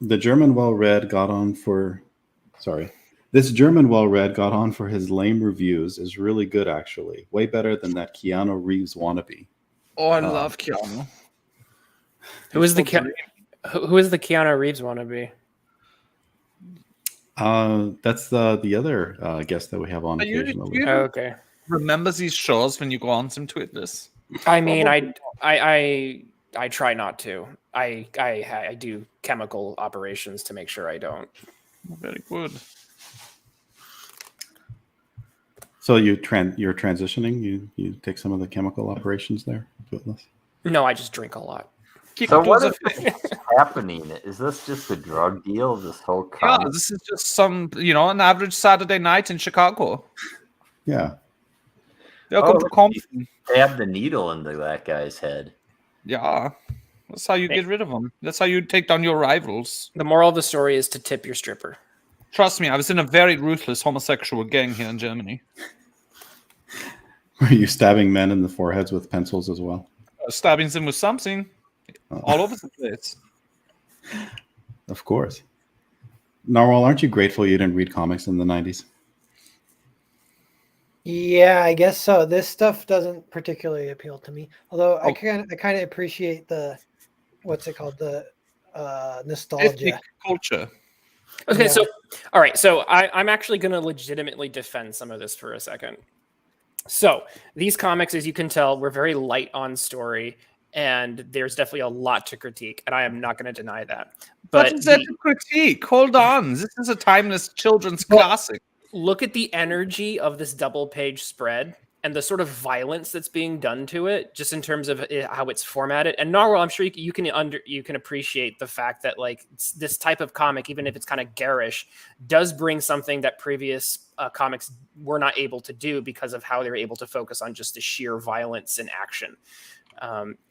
The German well-read got on for this German well-read got on for his lame reviews is really good, actually. Way better than that Keanu Reeves wannabe. Oh, I love Keanu. Who is the Keanu Reeves wannabe? That's the other guest that we have on occasionally. Oh, okay. Remember these shows when you go on some Twitless? I mean, I try not to. I do chemical operations to make sure I don't. Very good. So you're transitioning. You take some of the chemical operations there. No, I just drink a lot. So what is happening? Is this just a drug deal? This whole Yeah, comic? this is just an average Saturday night in Chicago. Yeah. Welcome to Compton. Stab the needle into that guy's head. Yeah. That's how you get rid of them. That's how you take down your rivals. The moral of the story is to tip your stripper. Trust me, I was in a very ruthless homosexual gang here in Germany. Are you stabbing men in the foreheads with pencils as well? Stabbing them with something all over the place. Of course. Narwhal, aren't you grateful you didn't read comics in the 90s? Yeah, I guess so. This stuff doesn't particularly appeal to me. Although I kind of appreciate the nostalgia. Ethnic culture. Okay, Yeah. so all right, so I'm actually going to legitimately defend some of this for a second. So these comics, as you can tell, were very light on story, and there's definitely a lot to critique, and I am not going to deny that. But What is that to critique? Hold on. This is a timeless children's classic. Look at the energy of this double-page spread and the sort of violence that's being done to it, just in terms of how it's formatted. And Narwhal, I'm sure you can appreciate the fact that like this type of comic, even if it's kind of garish, does bring something that previous comics were not able to do because of how they were able to focus on just the sheer violence and action.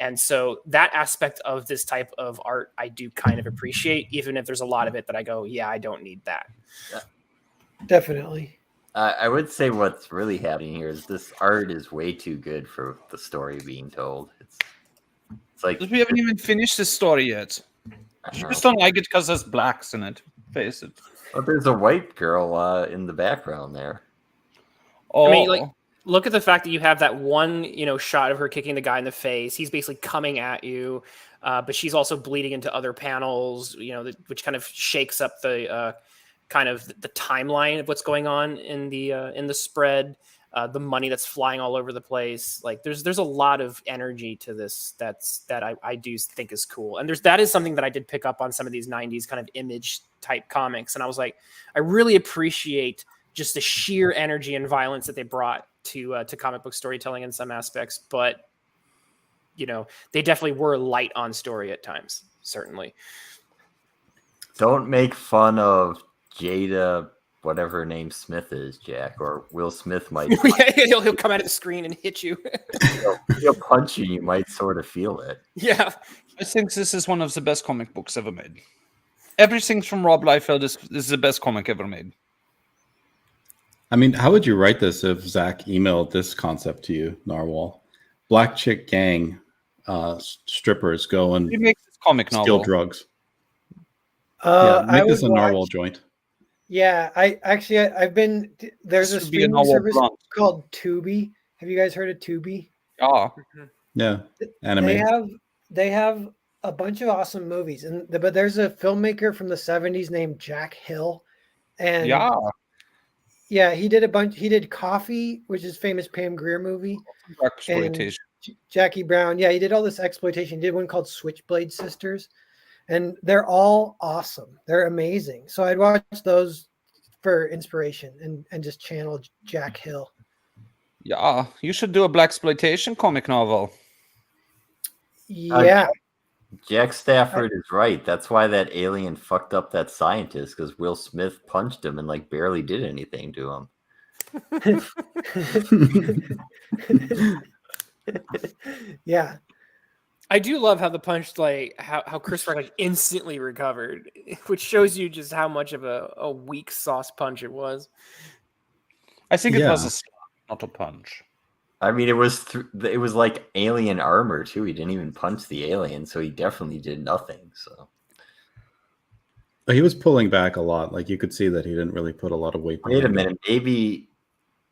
And so that aspect of this type of art, I do kind of appreciate, even if there's a lot of it that I go, yeah, I don't need that. Yeah. Definitely. I would say what's really happening here is this art is way too good for the story being told. It's like We haven't even finished the story yet. You just don't like it because there's blacks in it. Face it. But there's a white girl in the background there. Oh, I mean, like, look at the fact that you have that one, shot of her kicking the guy in the face. He's basically coming at you, but she's also bleeding into other panels, which kind of shakes up the kind of the timeline of what's going on in the spread. The money that's flying all over the place. Like there's a lot of energy to this that I do think is cool. And that is something that I did pick up on some of these 90s kind of image type comics. And I was like, I really appreciate just the sheer energy and violence that they brought to comic book storytelling in some aspects. But, they definitely were light on story at times, certainly. Don't make fun of Jada, whatever her name Smith is, Jack, or Will Smith might. he'll come out of the screen and hit you. He'll punch you. You might sort of feel it. Yeah. I think this is one of the best comic books ever made. everything from Rob Liefeld is the best comic ever made. I mean, how would you write this if Zach emailed this concept to you, Narwhal? Black chick gang strippers go and He makes this comic steal novel. drugs. I make this a would Narwhal watch- joint. Yeah, I've been there's a This would be a streaming Narwhal service blunt. called Tubi. Have you guys heard of Tubi? Yeah. Yeah, anime. They have a bunch of awesome movies, but there's a filmmaker from the 70s named Jack Hill, and yeah, he did a bunch. He did Coffee, which is famous Pam Grier movie, Exploitation. and Jackie Brown. Yeah, he did all this exploitation. He did one called Switchblade Sisters, and they're all awesome. They're amazing. So I'd watch those for inspiration and just channel Jack Hill. Yeah, you should do a blaxploitation comic novel. Yeah. Jack Stafford is right. That's why that alien fucked up that scientist, because Will Smith punched him and like barely did anything to him. Yeah. I do love how the punch, like how Chris Rock like instantly recovered, which shows you just how much of a weak sauce punch it was. I think it was a slap, not a punch. I mean, it was like alien armor too. He didn't even punch the alien, so he definitely did nothing. So But he was pulling back a lot. Like you could see that he didn't really put a lot of weight. wait a minute, maybe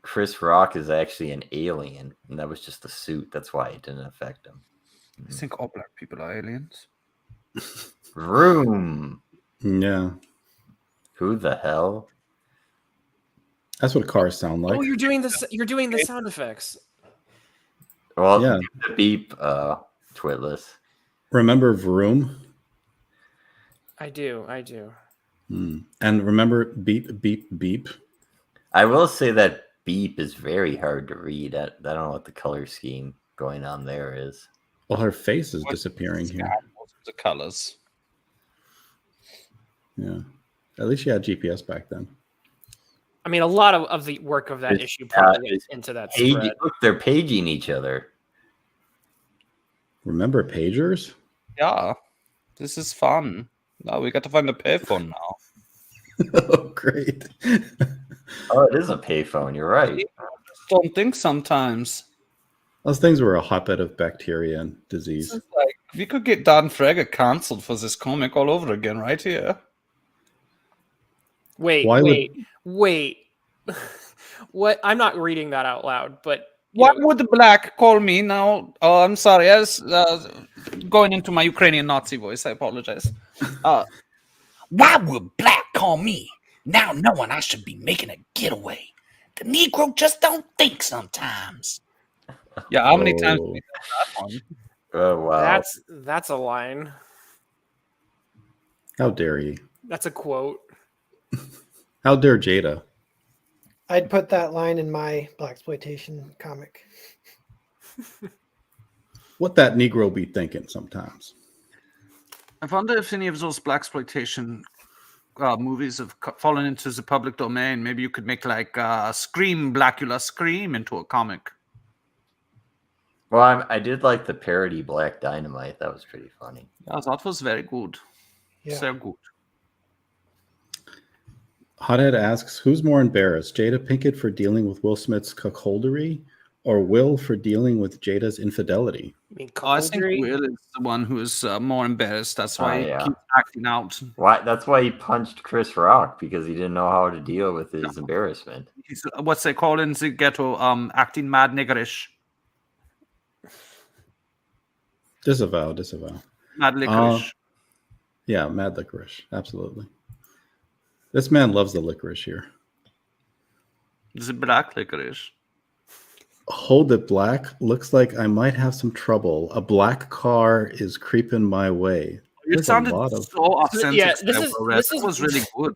Chris Rock is actually an alien, and that was just a suit. That's why it didn't affect him. I think all black people are aliens. Room. Yeah. Who the hell? That's what cars sound like. Oh, you're doing this. You're doing the sound effects. Well, Yeah. the beep, Twitless. Remember Vroom? I do. And remember beep, beep, beep? I will say that beep is very hard to read. I don't know what the color scheme going on there is. Well, her face is disappearing here. The colors. Yeah. At least she had GPS back then. I mean, a lot of the work of that issue probably went into that spread. Look, they're paging each other. Remember pagers? Yeah. This is fun. Now we got to find a payphone now. Oh, great. Oh, it is a payphone. You're right. Don't think sometimes. Those things were a hotbed of bacteria and disease. It's like we could get Dan Frege cancelled for this comic all over again right here. Wait. What? I'm not reading that out loud, but What would the black call me now? Oh, I'm sorry. I was going into my Ukrainian Nazi voice. I apologize. Why would black call me now knowing I should be making a getaway? The Negro just don't think sometimes. Yeah, how many times did we say that one? Oh, wow. that's a line. How dare you? That's a quote. How dare Jada? I'd put that line in my blaxploitation comic. What that Negro be thinking sometimes. I wonder if any of those blaxploitation movies have fallen into the public domain. Maybe you could make like Scream, Blackula Scream into a comic. Well, I did like the parody Black Dynamite. That was pretty funny. Yeah, that was very good. Yeah. So good. Hothead asks, who's more embarrassed, Jada Pinkett for dealing with Will Smith's cuckoldery or Will for dealing with Jada's infidelity? I mean, I think Will is the one who is more embarrassed. That's why he keeps acting out. Why? That's why he punched Chris Rock, because he didn't know how to deal with his embarrassment. He's what's they call in the ghetto, acting mad niggerish. Disavow. Mad licorice. Yeah, mad licorice. Absolutely. This man loves the licorice here. The black licorice. Hold it, black. Looks like I might have some trouble. A black car is creeping my way. It sounded so authentic. Yeah, this was really good.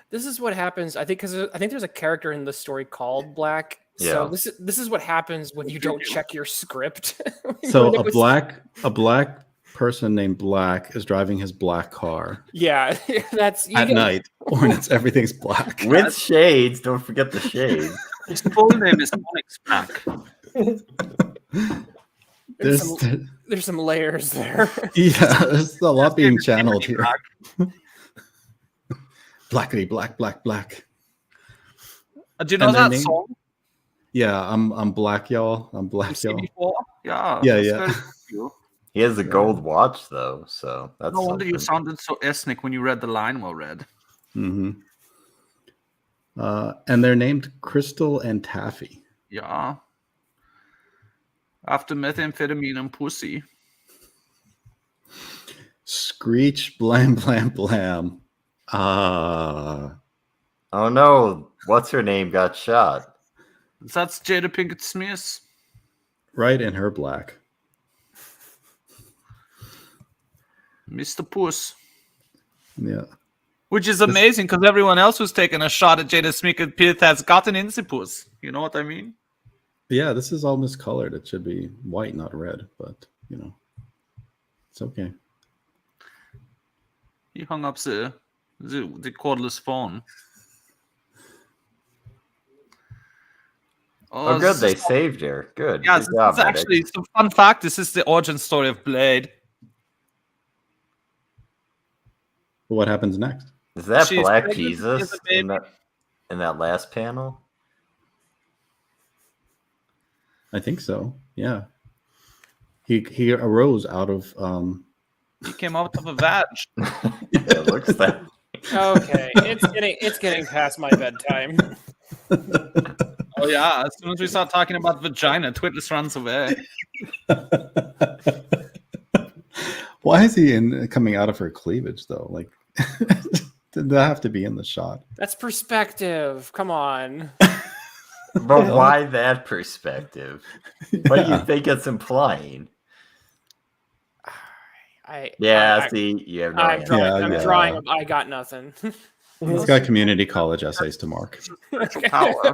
This is what happens. I think because I think there's a character in the story called Black. So this is what happens when you don't check your script. So a black person named Black is driving his black car. Yeah, that's at night when everything's black with shades. Don't forget the shades. His full name is Onyx Black. There's some layers there. Yeah, there's a lot being channeled here. Blackity black, black, black. Do you know And their that name- song? Yeah, I'm black, y'all. I'm black, From y'all. CB4? Yeah. Yeah, that's yeah. very cool. He has a gold watch though, so that's No wonder you something. sounded so ethnic when you read the line well read. Mm-hmm. And they're named Crystal and Taffy. Yeah. After methamphetamine and pussy. Screech, blam, blam, blam. Ah. Oh no, what's her name got shot? That's Jada Pinkett Smith. Right in her black. Mr. Puss. Yeah. Which is amazing because everyone else who's taken a shot at Jada Pinkett has gotten into Puss. You know what I mean? Yeah, this is all miscolored. It should be white, not red, but it's okay. He hung up the cordless phone. Oh, good, they saved her. Good. Yeah, Good this job, is actually some fun fact. This is the origin story of Blade. What happens next? Is that She's Black pregnant, she has Jesus a baby. in that last panel? I think so. Yeah. He arose out of He came out of a vag. It looks that. Okay, it's getting past my bedtime. Oh yeah, as soon as we start talking about vagina, Twitless runs away. Why is he coming out of her cleavage though? Like did that have to be in the shot? That's perspective. Come on. But why that perspective? What do you Yeah. think it's implying? I See, you have no I'm answer. drawing. I'm yeah. drawing. I got nothing. He's got community college essays to mark. Power.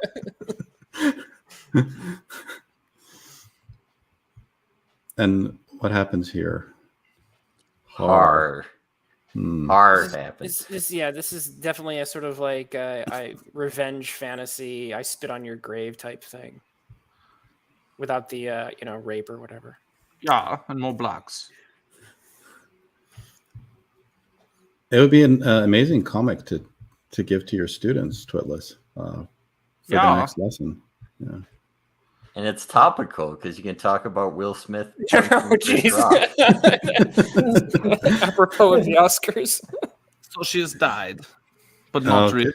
And what happens here? Har. Hmm. Har happens. This is definitely a sort of like I revenge fantasy. I spit on your grave type thing, without the rape or whatever. Yeah, and more blacks. It would be an amazing comic to give to your students, Twitless, for the next lesson. Yeah. And it's topical because you can talk about Will Smith. Oh, jeez. Apropos of the Oscars. So she has died, but not Okay. really.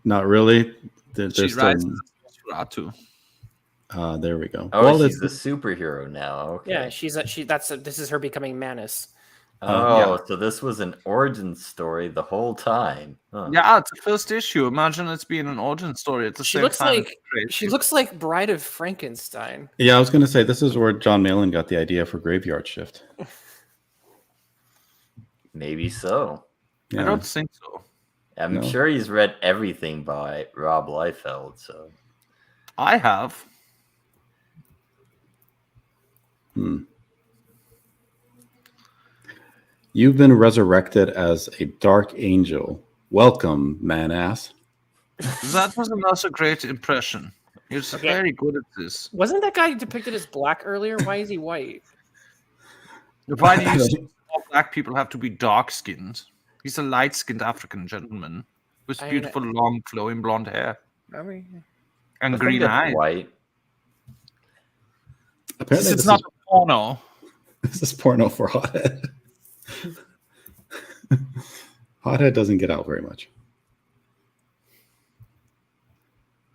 Not really. There's She still, rises to. there we go. Oh, Well, she's it's- a superhero now. Okay. Yeah, this is her becoming Manus. Oh, so this was an origin story the whole time. Huh. Yeah, it's the first issue. Imagine it's being an origin story at the She same looks time. like she looks like Bride of Frankenstein. Yeah, I was going to say this is where John Malin got the idea for Graveyard Shift. Maybe so. Yeah. I don't think so. I'm No. sure he's read everything by Rob Liefeld. So I have. You've been resurrected as a dark angel. Welcome, man ass. That was another great impression. He's Okay. very good at this. Wasn't that guy depicted as black earlier? Why is he white? Why do you think all black people have to be dark skinned? He's a light skinned African gentleman with I- beautiful, long, flowing blonde hair I mean, and I think green it's eyes. white. Apparently, It's not a porno. This is porno for Hothead. Hothead doesn't get out very much.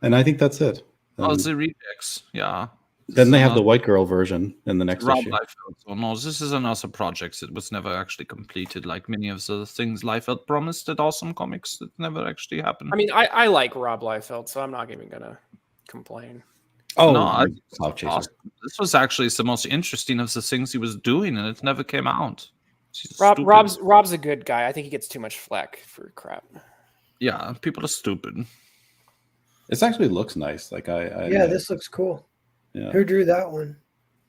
And I think that's it. Oh, the rejects. Yeah. Then they have the white girl version in the next Rob issue. Liefeld. So no, this is another project that was never actually completed. Like many of the things Liefeld promised at Awesome Comics that never actually happened. I mean, I like Rob Liefeld, so I'm not even gonna complain. Oh, no, I, Cloud Chaser. awesome. This was actually the most interesting of the things he was doing, and it never came out. He's stupid. Rob's a good guy. I think he gets too much flack for crap. Yeah, people are stupid. This actually looks nice. Like I Yeah, this looks cool. Yeah. Who drew that one?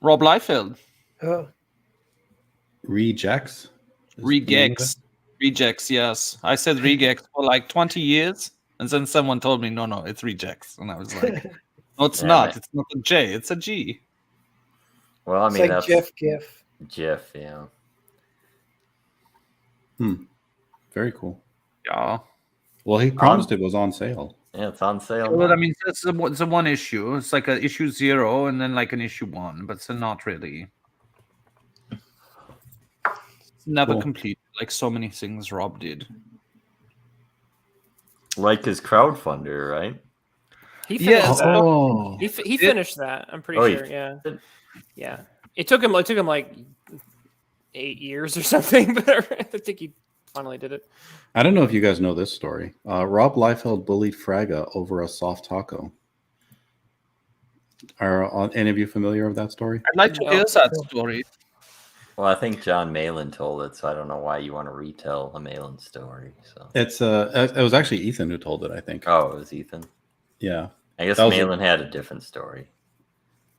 Rob Liefeld. Oh, Rejects. Regex. Rejects, yes. I said regex for like 20 years, and then someone told me, no, it's rejects. And I was like, no, it's Yeah, not. man. It's not a J, it's a G. Well, I it's mean, like that's Jeff GIF. Jeff, yeah. Very cool. Yeah. Well, he promised it was on sale. Yeah, it's on sale. Well, now. I mean, it's a one issue. It's like an issue 0 and then like an issue 1, but it's not really. It's never Cool. complete, like so many things Rob did. Like his crowdfunder, right? He finished that. Oh, He finished that. I'm pretty Oh, sure. Yeah. Yeah. It took him like 8 years or something, but I think he finally did it. I don't know if you guys know this story. Rob Liefeld bullied Fraga over a soft taco. Are any of you familiar with that story? I'd like to hear that story. Well, I think John Malin told it, so I don't know why you want to retell a Malin story. So It was actually Ethan who told it, I think. Oh, it was Ethan. Yeah. I guess That was Malin had a different story.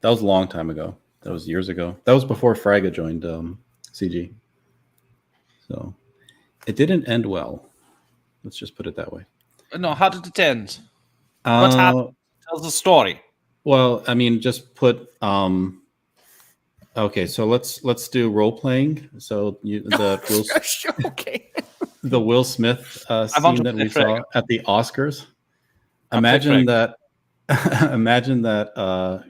That was a long time ago. That was years ago. That was before Fraga joined CG. So it didn't end well. Let's just put it that way. No, how did it end? What happened? Tell the story. Well, I mean, just put. Okay, so let's do role playing. So Okay. the Will Smith scene that we saw at the Oscars. Imagine that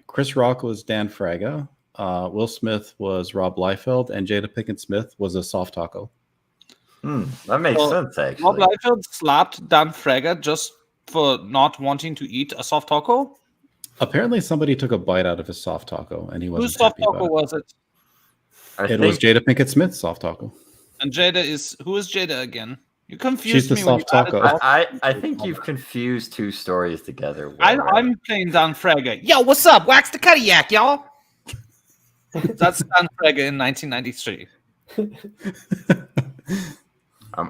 Chris Rock was Dan Fraga, Will Smith was Rob Liefeld, and Jada Pinkett Smith was a soft taco. That makes sense, actually. Rob Liefeld slapped Dan Fraga just for not wanting to eat a soft taco. Apparently, somebody took a bite out of his soft taco, and he wasn't. Whose soft happy about taco was it? It was Jada Pinkett Smith's soft taco. And Jada is who is Jada again? You confused She's the me. When soft you added taco. I think you've confused two stories together. I'm playing Dan Fraga. Yo, what's up? Wax the Cadillac, y'all. That's Dan Fraga in 1993.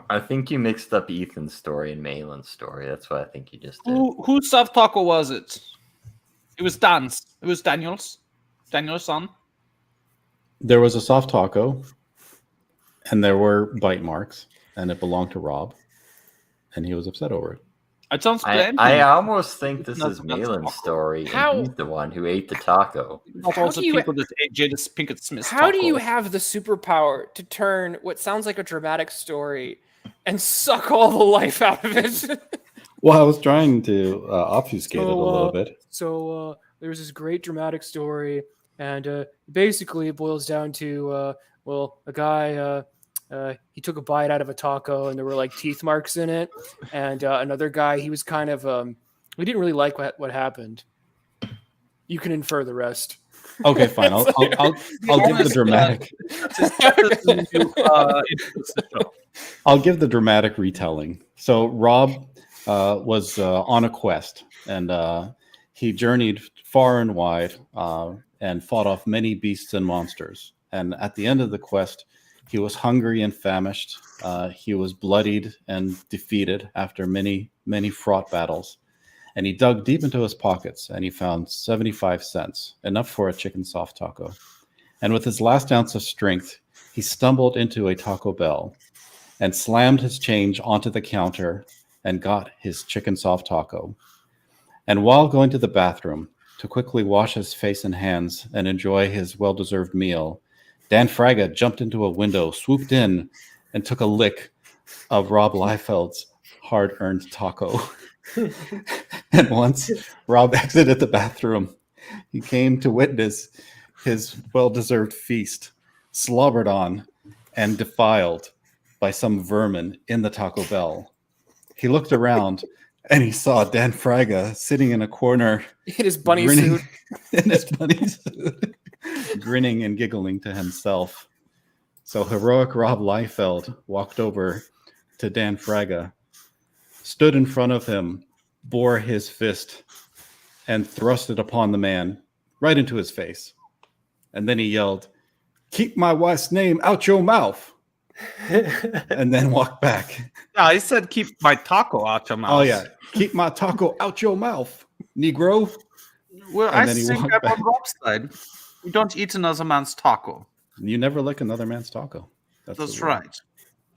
I think you mixed up Ethan's story and Malin's story. That's what I think you just did. Whose soft taco was it? It was Dan's. It was Daniel's. Daniel's son. There was a soft taco, and there were bite marks, and it belonged to Rob, and he was upset over it. It sounds I almost think this is Not Malin's story, How- and he's the one who ate the taco. Not How also do you- people that ate Jada Pinkett Smith's How do taco. you have the superpower to turn what sounds like a dramatic story and suck all the life out of it? Well, I was trying to obfuscate it a little bit. So there was this great dramatic story, and basically it boils down to a guy he took a bite out of a taco, and there were like teeth marks in it, and another guy, he was kind of we didn't really like what happened. You can infer the rest. Okay, fine. I'll give the dramatic. I'll give the dramatic retelling. So Rob was on a quest, and he journeyed far and wide and fought off many beasts and monsters. And at the end of the quest, he was hungry and famished. He was bloodied and defeated after many, many fraught battles. And he dug deep into his pockets, and he found 75 cents, enough for a chicken soft taco. And with his last ounce of strength, he stumbled into a Taco Bell and slammed his change onto the counter and got his chicken soft taco. And while going to the bathroom to quickly wash his face and hands and enjoy his well-deserved meal, Dan Fraga jumped into a window, swooped in, and took a lick of Rob Liefeld's hard-earned taco. And once Rob exited the bathroom, he came to witness his well-deserved feast slobbered on and defiled by some vermin in the Taco Bell. He looked around and he saw Dan Fraga sitting in a corner In his bunny grinning- suit. in his bunny suit, grinning and giggling to himself. So heroic Rob Liefeld walked over to Dan Fraga, stood in front of him, bore his fist, and thrust it upon the man right into his face. And then he yelled, "Keep my wife's name out your mouth," and then walked back. Yeah, I said keep my taco out your mouth. Oh, yeah. "Keep my taco out your mouth, Negro." Well, And I then he think walked I'm back. on Rob's side. You don't eat another man's taco. You never lick another man's taco. That's the rule. right.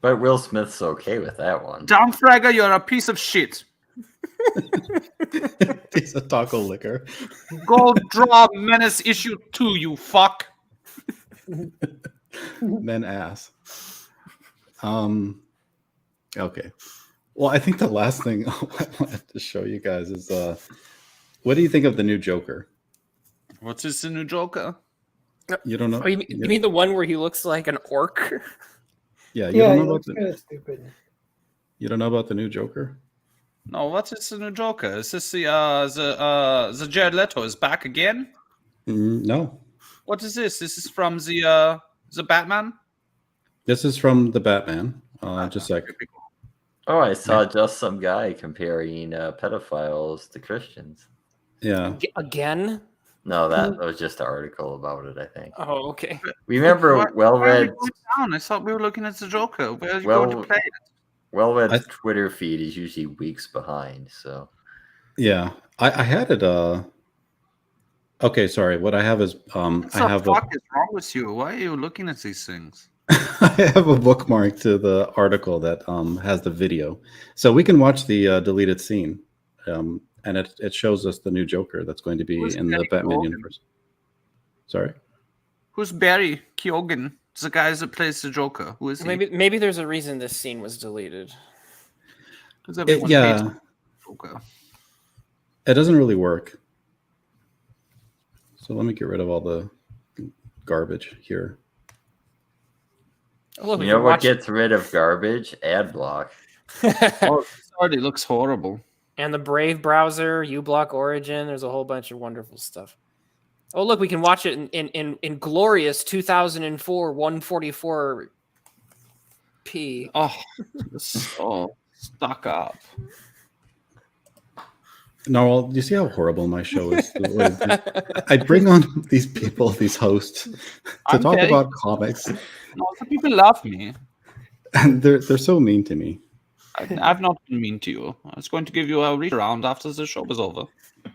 But Will Smith's okay with that one. Dan Fraga, you're a piece of shit. He's a taco licker. Go draw Menace issue 2, you fuck. Men ass. Okay. Well, I think the last thing I wanted to show you guys is what do you think of the new Joker? What is the new Joker? You don't know? Oh, you mean the one where he looks like an orc? Yeah, you don't know about kind of stupid. You don't know about the new Joker? No, what is the new Joker? Is this the Jared Leto is back again? No. What is this? This is from the Batman? This is from the Batman. Just a sec. Oh, I saw just some guy comparing pedophiles to Christians. Yeah. Again? No, that was just an article about it, I think. Oh, okay. Remember, well-read. I thought we were looking at the Joker. Where are you going to play it? Well-read Twitter feed is usually weeks behind, so. Yeah, I had it. Okay, sorry. What I have is What I have the fuck is wrong with you? Why are you looking at these things? I have a bookmark to the article that has the video, so we can watch the deleted scene, and it shows us the new Joker that's going to be in the Batman universe. Sorry, who's Barry Keoghan? The guy that plays the Joker. Who is he? Maybe there's a reason this scene was deleted. Yeah, Joker. It doesn't really work. So let me get rid of all the garbage here. Oh, look, you know what gets rid of garbage? Ad block. Oh, this already looks horrible. And the Brave browser, uBlock Origin. There's a whole bunch of wonderful stuff. Oh, look, we can watch it in glorious 2004 144p. Oh, it's so stuck up. No, do you see how horrible my show is? I bring on these people, these hosts, to talk about comics. No, the people love me. And they're so mean to me. I've not been mean to you. I was going to give you a read around after the show was over.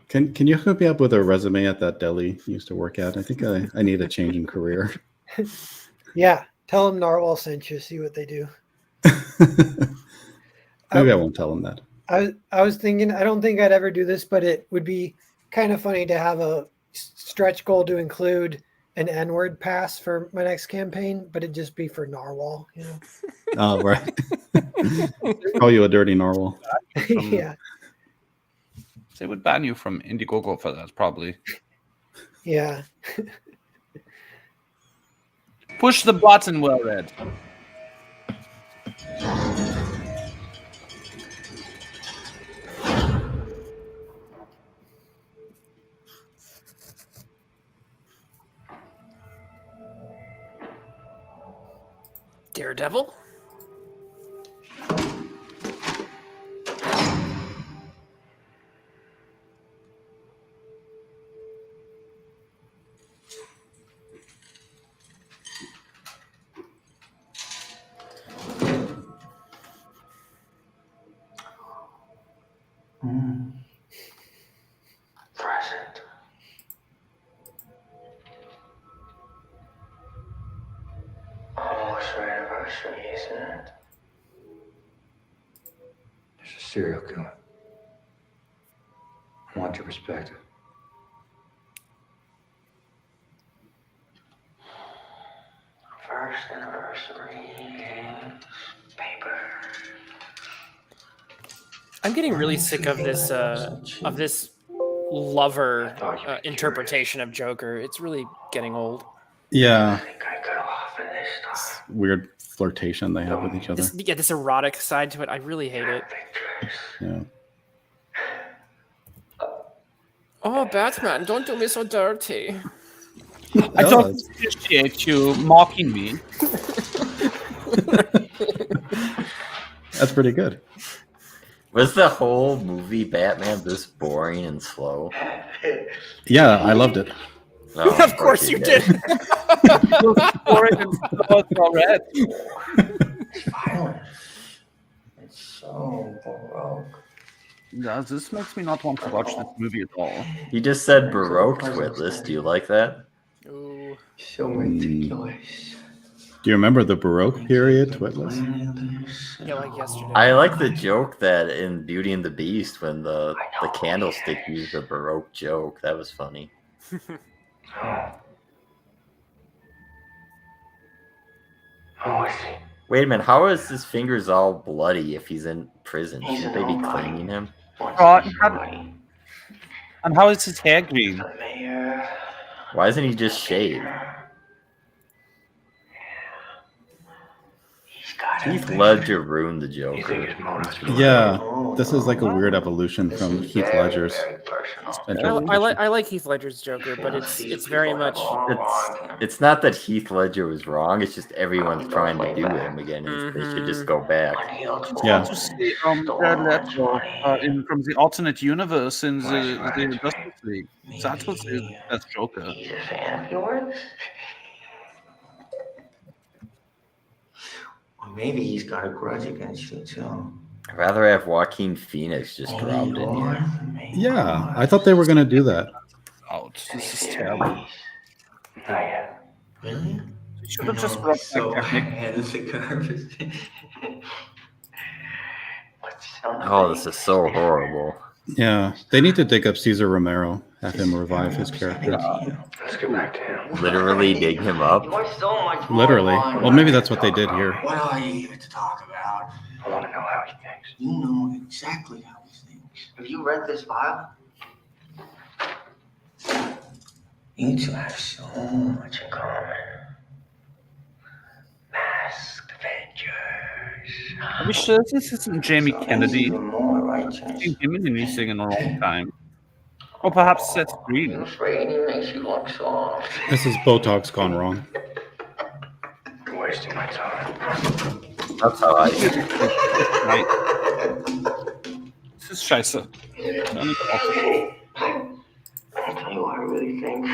Can you hook me up with a resume at that deli you used to work at? I think I need a change in career. Yeah, tell them Narwhal sent you. See what they do. Maybe I won't tell them that. I was thinking, I don't think I'd ever do this, but it would be kind of funny to have a stretch goal to include an N-word pass for my next campaign, but it'd just be for Narwhal, you know? Oh, right. Call you a dirty Narwhal. Yeah. They would ban you from Indiegogo for that, probably. Yeah. Push the button, well read. Daredevil? Present. Almost our anniversary, isn't it? There's a serial killer. I want your perspective. First anniversary games, paper. I'm getting really sick of this lover interpretation of Joker. It's really getting old. Yeah. Weird flirtation they have with each other. This erotic side to it. I really hate it. Yeah. Oh, Batman, don't do me so dirty. I don't appreciate you mocking me. That's pretty good. Was the whole movie Batman this boring and slow? Yeah, I loved it. No, of course you did. Boring and slow already. Violence. It's so baroque. Yeah, this makes me not want to watch this movie at all. He just said Baroque Twitless. Do you like that? Ooh. So ridiculous. Do you remember the Baroque period, Twitless? Yeah, like yesterday. I like the joke that in Beauty and the Beast when the candlestick used a Baroque joke. That was funny. Who is he? Wait a minute, how is his fingers all bloody if he's in prison? Shouldn't they be cleaning him? And how is his hair green? Why isn't he just shaved? Heath Ledger ruined the Joker. Yeah, this is like a weird evolution from Heath Ledger's. I like Heath Ledger's Joker, but it's very much. It's not that Heath Ledger was wrong. It's just everyone's trying to do him again. They should just go back. Yeah. To see Jared Leto from the alternate universe in the Justice League. That was his best Joker. Maybe he's got a grudge against you too. I'd rather have Joaquin Phoenix just dropped in here. Yeah, I thought they were going to do that. Ouch, this is terrible. Really? You should have just brought So back ahead of the curve. Oh, this is so horrible. Yeah, they need to dig up Cesar Romero, have him revive his character. Let's get back to him. Literally dig him up. Literally. Well, maybe that's what they did here. What are you here to talk about? I want to know how he thinks. You know exactly how he thinks. Have you read this file? You two have so much in common. Masked Avengers. Are we sure this isn't Jamie Kennedy? Even more I righteous. haven't seen him in anything in a long time. Or perhaps Seth Green. I'm afraid he makes you look soft. This is Botox gone wrong. You're wasting my time. That's how I do. This is scheiße. I'll tell you what I really think.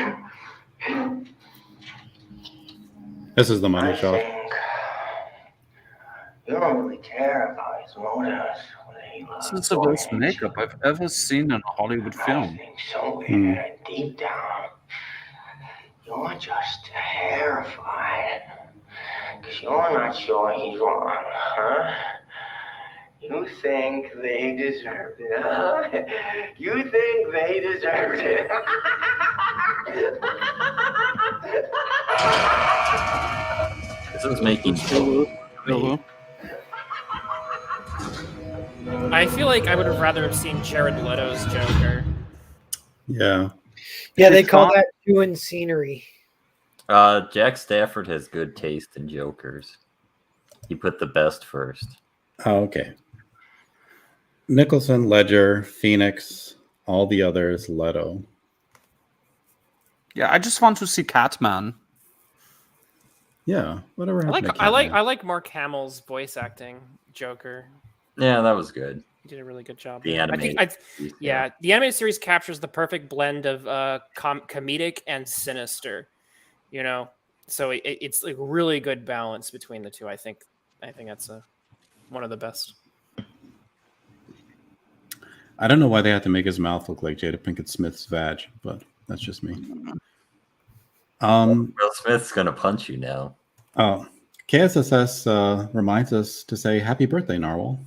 This is the money shot. You don't really care about his motives. This is the worst makeup I've ever seen in a Hollywood film. Somewhere deep down, you're just terrified. Because you're not sure he's wrong, huh? You think they deserved it, huh? You think they deserved it. This is making me. I feel like I would have rather have seen Jared Leto's Joker. Yeah. Yeah, they call that chewing scenery. Jack Stafford has good taste in Jokers. He put the best first. Oh, okay. Nicholson, Ledger, Phoenix, all the others, Leto. Yeah, I just want to see Catman. Yeah, whatever. I like Mark Hamill's voice acting Joker. Yeah, that was good. He did a really good job. The animated the animated series captures the perfect blend of comedic and sinister. You know, so it's like really good balance between the two. I think that's one of the best. I don't know why they had to make his mouth look like Jada Pinkett Smith's vag, but that's just me. Will Smith's gonna punch you now. Oh, KSSS reminds us to say happy birthday, Narwhal.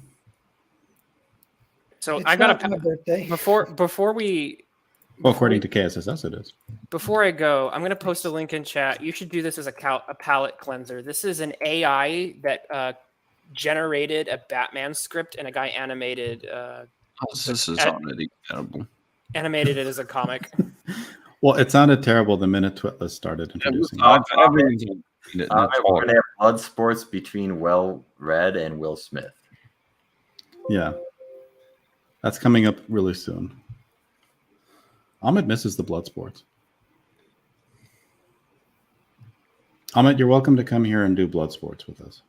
So It's I got not my birthday. before we. Well, according to KSSS, it is. Before I go, I'm going to post a link in chat. You should do this as a palette cleanser. This is an AI that generated a Batman script, and a guy animated. This is already terrible. Animated it as a comic. Well, it sounded terrible the minute Twitless started introducing it. We're gonna have blood sports between Well Red and Will Smith. Yeah, that's coming up really soon. Ahmed misses the blood sports. Ahmed, you're welcome to come here and do blood sports with us.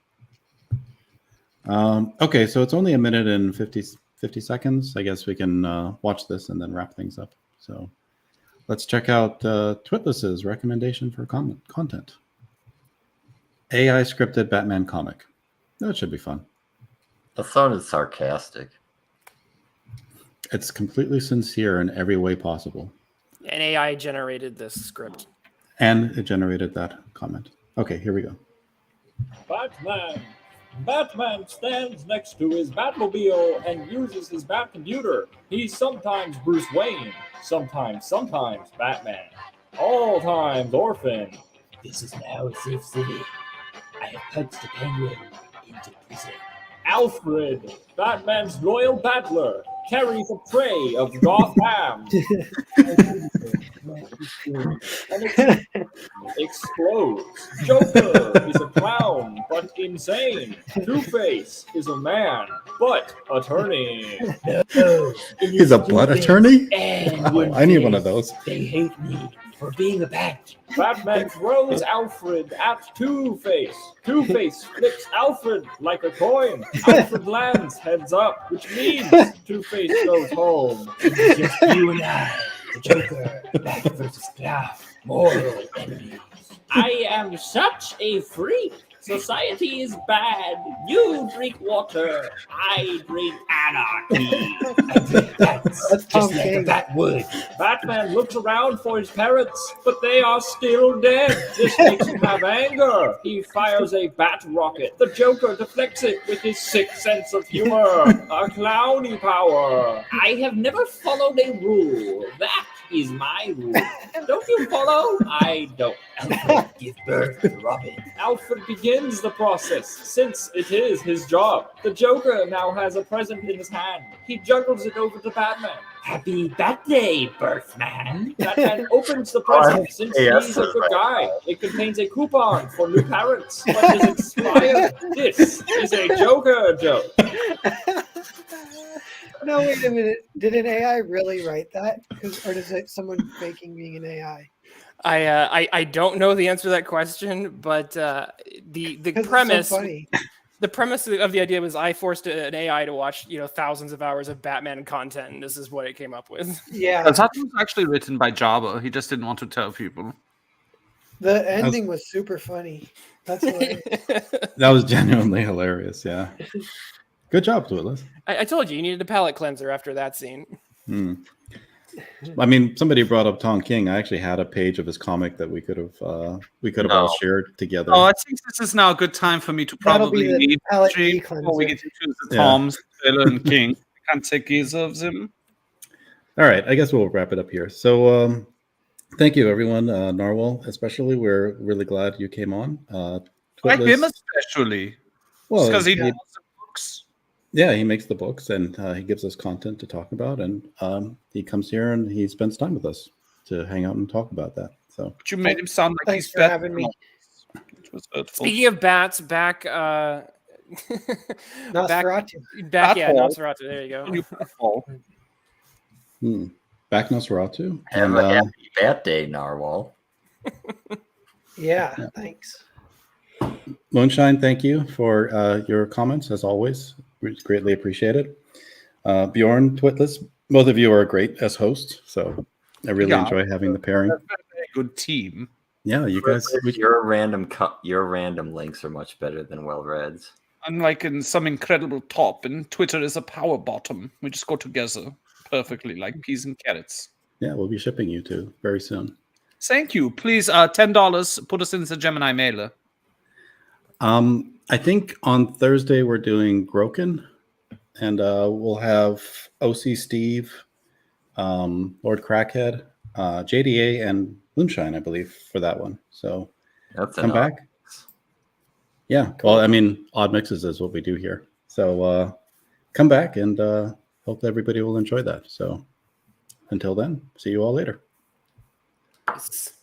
Okay, so it's only a minute and 50 seconds. I guess we can watch this and then wrap things up. So let's check out Twitless's recommendation for content. AI scripted Batman comic. That should be fun. That sounded sarcastic. It's completely sincere in every way possible. An AI generated this script. And it generated that comment. Okay, here we go. Batman. Batman stands next to his Batmobile and uses his Batcomputer. He's sometimes Bruce Wayne, sometimes Batman, all times Orphan. This is now a safe city. I have touched the penguin. Activity. Alfred, Batman's loyal battler, carries a tray of Gotham and explodes. Joker is a clown, but insane. Two-Face is a man, but attorney. He's a butt attorney? And Wow, I need one of those. They hate me for being a bat. Batman throws Alfred at Two-Face. Two-Face flips Alfred like a coin. Alfred lands heads up, which means Two-Face goes home. It's just you and I, the Joker, Bat versus Clown, mortal enemies. I am such a freak. Society is bad. You drink water. I drink anarchy. I drink bats, That's Tom just like a King. bat would. Batman looks around for his parents, but they are still dead. This makes him have anger. He fires a bat rocket. The Joker deflects it with his sick sense of humor. A clowny power. I have never followed a rule. That is my rule. Don't you follow? I don't. Alfred give birth to Robin. Alfred begins the process, since it is his job. The Joker now has a present in his hand. He juggles it over to Batman. Happy Bat Day, Birthman. Batman opens the present, since he's a good guy. It contains a coupon for new parents, but is expired. This is a Joker joke. No, wait a minute. Did an AI really write that? Or is it someone faking being an AI? I don't know the answer to that question, but the premise the premise of the idea was I forced an AI to watch thousands of hours of Batman content, and this is what it came up with. Yeah, that was actually written by Jabba. He just didn't want to tell people. The ending was super funny. That's hilarious. That was genuinely hilarious. Yeah. Good job, Twitless. I told you needed a palate cleanser after that scene. I mean, somebody brought up Tom King. I actually had a page of his comic that we could have all shared together. Oh, I think this is now a good time for me to probably leave before we get into the Toms, Taylor, and King. I can't take either of them. All right, I guess we'll wrap it up here. So, thank you, everyone. Narwhal, especially. We're really glad you came on. Like him especially. Well, because he knows the books. Yeah, he makes the books, and he gives us content to talk about, and he comes here and he spends time with us to hang out and talk about that. So, but you made him sound like Thanks he's for better having me. Which was hurtful. Speaking of bats, back Nosferatu. Nosferatu. There you go. Back Nosferatu. Have a happy Bat Day, Narwhal. Yeah, thanks. Moonshine, thank you for your comments, as always. We greatly appreciate it. Bjorn, Twitless, both of you are great as hosts, so I really enjoy having the pairing. Very good team. Yeah, you guys. Your random links are much better than well-reads. Unlike in some incredible top, and Twitter is a power bottom. We just go together perfectly, like peas and carrots. Yeah, we'll be shipping you two very soon. Thank you. Please, $10. Put us in the Gemini mailer. I think on Thursday we're doing Groken, and we'll have OC Steve, Lord Crackhead, JDA, and Moonshine, I believe, for that one. So come back. Yeah, well, I mean, odd mixes is what we do here. So come back, and hope everybody will enjoy that. So until then, see you all later. Yes.